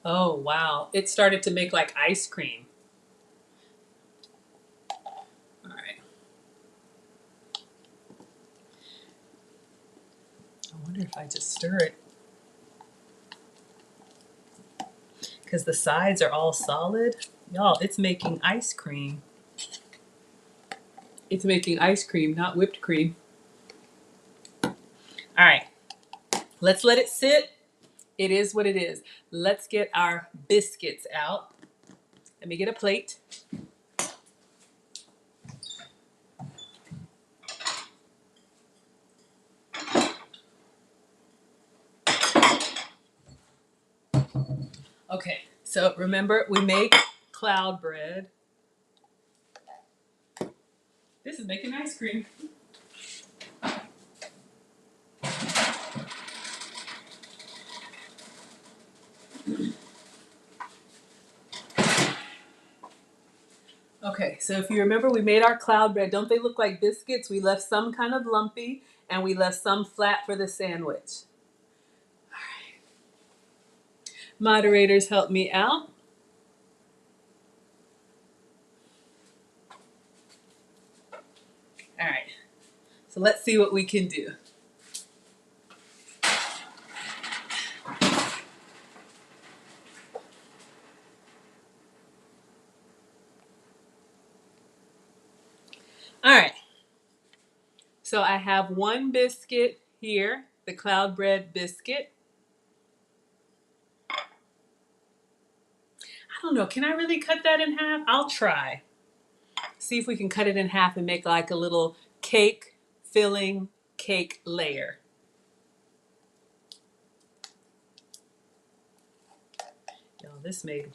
Oh, wow. It started to make like ice cream. All right. I wonder if I just stir it. Because the sides are all solid. Y'all, it's making ice cream. It's making ice cream, not whipped cream. All right. Let's let it sit. It is what it is. Let's get our biscuits out. Let me get a plate. Okay, so remember we make cloud bread. This is making ice cream. Okay, so if you remember, we made our cloud bread. Don't they look like biscuits? We left some kind of lumpy and we left some flat for the sandwich. All right. Moderators, help me out. All right, so let's see what we can do. All right, so I have one biscuit here, the cloud bread biscuit. I don't know, can I really cut that in half? I'll try. See if we can cut it in half and make like a little cake filling cake layer. Y'all, this made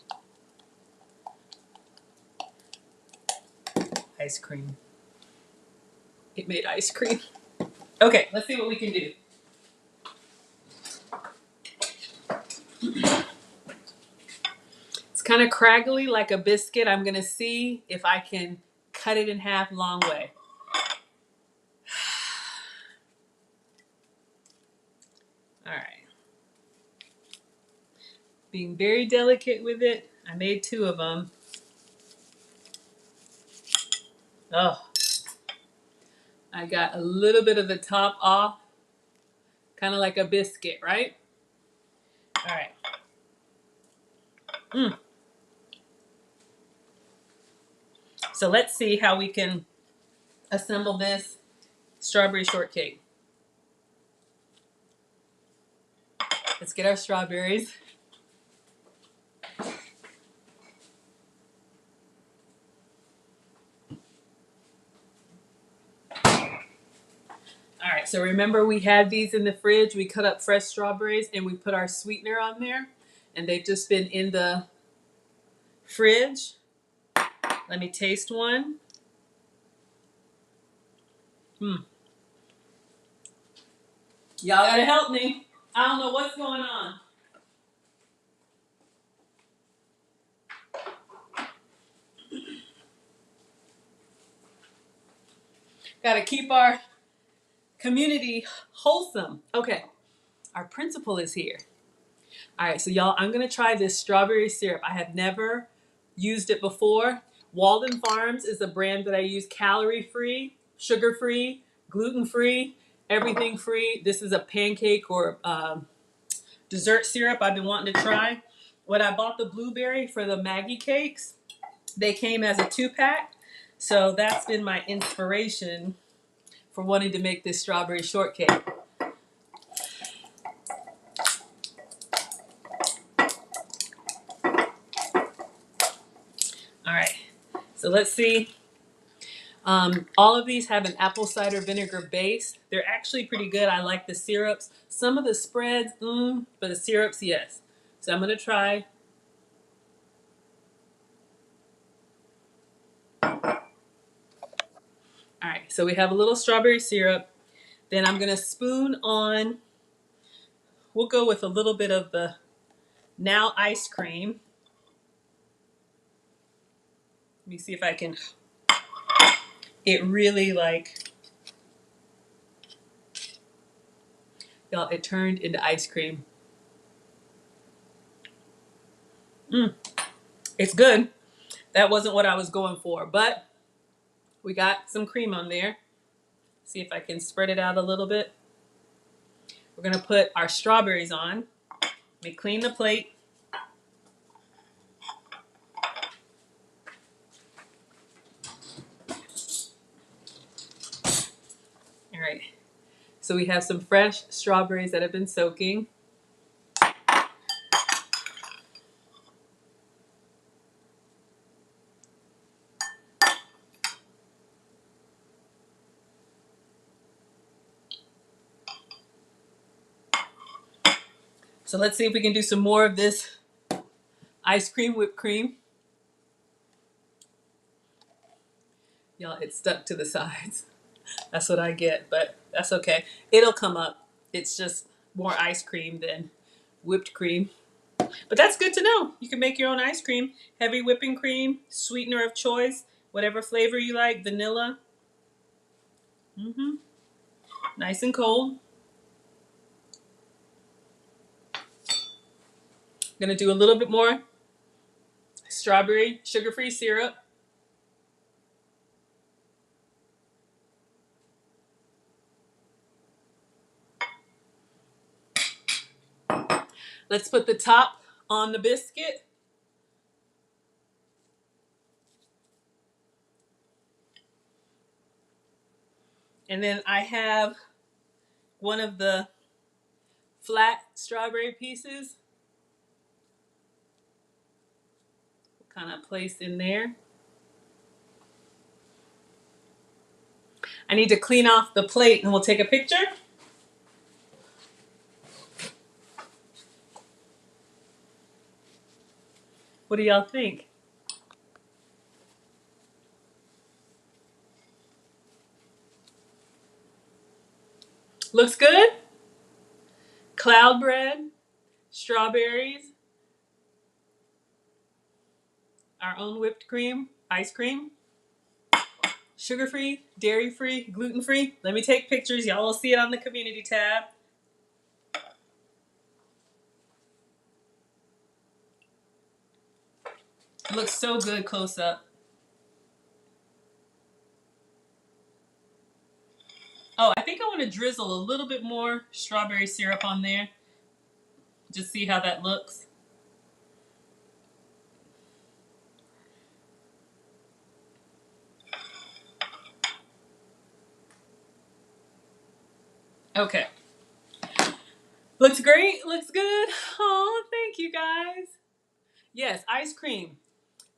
ice cream. It made ice cream. Okay, let's see what we can do. It's kind of craggly like a biscuit. I'm going to see if I can cut it in half long way. All right. Being very delicate with it. I made 2 of them. Oh, I got a little bit of the top off, kind of like a biscuit, right? All right. So let's see how we can assemble this strawberry shortcake. Let's get our strawberries. All right, so remember we had these in the fridge. We cut up fresh strawberries and we put our sweetener on there, and they've just been in the fridge. Let me taste one. Y'all gotta help me. I don't know what's going on. Gotta keep our community wholesome. Okay, our principal is here. All right, so y'all, I'm gonna try this strawberry syrup. I have never used it before. Walden Farms is a brand that I use, calorie-free, sugar-free, gluten-free, everything free. This is a pancake or dessert syrup I've been wanting to try. When I bought the blueberry for the Maggie cakes, they came as a 2-pack. So that's been my inspiration for wanting to make this strawberry shortcake. All right, so let's see. All of these have an apple cider vinegar base. They're actually pretty good. I like the syrups. Some of the spreads, but the syrups, yes. So I'm gonna try. All right, so we have a little strawberry syrup. Then I'm gonna spoon on, we'll go with a little bit of the now ice cream. Let me see if I can, it really like, y'all, it turned into ice cream. It's good. That wasn't what I was going for, but we got some cream on there. See if I can spread it out a little bit. We're gonna put our strawberries on. Let me clean the plate. All right, so we have some fresh strawberries that have been soaking. So let's see if we can do some more of this ice cream whipped cream. Y'all, it's stuck to the sides. That's what I get, but that's okay. It'll come up. It's just more ice cream than whipped cream. But that's good to know. You can make your own ice cream. Heavy whipping cream, sweetener of choice, whatever flavor you like, vanilla. Nice and cold. I'm gonna do a little bit more strawberry sugar-free syrup. Let's put the top on the biscuit. And then I have one of the flat strawberry pieces. Kind of place in there. I need to clean off the plate and we'll take a picture. What do y'all think? Looks good? Cloud bread, strawberries. our own whipped cream, ice cream, sugar-free, dairy-free, gluten-free. Let me take pictures. Y'all will see it on the community tab. It looks so good close up. Oh, I think I want to drizzle a little bit more strawberry syrup on there. Just see how that looks. Okay. Looks great. Looks good. Oh, thank you guys. Yes, ice cream.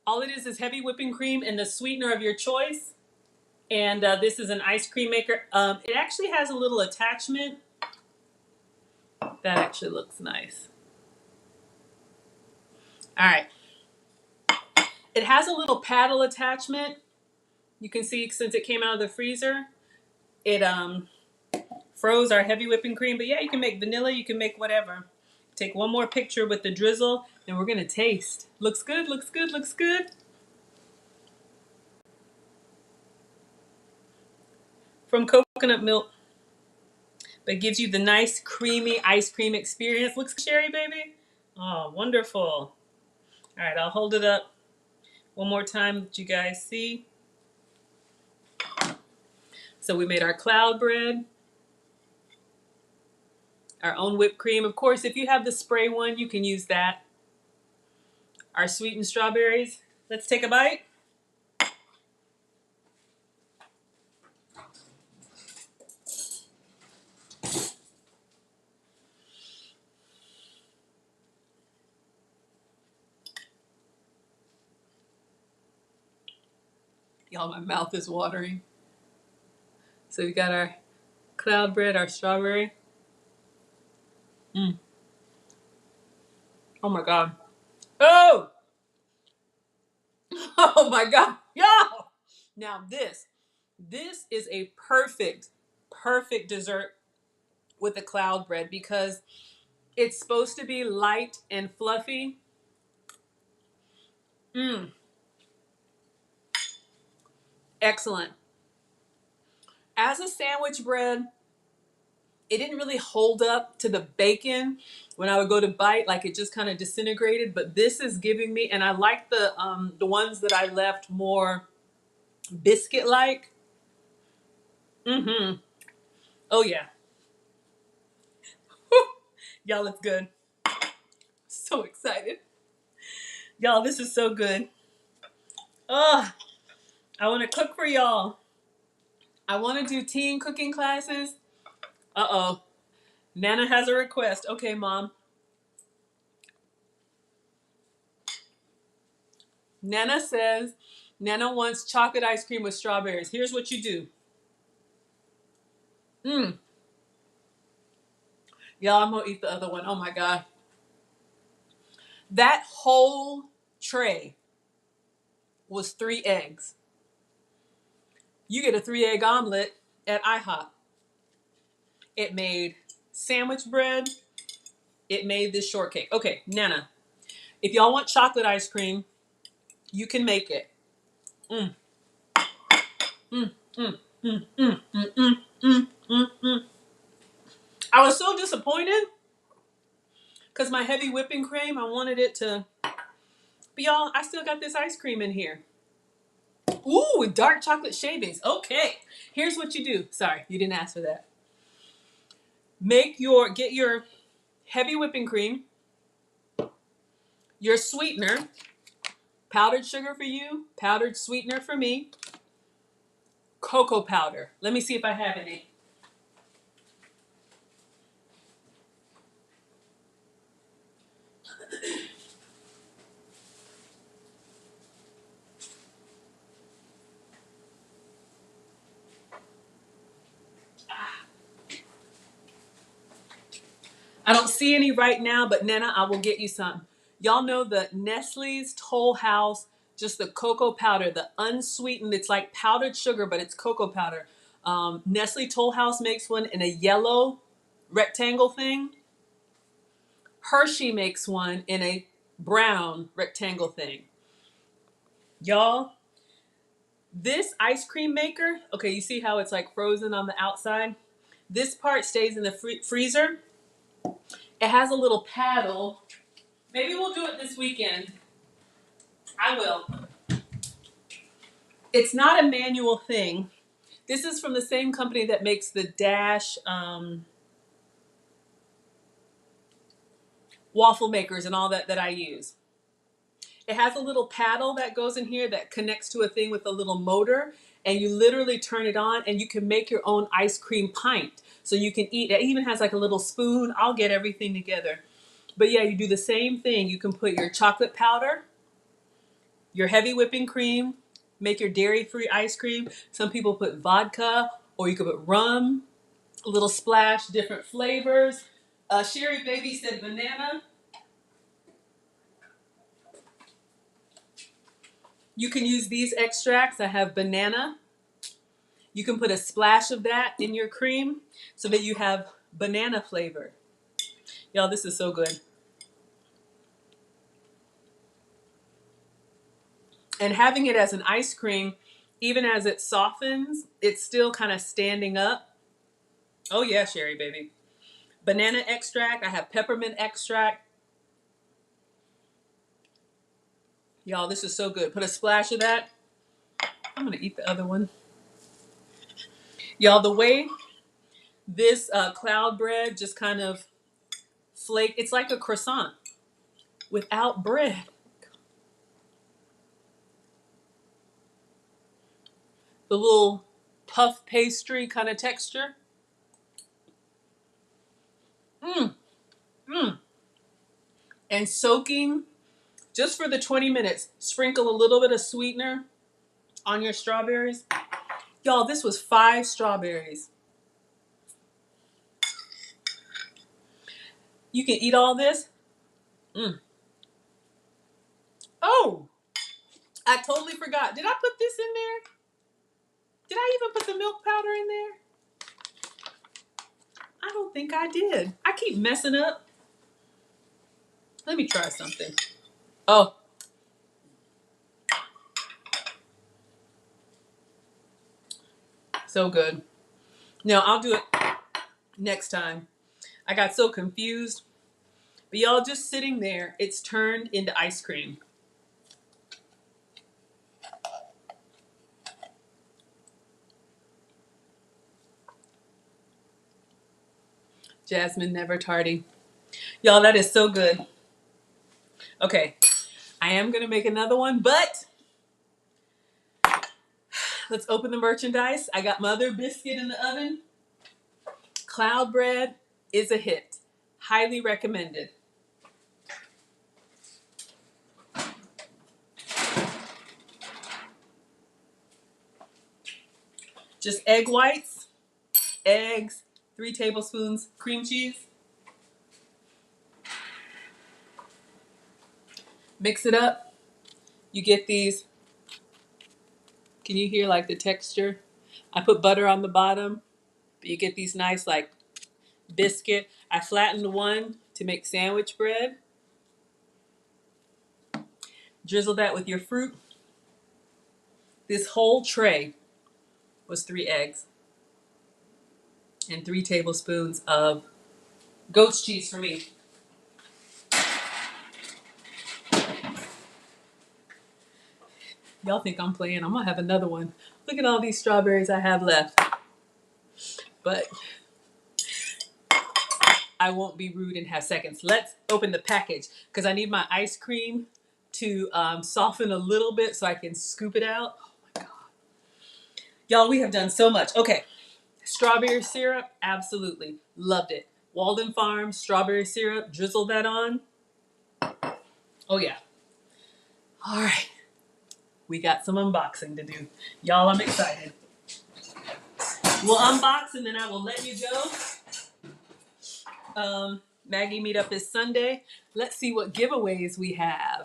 All it is heavy whipping cream and the sweetener of your choice. And this is an ice cream maker. It actually has a little attachment. That actually looks nice. All right. It has a little paddle attachment. You can see since it came out of the freezer, it froze our heavy whipping cream. But yeah, you can make vanilla. You can make whatever. Take one more picture with the drizzle, and we're going to taste. Looks good, looks good, looks good. From coconut milk, but gives you the nice creamy ice cream experience. Looks cherry, baby. Oh, wonderful. All right, I'll hold it up one more time that you guys see. So we made our cloud bread, our own whipped cream. Of course, if you have the spray one, you can use that. Our sweetened strawberries. Let's take a bite. Y'all, my mouth is watering. So we got our cloud bread, our strawberry. Oh my God. Oh! Oh my God. Y'all! Now this is a perfect dessert with the cloud bread because it's supposed to be light and fluffy. Excellent. As a sandwich bread, it didn't really hold up to the bacon when I would go to bite, like it just kind of disintegrated. But this is giving me, and I like the ones that I left more biscuit-like. Oh yeah. Y'all, it's good. So excited. Y'all, this is so good. Oh, I want to cook for y'all. I want to do teen cooking classes. Uh-oh. Nana has a request. Okay, Mom. Nana says Nana wants chocolate ice cream with strawberries. Here's what you do. Y'all, I'm going to eat the other one. Oh, my God. That whole tray was 3 eggs. You get a 3-egg omelet at IHOP. It made sandwich bread. It made this shortcake. Okay, Nana, if y'all want chocolate ice cream, you can make it. Mm, mm, mm, mm, mm, mm, mm, mm, mm, mm. I was so disappointed because my heavy whipping cream, I wanted it to... But y'all, I still got this ice cream in here. Ooh, with dark chocolate shavings. Okay, here's what you do. Sorry, you didn't ask for that. Get your heavy whipping cream, your sweetener, powdered sugar for you, powdered sweetener for me, cocoa powder. Let me see if I have any. I don't see any right now, but Nana, I will get you some. Y'all know the Nestle's Toll House, just the cocoa powder, the unsweetened. It's like powdered sugar, but it's cocoa powder. Nestle Toll House makes one in a yellow rectangle thing. Hershey makes one in a brown rectangle thing. Y'all, this ice cream maker, okay, you see how it's like frozen on the outside? This part stays in the freezer. It has a little paddle. Maybe we'll do it this weekend. I will. It's not a manual thing. This is from the same company that makes the Dash waffle makers and all that I use. It has a little paddle that goes in here that connects to a thing with a little motor, and you literally turn it on and you can make your own ice cream pint. So you can eat. It even has like a little spoon. I'll get everything together. But yeah, you do the same thing. You can put your chocolate powder, your heavy whipping cream, make your dairy-free ice cream. Some people put vodka, or you could put rum, a little splash, different flavors. Sherry Baby said banana. You can use these extracts. I have banana. You can put a splash of that in your cream so that you have banana flavor. Y'all, this is so good. And having it as an ice cream, even as it softens, it's still kind of standing up. Oh yeah, Sherry Baby. Banana extract. I have peppermint extract. Y'all, this is so good. Put a splash of that. I'm going to eat the other one. Y'all, the way this cloud bread just kind of flake, it's like a croissant without bread. The little puff pastry kind of texture. Mmm, mmm. And soaking just for the 20 minutes. Sprinkle a little bit of sweetener on your strawberries. Y'all, this was 5 strawberries. You can eat all this. Mm. Oh, I totally forgot. Did I put this in there? Did I even put the milk powder in there? I don't think I did. I keep messing up. Let me try something. Oh, so good. No, I'll do it next time. I got so confused. But y'all, just sitting there, it's turned into ice cream. Jasmine never tardy. Y'all, that is so good. Okay, I am going to make another one, but let's open the merchandise. I got my other biscuit in the oven. Cloud bread is a hit. Highly recommended. Just egg whites, eggs, 3 tablespoons cream cheese. Mix it up. You get these. Can you hear like the texture? I put butter on the bottom, but you get these nice like biscuit. I flattened one to make sandwich bread. Drizzle that with your fruit. This whole tray was 3 eggs and 3 tablespoons of goat's cheese for me. Y'all think I'm playing. I'm gonna have another one. Look at all these strawberries I have left. But I won't be rude and have seconds. Let's open the package because I need my ice cream to soften a little bit so I can scoop it out. Oh my God. Y'all, we have done so much. Okay. Strawberry syrup, absolutely. Loved it. Walden Farms, strawberry syrup, drizzle that on. Oh yeah. All right. We got some unboxing to do. Y'all, I'm excited. We'll unbox and then I will let you go. Maggie meetup is Sunday. Let's see what giveaways we have.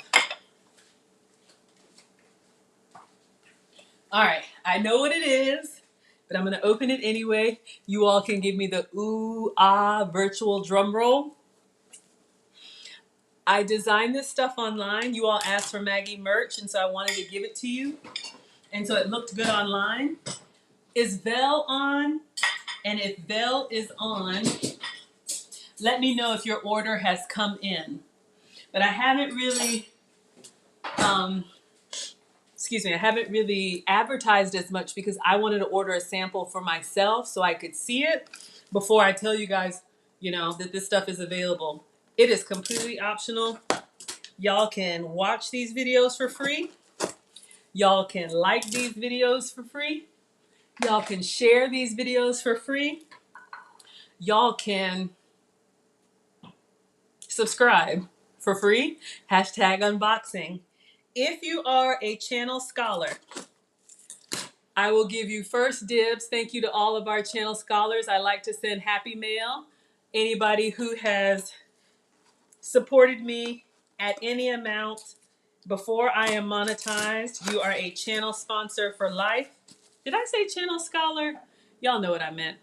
All right, I know what it is, but I'm gonna open it anyway. You all can give me the ooh ah virtual drum roll. I designed this stuff online. You all asked for Maggie merch, and so I wanted to give it to you. And so it looked good online. Is Vel on? And if Vel is on, let me know if your order has come in. But I haven't really, I haven't really advertised as much because I wanted to order a sample for myself so I could see it before I tell you guys, that this stuff is available. It is completely optional. Y'all can watch these videos for free. Y'all can like these videos for free. Y'all can share these videos for free. Y'all can subscribe for free. Hashtag unboxing. If you are a channel scholar, I will give you first dibs. Thank you to all of our channel scholars. I like to send happy mail. Anybody who has supported me at any amount before I am monetized, you are a channel sponsor for life. Did I say channel scholar? Y'all know what I meant.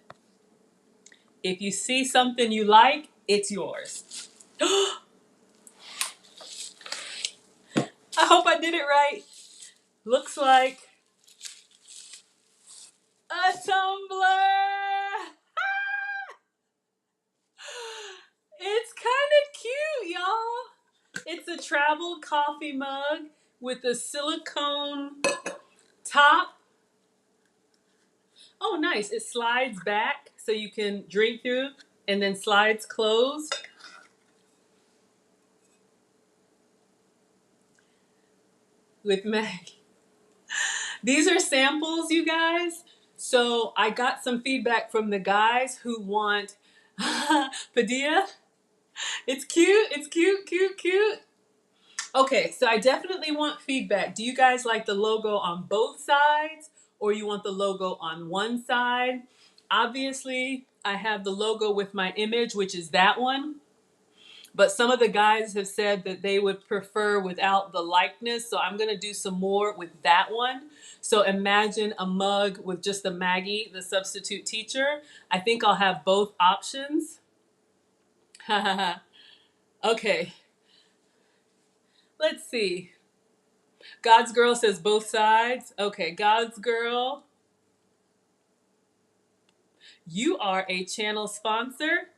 If you see something you like, it's yours. I hope I did it right. Looks like a tumbler. It's kind of cute, y'all. It's a travel coffee mug with a silicone top. Oh, nice. It slides back so you can drink through and then slides closed. With Maggie. These are samples, you guys. So I got some feedback from the guys who want Padilla. It's cute. It's cute, cute, cute. Okay, so I definitely want feedback. Do you guys like the logo on both sides or you want the logo on one side? Obviously, I have the logo with my image, which is that one. But some of the guys have said that they would prefer without the likeness, so I'm going to do some more with that one. So imagine a mug with just the Maggie, the substitute teacher. I think I'll have both options. Okay, let's see. God's Girl says both sides. Okay, God's Girl, you are a channel sponsor.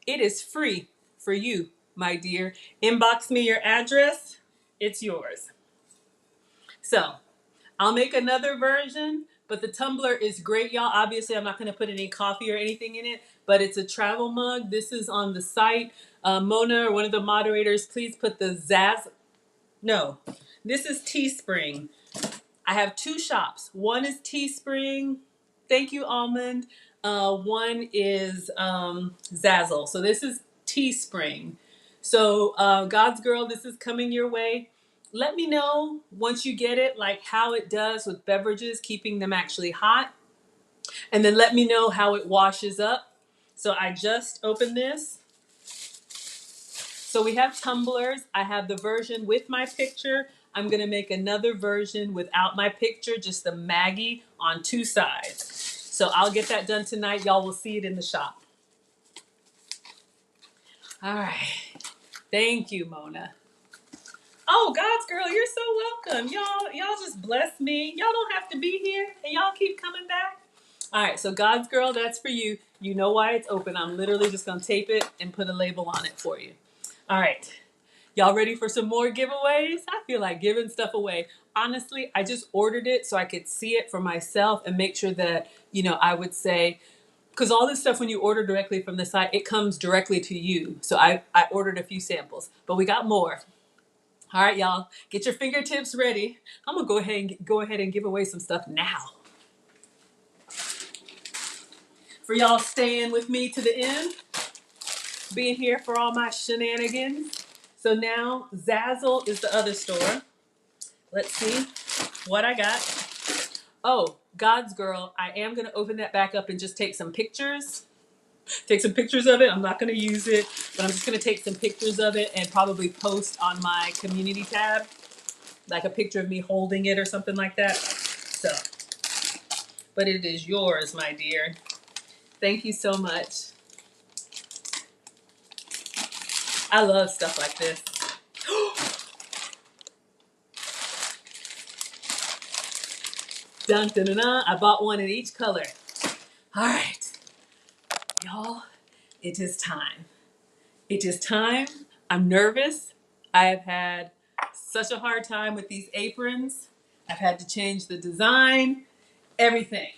It is free for you, my dear. Inbox me your address. It's yours. So I'll make another version, but the tumbler is great, y'all. Obviously, I'm not going to put any coffee or anything in it, but it's a travel mug. This is on the site. Mona, or one of the moderators, please put the No, this is Teespring. I have two shops. One is Teespring. Thank you, Almond. One is Zazzle. So this is Teespring. So God's Girl, this is coming your way. Let me know once you get it, like how it does with beverages, keeping them actually hot. And then let me know how it washes up. So I just opened this. So we have tumblers. I have the version with my picture. I'm going to make another version without my picture, just the Maggie on two sides. So I'll get that done tonight. Y'all will see it in the shop. All right. Thank you, Mona. Oh, God's Girl, you're so welcome. Y'all just bless me. Y'all don't have to be here, and y'all keep coming back. All right, so God's Girl, that's for you. You know why it's open. I'm literally just going to tape it and put a label on it for you. All right. Y'all ready for some more giveaways? I feel like giving stuff away. Honestly, I just ordered it so I could see it for myself and make sure that, I would say, because all this stuff when you order directly from the site, it comes directly to you. So I ordered a few samples, but we got more. All right, y'all, get your fingertips ready. I'm gonna go ahead and give away some stuff now. For y'all staying with me to the end, being here for all my shenanigans. So now Zazzle is the other store. Let's see what I got. Oh, God's Girl, I am gonna open that back up and just take some pictures. Take some pictures of it. I'm not going to use it, but I'm just going to take some pictures of it and probably post on my community tab, like a picture of me holding it or something like that. So, but it is yours, my dear. Thank you so much. I love stuff like this. Dun, dun, dun, dun. I bought one in each color. All right, y'all, it is time. It is time. I'm nervous. I have had such a hard time with these aprons. I've had to change the design, everything.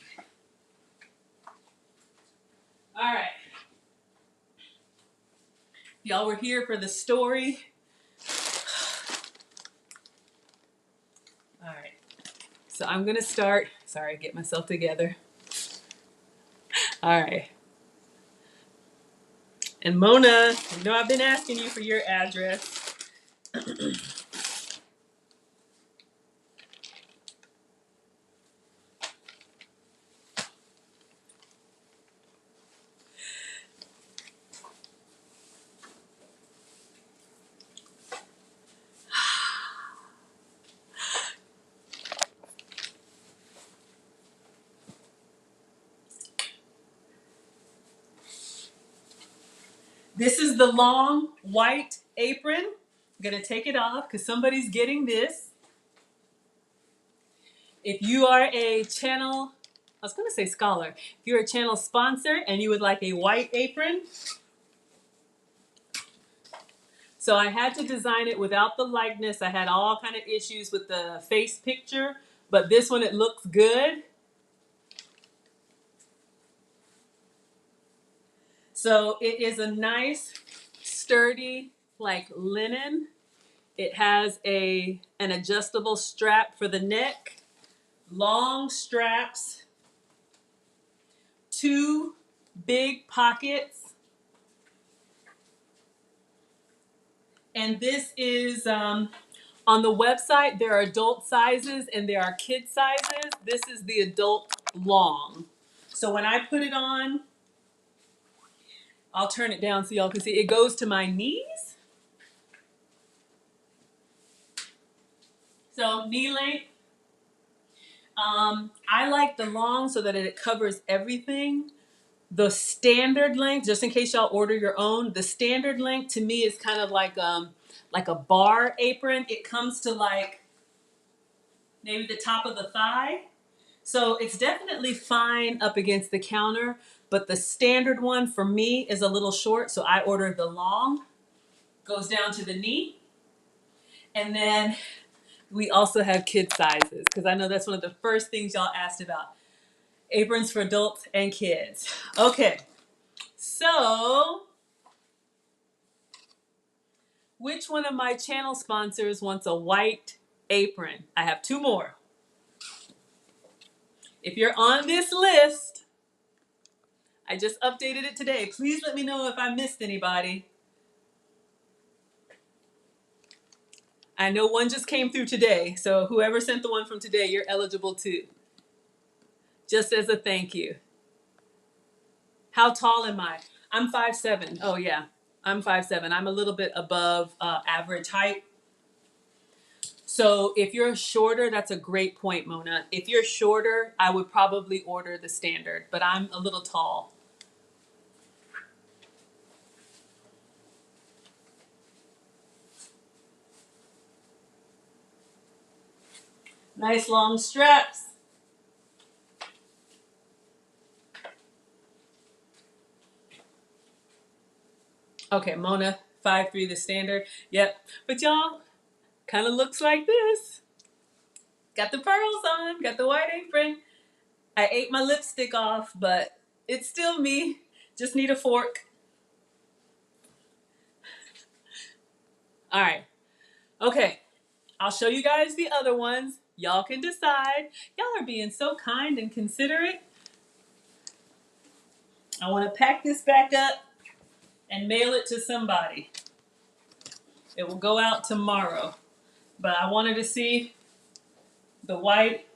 All right. Y'all were here for the story. All right. So I'm going to start. Sorry, get myself together. All right. And Mona, you know I've been asking you for your address. This is the long white apron. I'm going to take it off because somebody's getting this. If you are a channel, I was going to say scholar. If you're a channel sponsor and you would like a white apron, so I had to design it without the likeness. I had all kind of issues with the face picture, but this one, it looks good. So it is a nice, sturdy, like linen. It has an adjustable strap for the neck, long straps, 2 big pockets. And this is, on the website, there are adult sizes and there are kid sizes. This is the adult long. So when I put it on, I'll turn it down so y'all can see. It goes to my knees. So knee length. I like the long so that it covers everything. The standard length, just in case y'all order your own, the standard length to me is kind of like a bar apron. It comes to like maybe the top of the thigh. So it's definitely fine up against the counter, but the standard one for me is a little short, so I ordered the long. Goes down to the knee. And then we also have kid sizes, because I know that's one of the first things y'all asked about. Aprons for adults and kids. Okay, so which one of my channel sponsors wants a white apron? I have 2 more. If you're on this list, I just updated it today. Please let me know if I missed anybody. I know one just came through today, so whoever sent the one from today, you're eligible too. Just as a thank you. How tall am I? I'm 5'7". Oh yeah, I'm 5'7". I'm a little bit above average height. So if you're shorter, that's a great point, Mona. If you're shorter, I would probably order the standard, but I'm a little tall. Nice long straps. Okay, Mona, 5'3", the standard. Yep, but y'all, kind of looks like this. Got the pearls on, got the white apron. I ate my lipstick off, but it's still me. Just need a fork. All right. Okay. I'll show you guys the other ones. Y'all can decide. Y'all are being so kind and considerate. I want to pack this back up and mail it to somebody. It will go out tomorrow. But I wanted to see the white.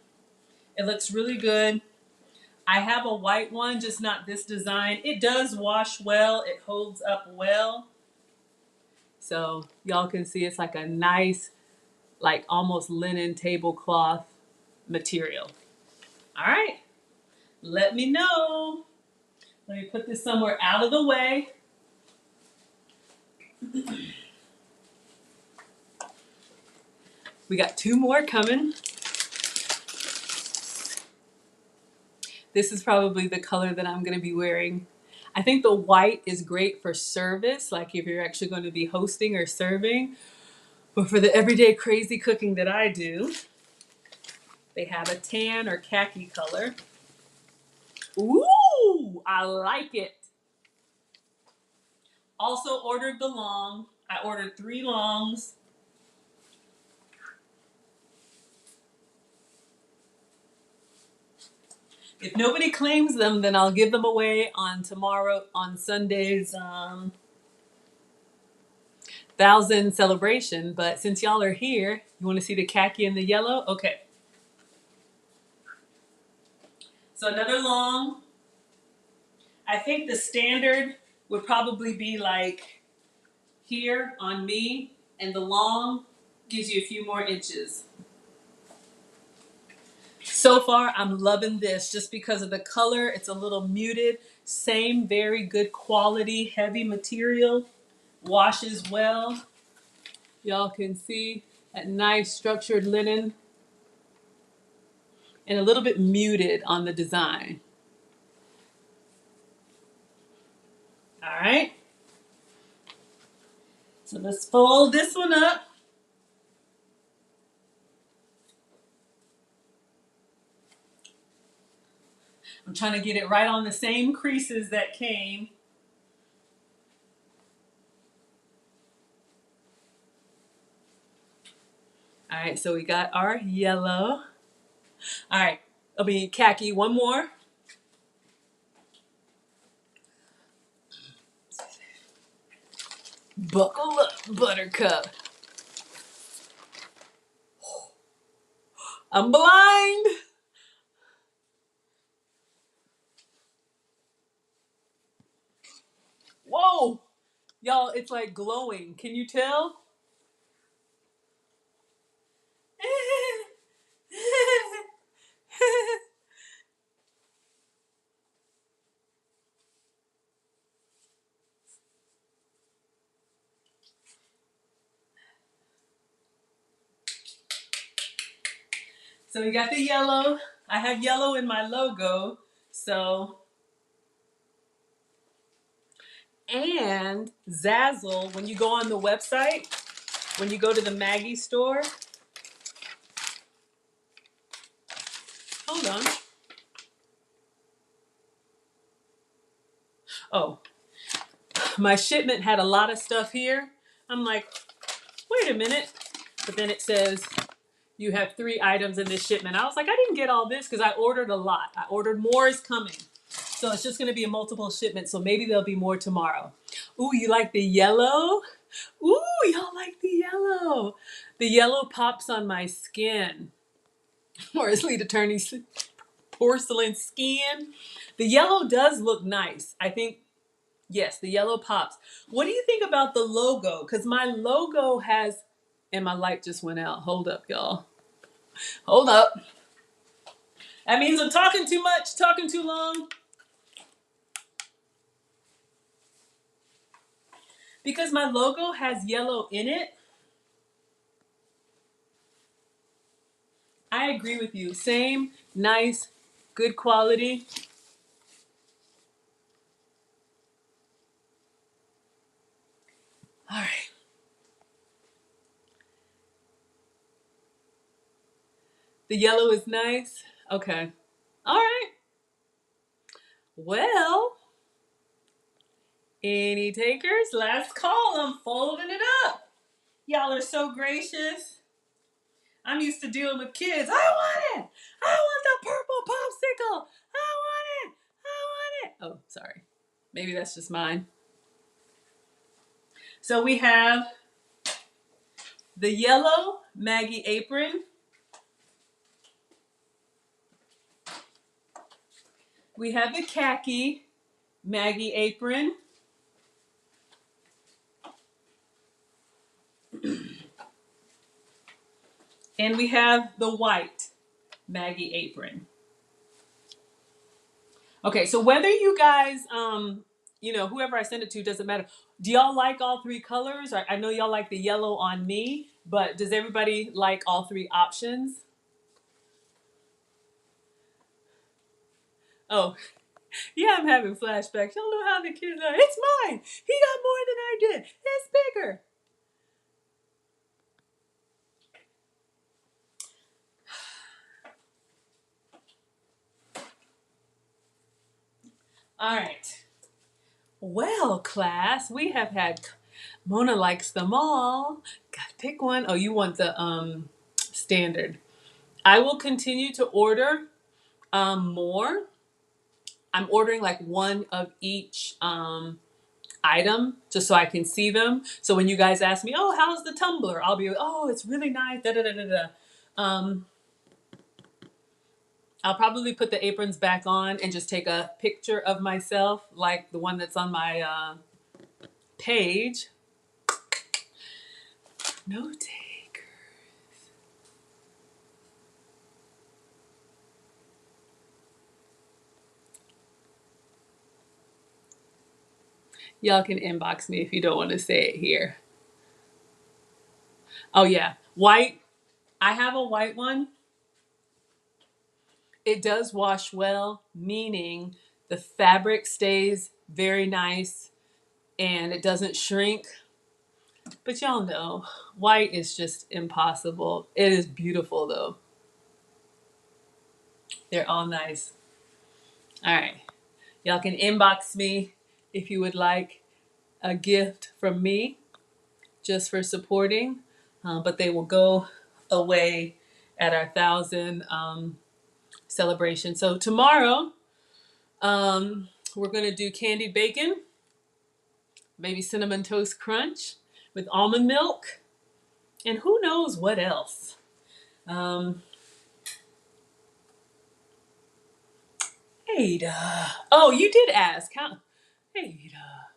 It looks really good. I have a white one, just not this design. It does wash well. It holds up well. So y'all can see it's like a nice, like almost linen tablecloth material. All right. Let me know. Let me put this somewhere out of the way. We got 2 more coming. This is probably the color that I'm going to be wearing. I think the white is great for service, like if you're actually going to be hosting or serving. But for the everyday crazy cooking that I do, they have a tan or khaki color. Ooh, I like it. Also ordered the long. I ordered 3 longs. If nobody claims them, then I'll give them away on tomorrow, on Sunday's 1000 celebration. But since y'all are here, you want to see the khaki and the yellow? Okay. So another long. I think the standard would probably be like here on me, and the long gives you a few more inches. So far, I'm loving this just because of the color. It's a little muted. Same very good quality, heavy material. Washes well. Y'all can see that nice structured linen. And a little bit muted on the design. All right. So let's fold this one up. I'm trying to get it right on the same creases that came. All right, so we got our yellow. All right, I'll be khaki. One more. Buckle up, buttercup. I'm blind. Whoa. Y'all, it's like glowing. Can you tell? So we got the yellow. I have yellow in my logo. So, and Zazzle, when you go on the website, when you go to the Maggie store, hold on. Oh, my shipment had a lot of stuff here. I'm like, wait a minute. But then it says, you have 3 items in this shipment. I was like, I didn't get all this because I ordered a lot. I ordered more is coming. So it's just going to be a multiple shipment. So maybe there'll be more tomorrow. Ooh, you like the yellow? Ooh, y'all like the yellow. The yellow pops on my skin. Or as Lead Attorney's porcelain skin. The yellow does look nice. I think, yes, the yellow pops. What do you think about the logo? Because my logo has, and my light just went out. Hold up, y'all. Hold up. That means I'm talking too much, talking too long. Because my logo has yellow in it. I agree with you. Same, nice, good quality. All right. The yellow is nice. Okay. All right. Well, any takers? Last call. I'm folding it up. Y'all are so gracious. I'm used to dealing with kids. I want it. I want the purple popsicle. I want it. I want it. Oh, sorry. Maybe that's just mine. So we have the yellow Maggie apron. We have the khaki Maggie apron. And we have the white Maggie apron. Okay, so whether you guys, whoever I send it to, doesn't matter. Do y'all like all 3 colors? I know y'all like the yellow on me. But does everybody like all three options? Oh, yeah, I'm having flashbacks. Y'all know how the kids are. It's mine. He got more than I did. It's bigger. All right. Well, class, we have had Mona likes them all. Gotta pick one. Oh, you want the standard. I will continue to order more. I'm ordering like one of each item just so I can see them. So when you guys ask me, oh, how's the tumbler? I'll be, oh, it's really nice. Da da da da da. Um, I'll probably put the aprons back on and just take a picture of myself, like the one that's on my page. No taker. Y'all can inbox me if you don't want to say it here. Oh yeah, white. I have a white one. It does wash well, meaning the fabric stays very nice and it doesn't shrink. But y'all know, white is just impossible. It is beautiful though. They're all nice. All right. Y'all can inbox me if you would like a gift from me just for supporting, but they will go away at our 1,000 celebration. So tomorrow, we're going to do candied bacon, maybe cinnamon toast crunch with almond milk, and who knows what else. Um, Ada. Oh, you did ask. How? Ada.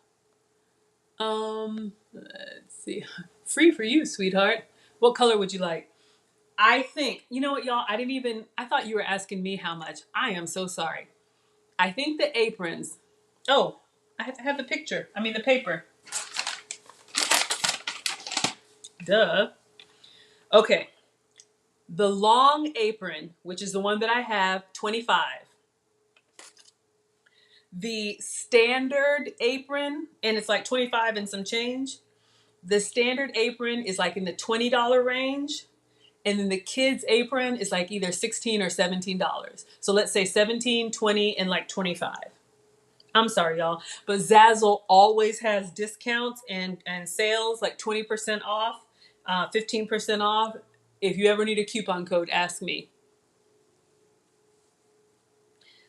Let's see. Free for you, sweetheart. What color would you like? I think, you know what, y'all? I thought you were asking me how much. I am so sorry. I think the aprons. Oh, I have to have the picture. I mean, the paper. Duh. Okay. The long apron, which is the one that I have, 25. The standard apron, and it's like 25 and some change. The standard apron is like in the $20 range. And then the kids' apron is like either $16 or $17. So let's say 17, 20, and like 25. I'm sorry, y'all. But Zazzle always has discounts and sales, like 20% off, 15% off. If you ever need a coupon code, ask me.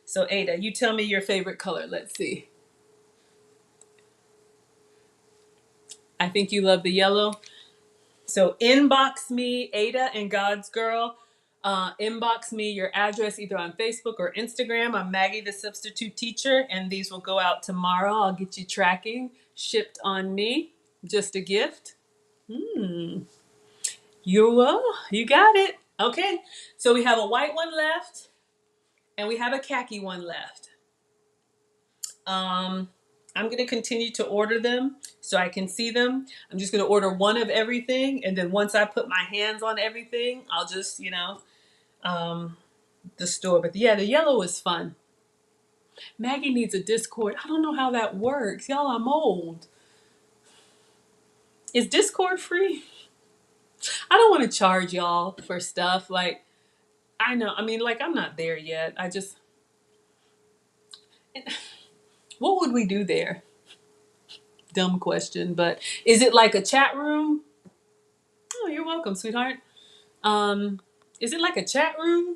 So Ada, you tell me your favorite color. Let's see. I think you love the yellow. So inbox me, Ada and God's Girl. Inbox me your address either on Facebook or Instagram. I'm Maggie, the substitute teacher, and these will go out tomorrow. I'll get you tracking, shipped on me. Just a gift. You got it. Okay, so we have a white one left, and we have a khaki one left. Um, I'm going to continue to order them so I can see them. I'm just going to order one of everything, and then once I put my hands on everything, I'll just, the store. But yeah, the yellow is fun. Maggie needs a Discord. I don't know how that works. Y'all, I'm old. Is Discord free? I don't want to charge y'all for stuff. Like, I know, I mean, like, I'm not there yet. What would we do there? Dumb question, but is it like a chat room? Oh, you're welcome, sweetheart. Is it like a chat room?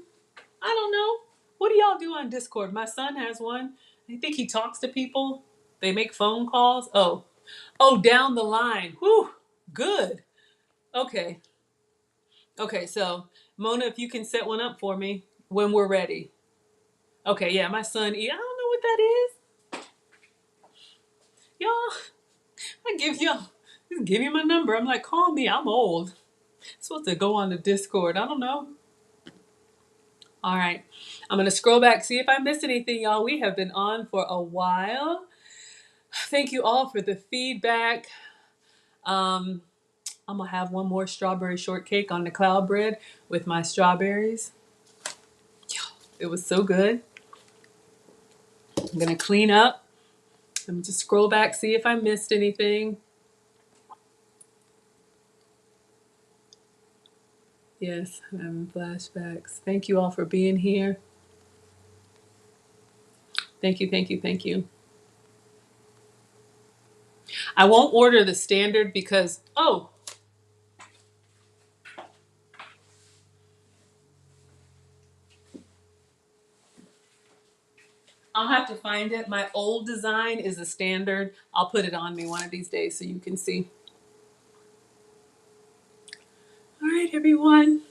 I don't know. What do y'all do on Discord? My son has one. I think he talks to people. They make phone calls. Oh, down the line. Whew, good. Okay. Okay, so Mona, if you can set one up for me when we're ready. Okay, yeah, my son, I don't know what that is. Y'all, just give you my number. I'm like, call me. I'm old. I'm supposed to go on the Discord. I don't know. All right. I'm going to scroll back, see if I missed anything, y'all. We have been on for a while. Thank you all for the feedback. I'm gonna have one more strawberry shortcake on the cloud bread with my strawberries. It was so good. I'm gonna clean up. Let me just scroll back, see if I missed anything. Yes, I'm having flashbacks. Thank you all for being here. Thank you, thank you, thank you. I won't order the standard because, oh, I'll have to find it. My old design is a standard. I'll put it on me one of these days so you can see. All right, everyone.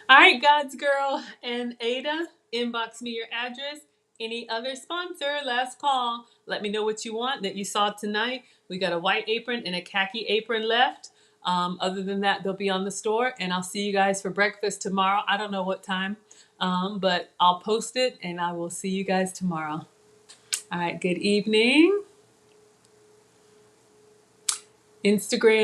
All right, God's Girl and Ada, inbox me your address. Any other sponsor, last call. Let me know what you want that you saw tonight. We got a white apron and a khaki apron left. Other than that, they'll be on the store, and I'll see you guys for breakfast tomorrow. I don't know what time, but I'll post it, and I will see you guys tomorrow. All right, good evening. Instagram.